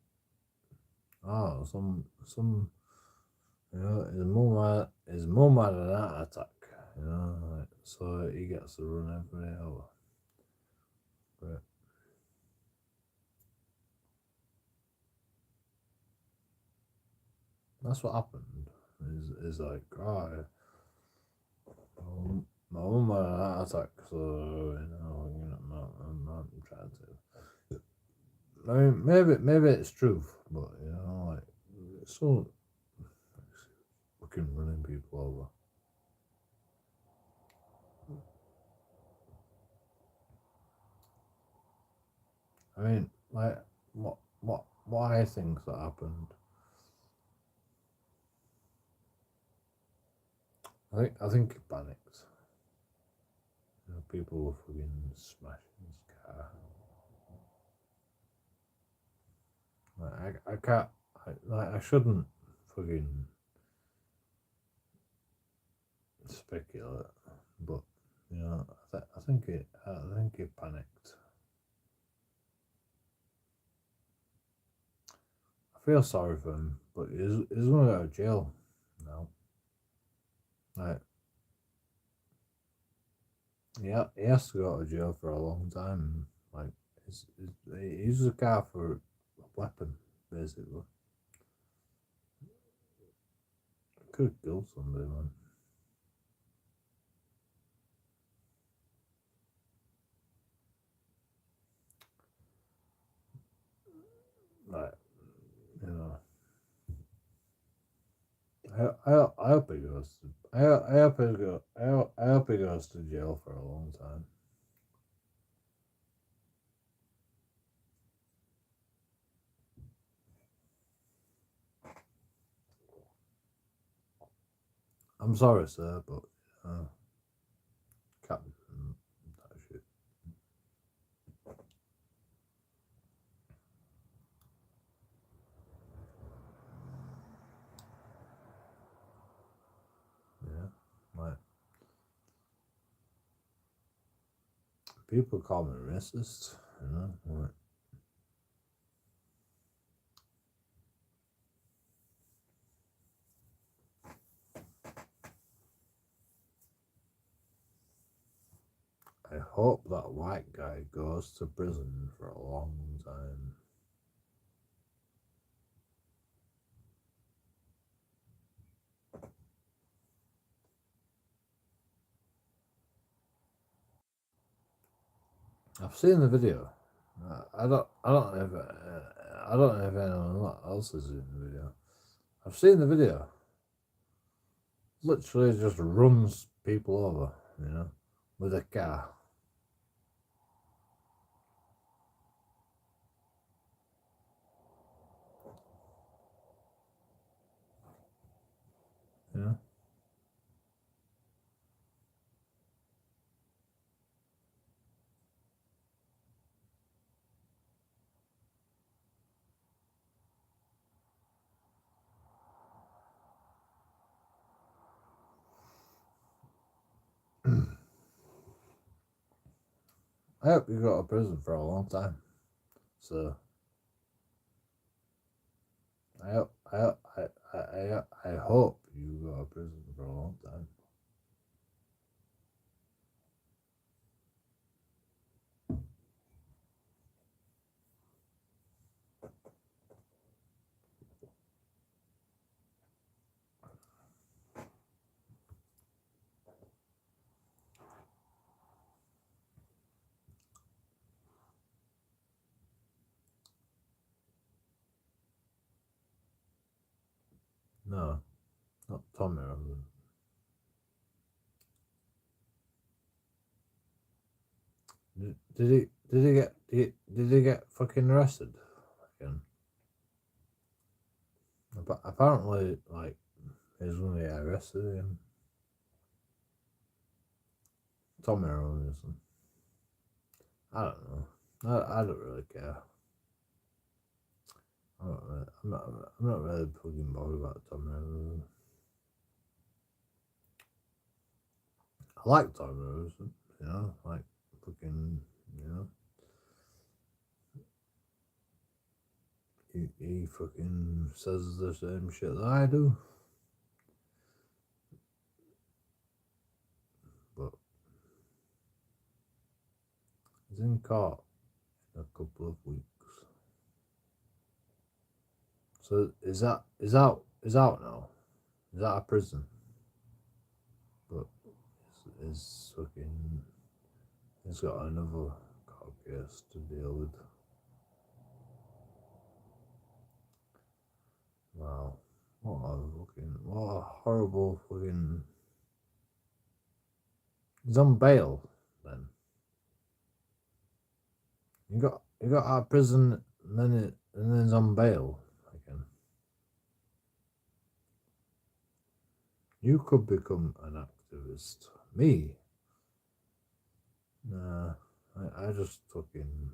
Oh, some you know, his mum had an heart attack, you know, like, so he gets to run everybody over. Great. That's what happened. Is like, oh, my mum had an heart attack, so I'm not trying to. I mean, maybe it's truth, but you know, like, it's so fucking running people over. I mean, like, what I think that happened. I think he panicked. You know, people were fucking smashing his car. Like, I can't. I shouldn't fucking speculate, but you know, I think he panicked. I feel sorry for him, but he's gonna go to jail now. Like, yeah, he has to go to jail for a long time. Like, he uses a car for a weapon, basically. Could kill somebody, man. Like, you know. I hope he goes to I hope he goes to jail for a long time. I'm sorry, sir, but can't be doing that shit. Yeah, like, people call me racist, you know. Like, I hope that white guy goes to prison for a long time. I've seen the video. I don't know if anyone else has seen the video. I've seen the video. Literally just runs people over, you know, with a car. I hope you go to prison for a long time. So I hope you go to prison for a long time. No, not Tommy. Did he get fucking arrested again? Apparently, like, he's gonna get arrested again. Tommy Robinson. I don't know. I don't really care. I'm not really fucking bothered about Tommy Robinson. I like Tommy Robinson, you know, like fucking, you know. He fucking says the same shit that I do. But he's in court in a couple of weeks. So is out now? Is that a prison? But is fucking he's got another court case to deal with. Wow. What a horrible fucking. He's on bail then. You got out of prison and then he's on bail again. You could become an activist. Me? Nah. I just fucking.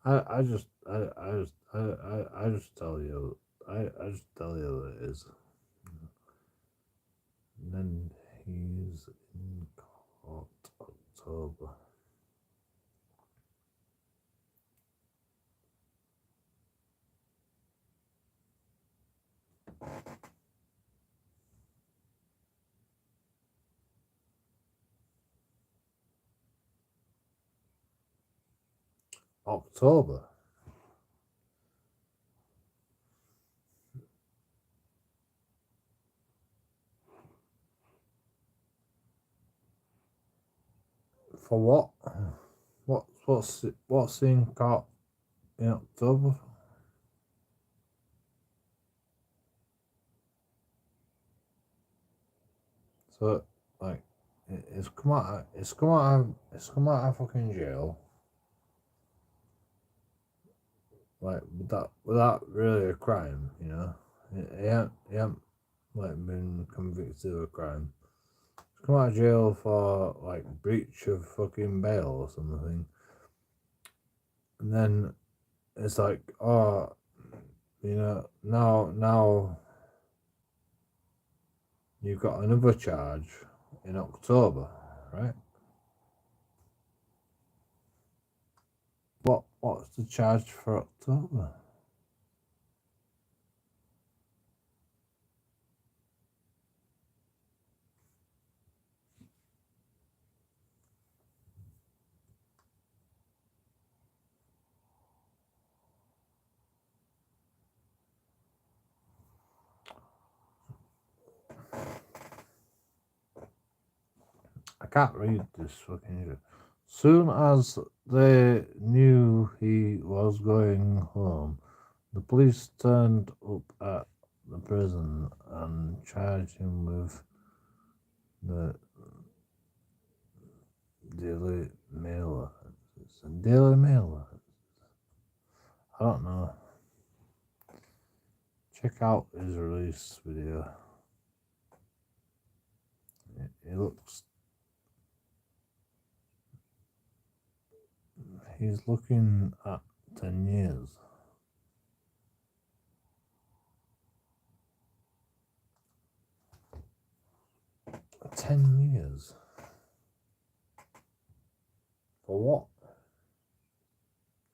I just tell you I just tell you what it is. And then he's in court October. October. For what? What's in court in October? So like it's come out of fucking jail. Like without really a crime, you know. He ain't like been convicted of a crime. He's come out of jail for like breach of fucking bail or something. And then it's like, oh, you know, now you've got another charge in October, right? What's the charge for October? I can't read this fucking shit. Soon as they knew he was going home, the police turned up at the prison and charged him with the Daily Mail offences. Daily Mail offences? I don't know. Check out his release video. It looks he's looking at 10 years. 10 years? For what?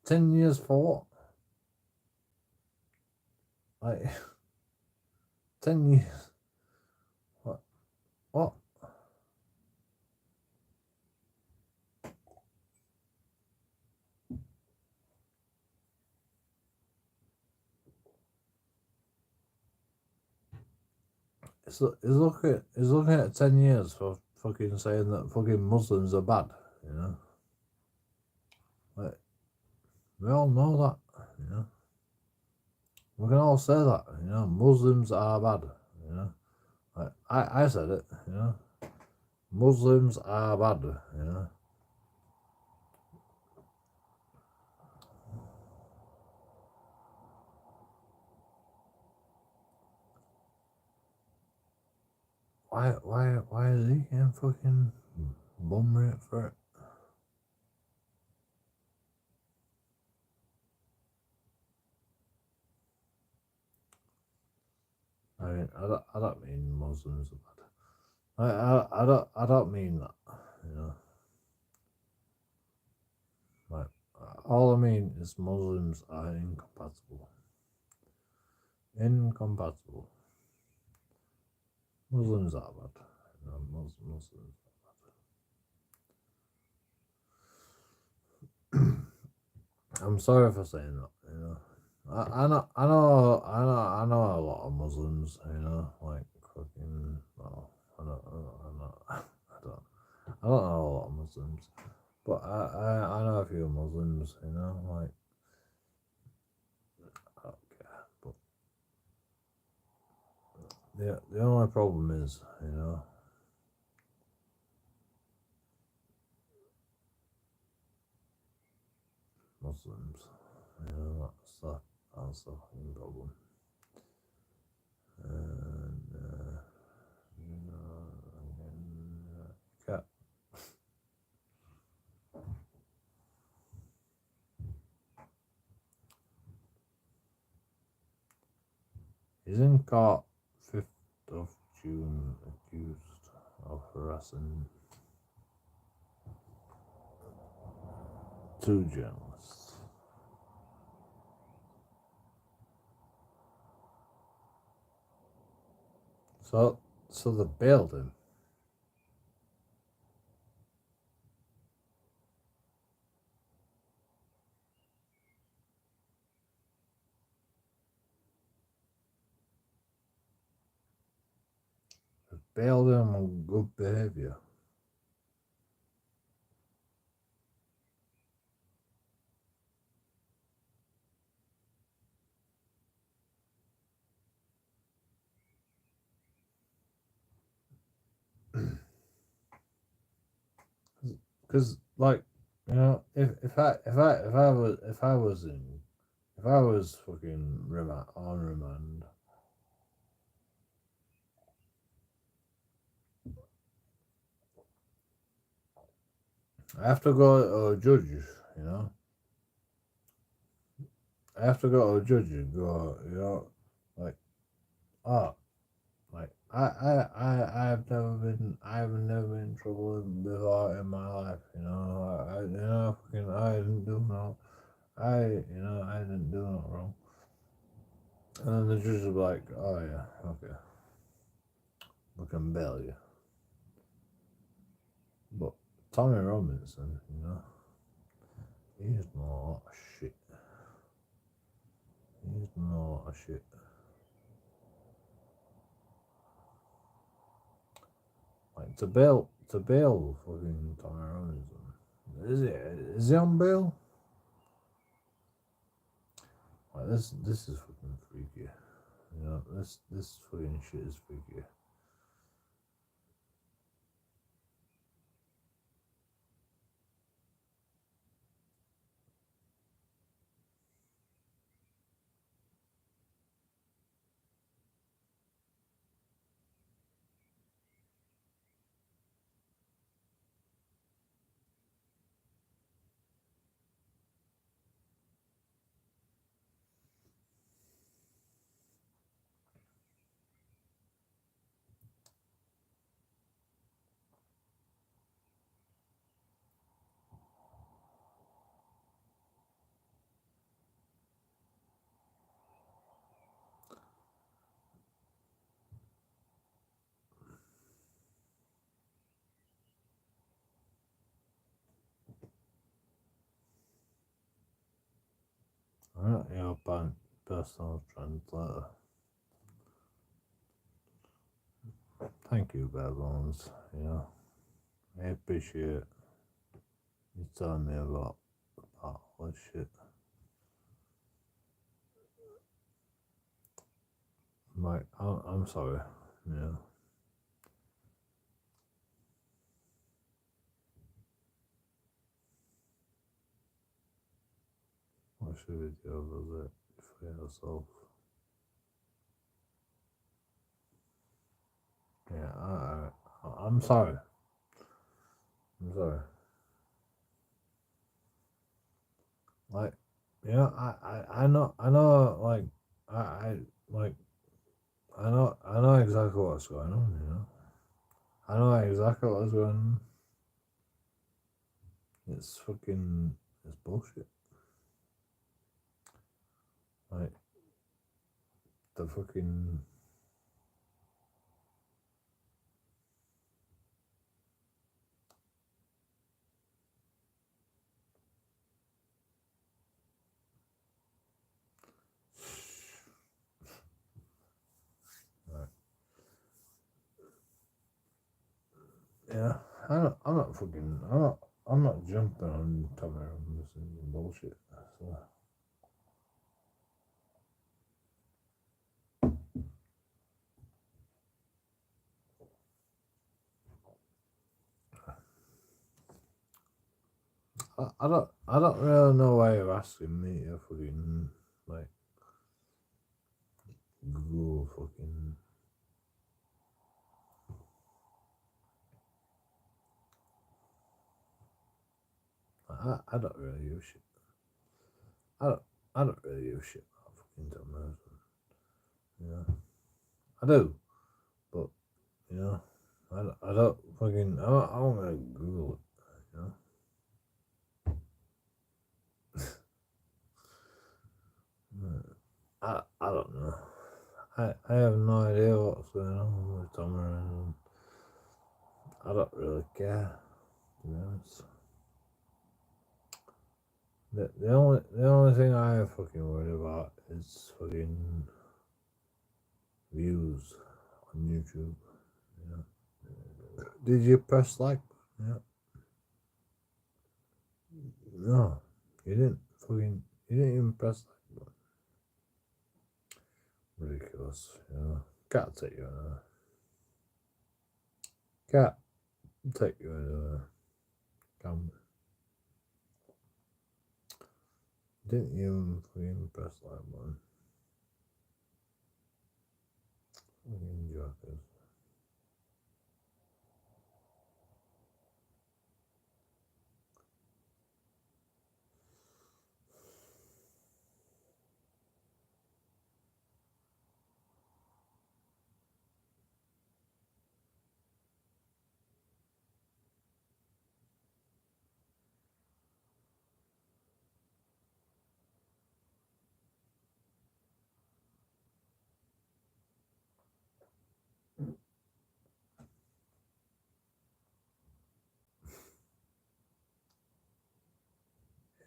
10 years for what? Like, 10 years? What? What? He's looking at 10 years for fucking saying that fucking Muslims are bad, you know? Like, we all know that, you know? We can all say that, you know? Muslims are bad, you know? Like, I said it, you know? Muslims are bad, you know? Why is he getting fucking bum rate for it? I mean, I don't mean Muslims are bad. I don't mean that, you know. Like, all I mean is Muslims are incompatible. Incompatible. Muslims are bad. You know, Muslims are bad. I'm sorry for saying that, you know. I know a lot of Muslims, you know, like fucking, well, I don't know a lot of Muslims, but I know a few Muslims, you know, like, I don't care, but the only problem is, you know, Muslims, you know, that's the fucking problem, and, you know, cat. He's in court 5th of June, accused of harassing 2 journalists. So they bailed him. They bailed him on good behaviour. Because, like, you know, if I was fucking on remand, I have to go to a judge, you know. I have to go to a judge and go, you know, like, oh, like I've never been in trouble before in my life, you know. I you know, fucking, I didn't do no, I didn't do no wrong. And then the judge will be like, oh yeah, okay, we can bail you. But Tommy Robinson, you know, he's done a lot of shit. He's done a lot of shit. Like, to bail fucking Tommy Robinson. Is he on bail? Like, this is fucking freaky. You know, this fucking shit is freaky. not your personal translator. Thank you, Babylons. You know, I appreciate you telling me about all this shit. I'm sorry. Yeah. Watch the video of it for yourself. Yeah, I'm sorry. I'm sorry. Like, you know, I know, like, I like, I know exactly what's going on. You know, I know exactly what's going on. It's bullshit. Like, the fucking. Like, yeah, I'm not fucking. I'm not jumping on top of this bullshit. So. I don't really know why you're asking me to fucking like Google fucking. I don't really use shit. I don't really use shit about fucking Domino's. You know, I do, but you know, I don't fucking I don't really Google it. You know. I don't know. I have no idea what's going on with Domino's. I don't really care, to be honest. The only thing I fucking worry about is fucking views on YouTube. You know. Did you press like? Yeah. No, you didn't. Fucking, you didn't even press like button. Ridiculous. You know. Can't take you anywhere. Can't take you anywhere. Can didn't even fucking press like button. Fucking jokers.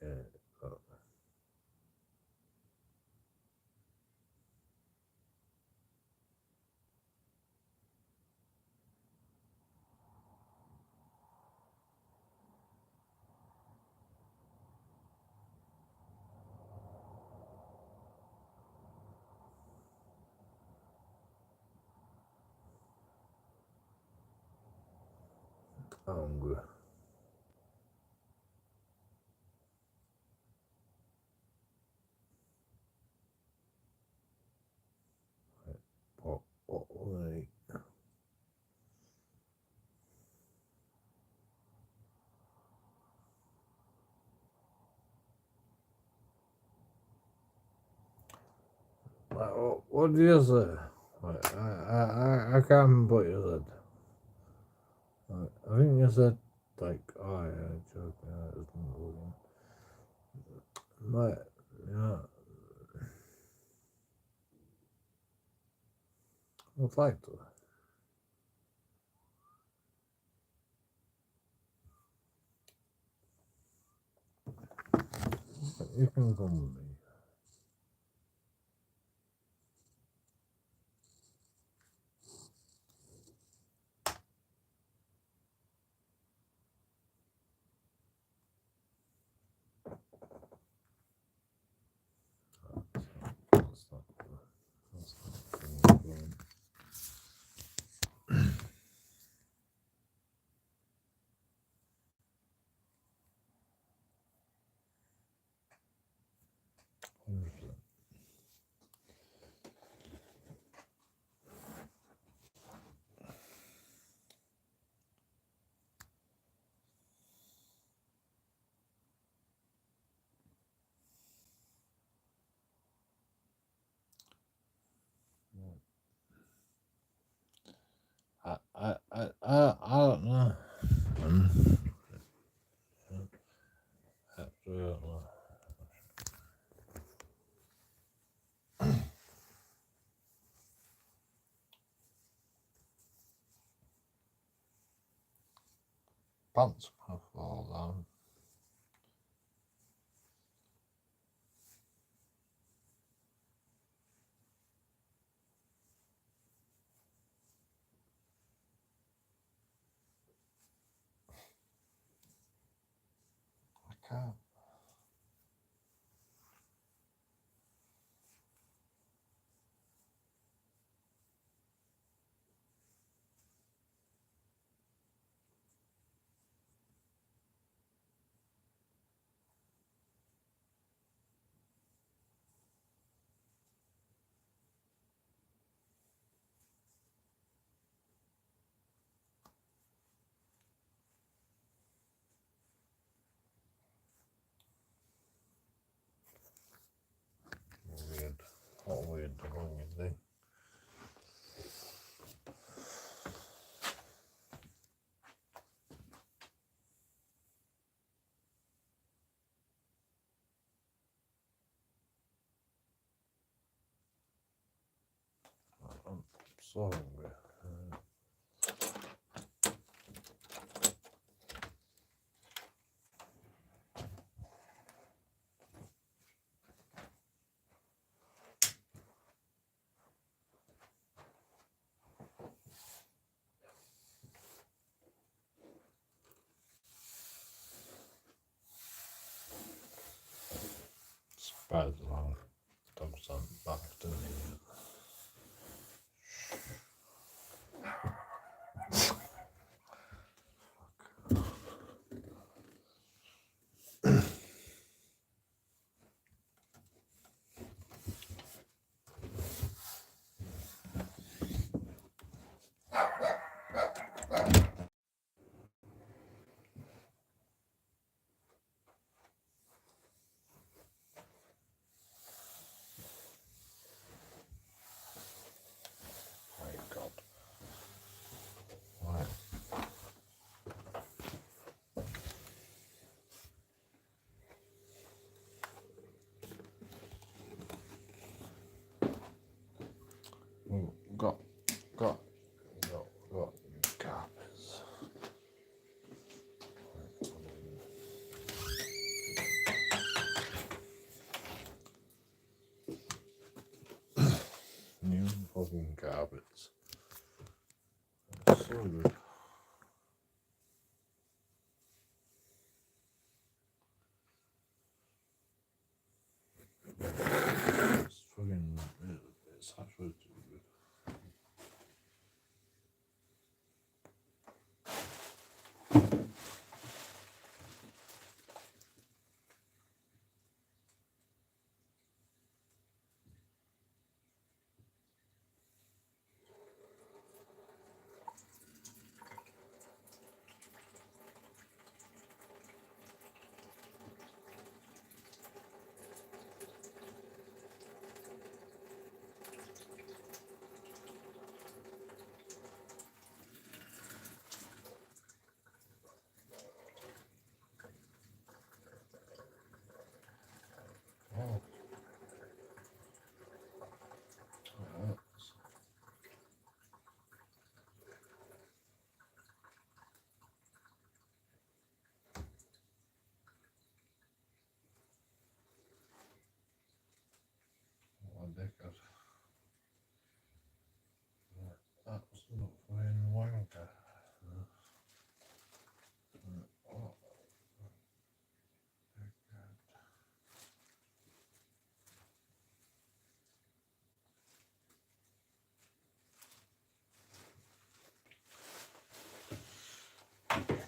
Yeah. Oh, I'm hungry. What will I eat? Like, what do you say? Like, I can't remember what you said. Like, I think you said, like, oh yeah, joking, that isn't looking. Like, you know, I'd like to. You can come with me. pants are gonna fall down. I can't. Weird. What a weird belonging thing. I'm so hungry. Surprised a lot of dogs aren't back, do they? My God. Right. Got carpets. New fucking carpets. So good. It's fucking. It's actually too good. Oh. What a dickhead. Absolute fucking wanker. Oh,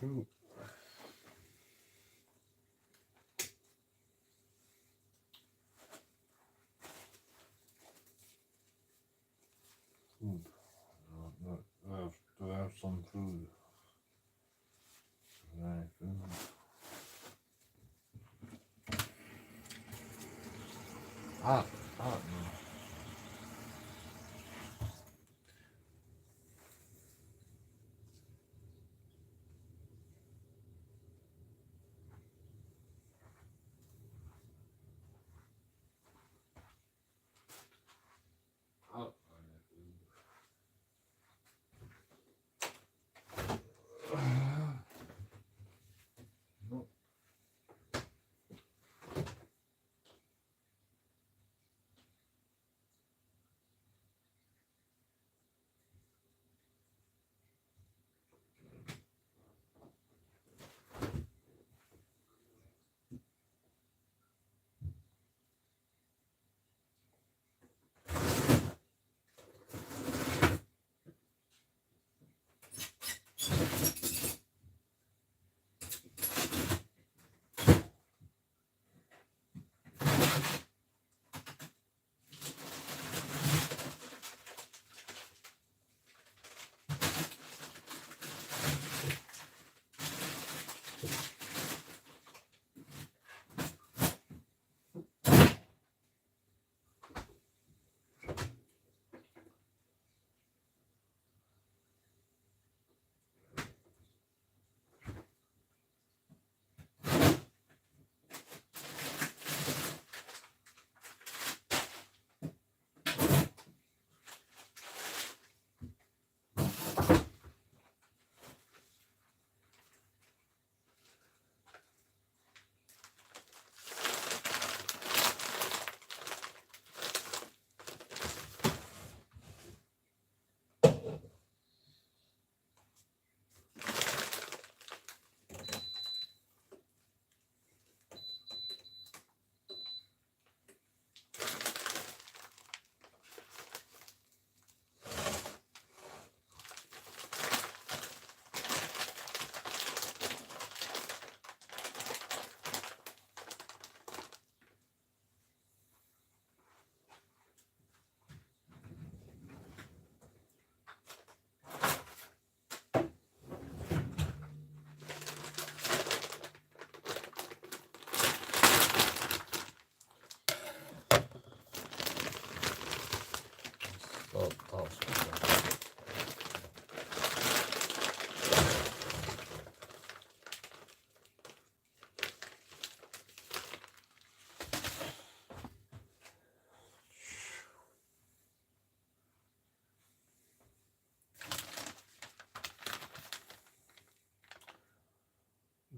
shoot. Food. Do I have some food? Right, food. Ah, no. Oh,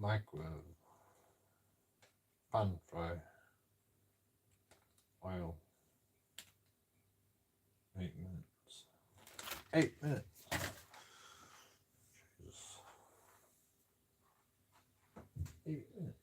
microwave, pan fry, oil, 8 minutes. 8 minutes. Jesus. 8 minutes.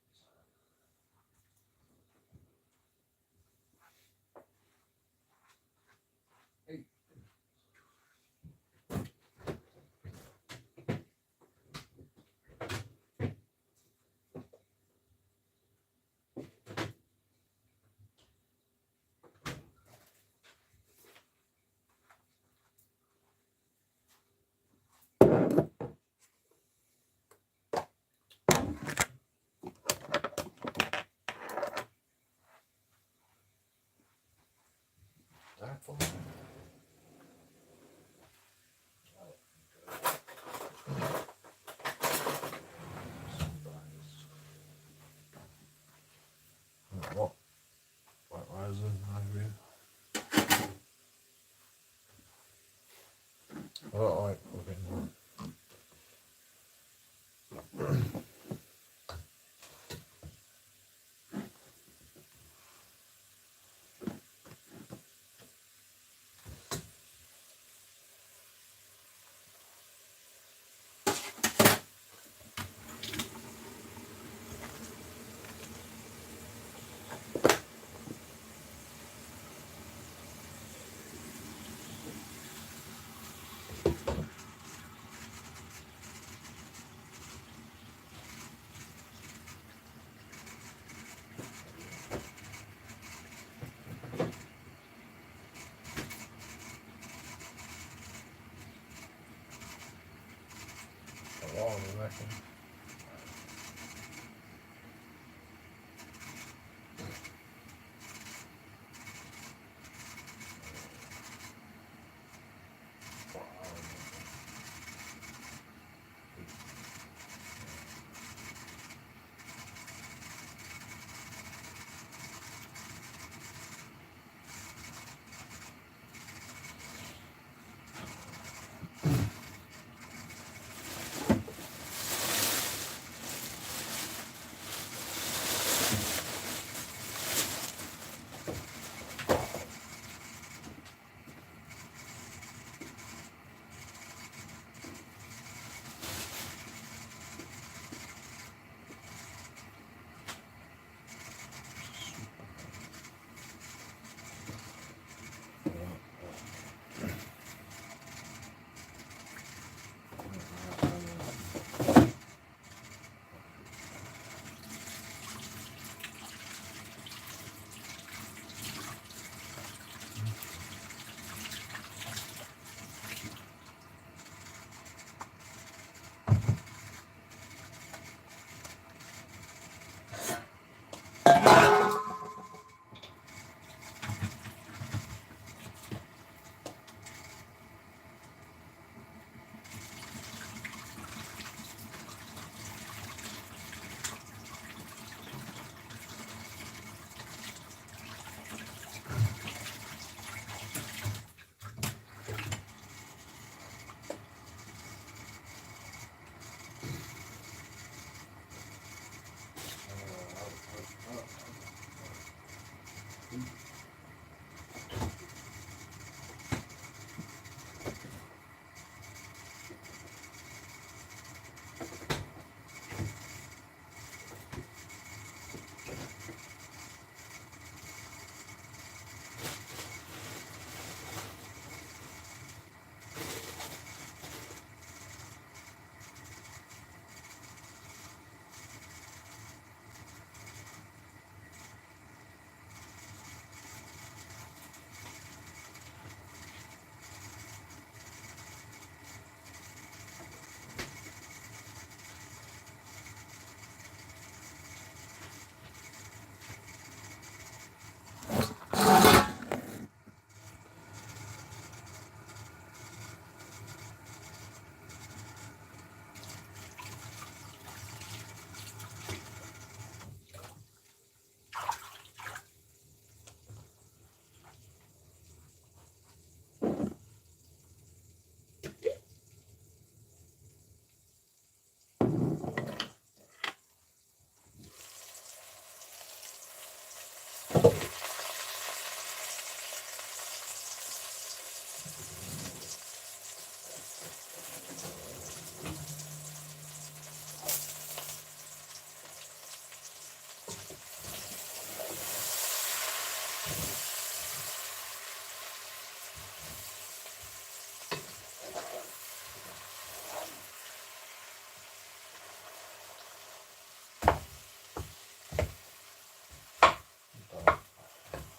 Definitely. What? Why is it angry? I don't like cooking. A lot of I reckon.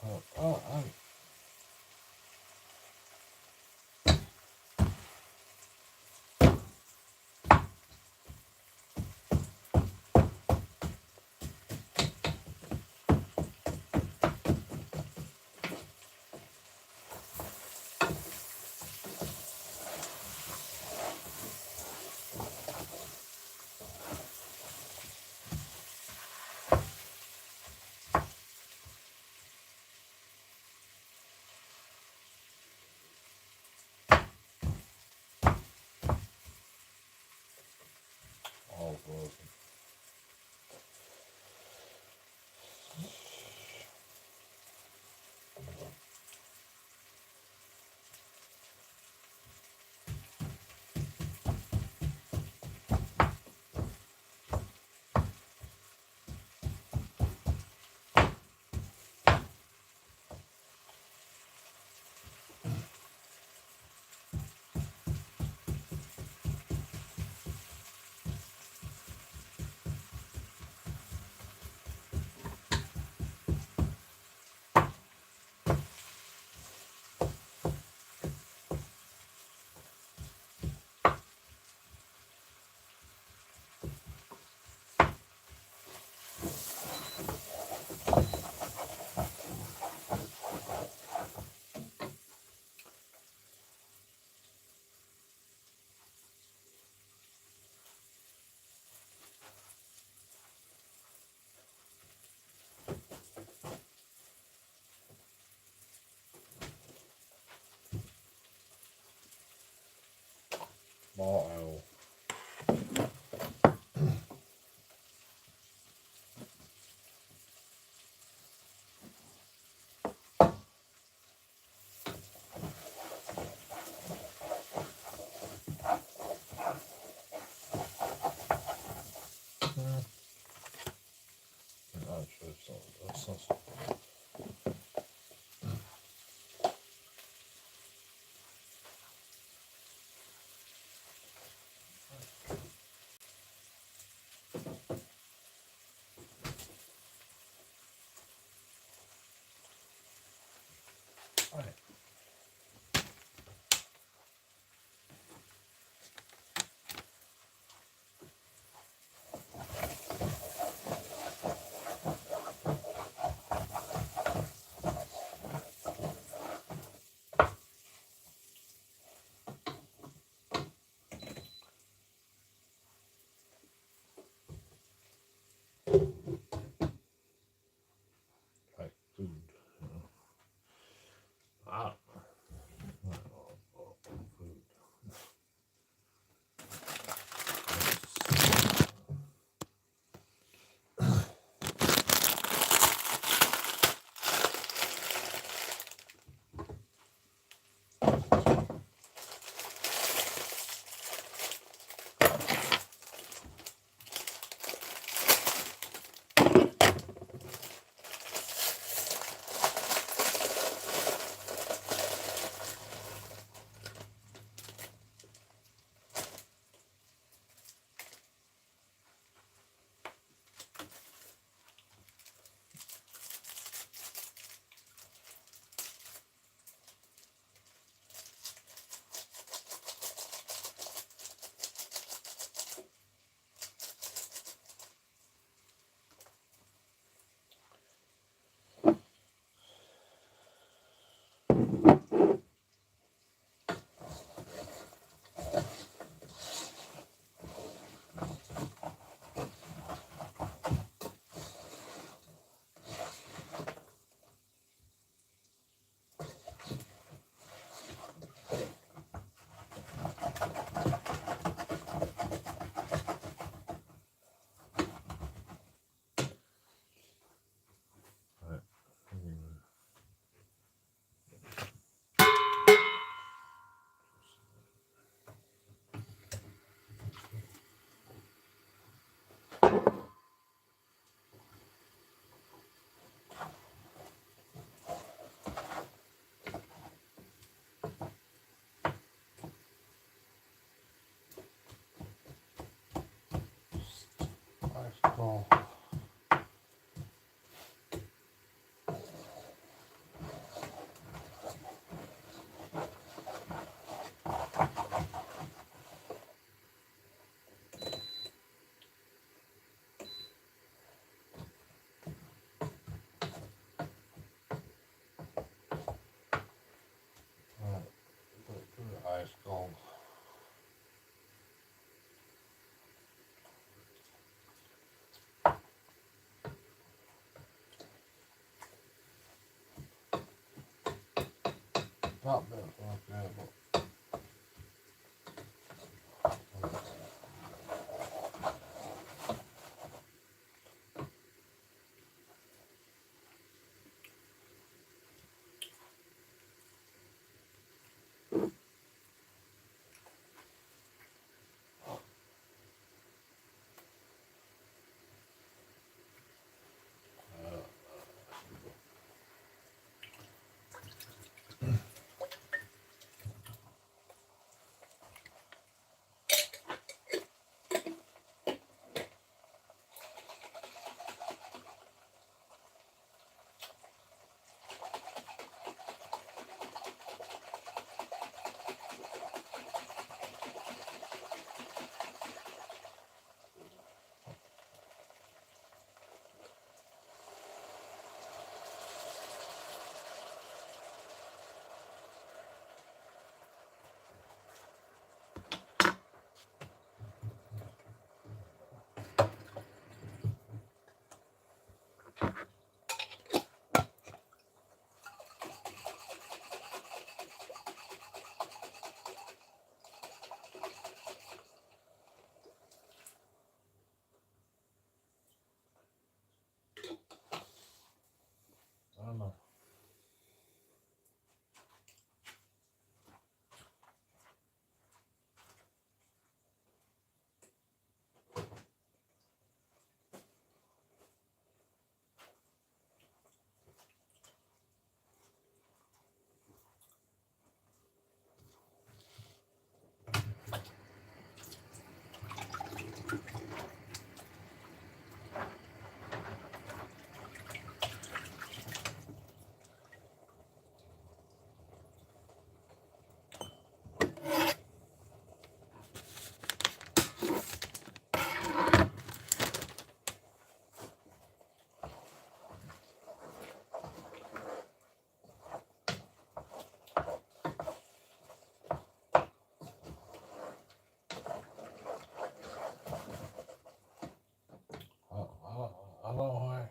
Oh, all frozen. More oil. Actually, it's not. Right. Like food. You know. Ah. Food. Right. Nice ball. That bit's okay, but I don't know. I don't know why.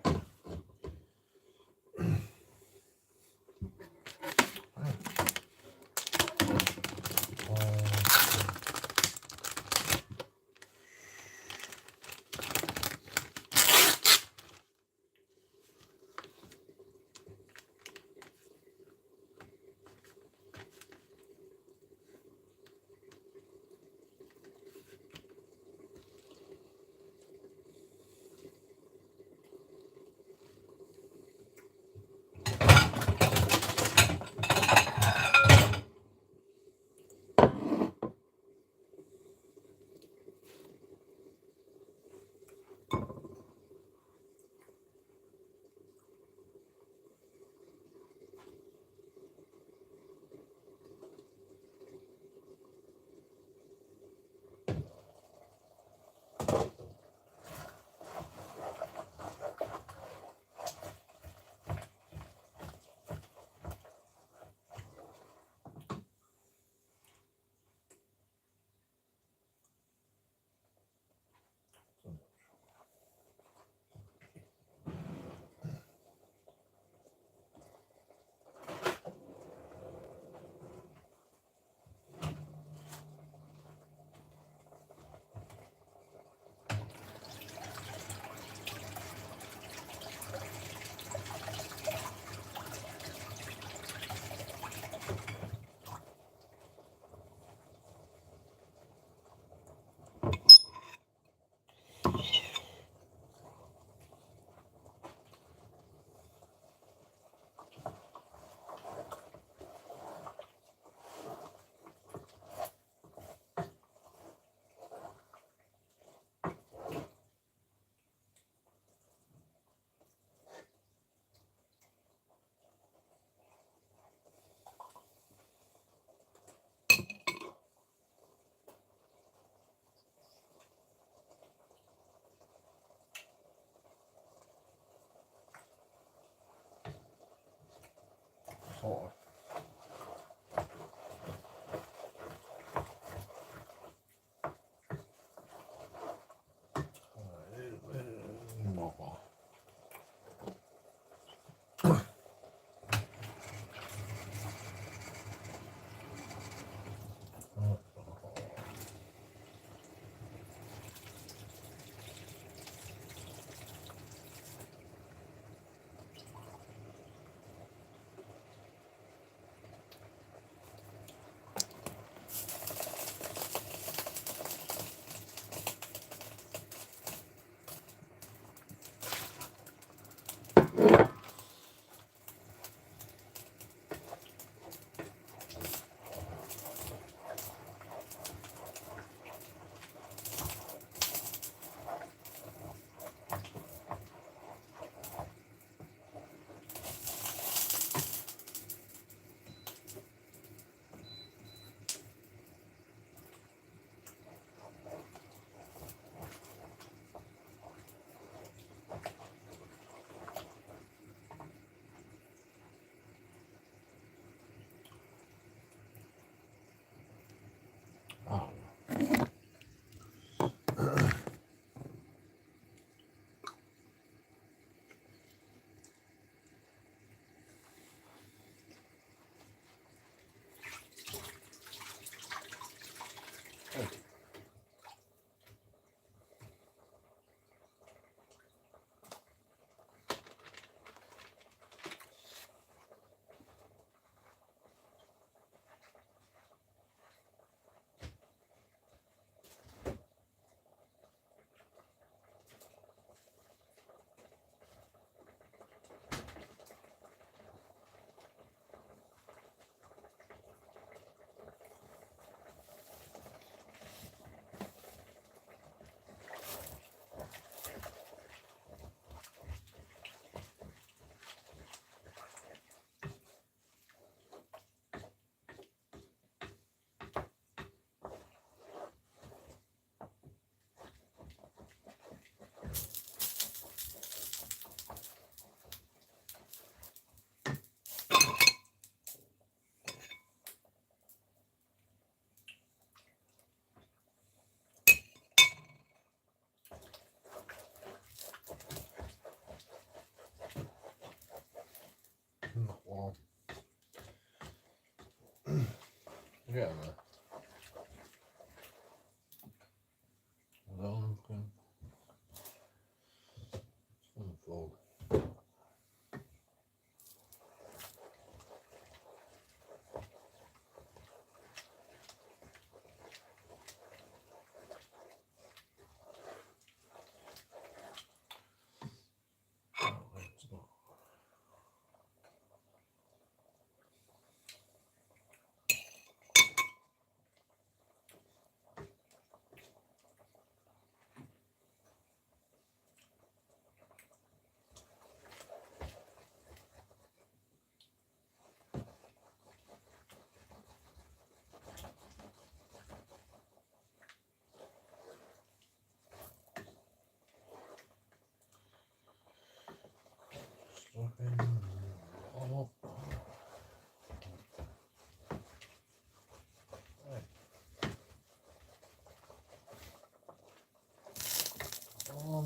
Sort of. Not warm. Yeah, man. Well, okay. Unfold.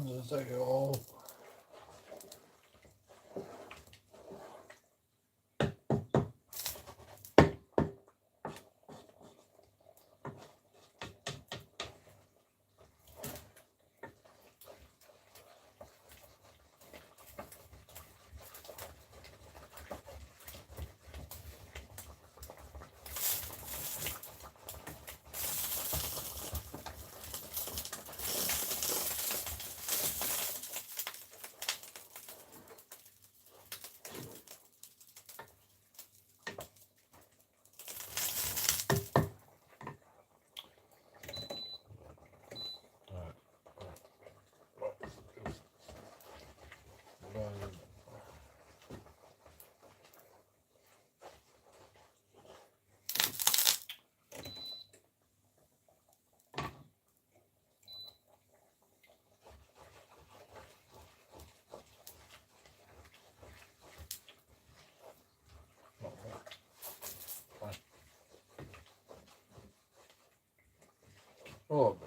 Just take it all. Oh,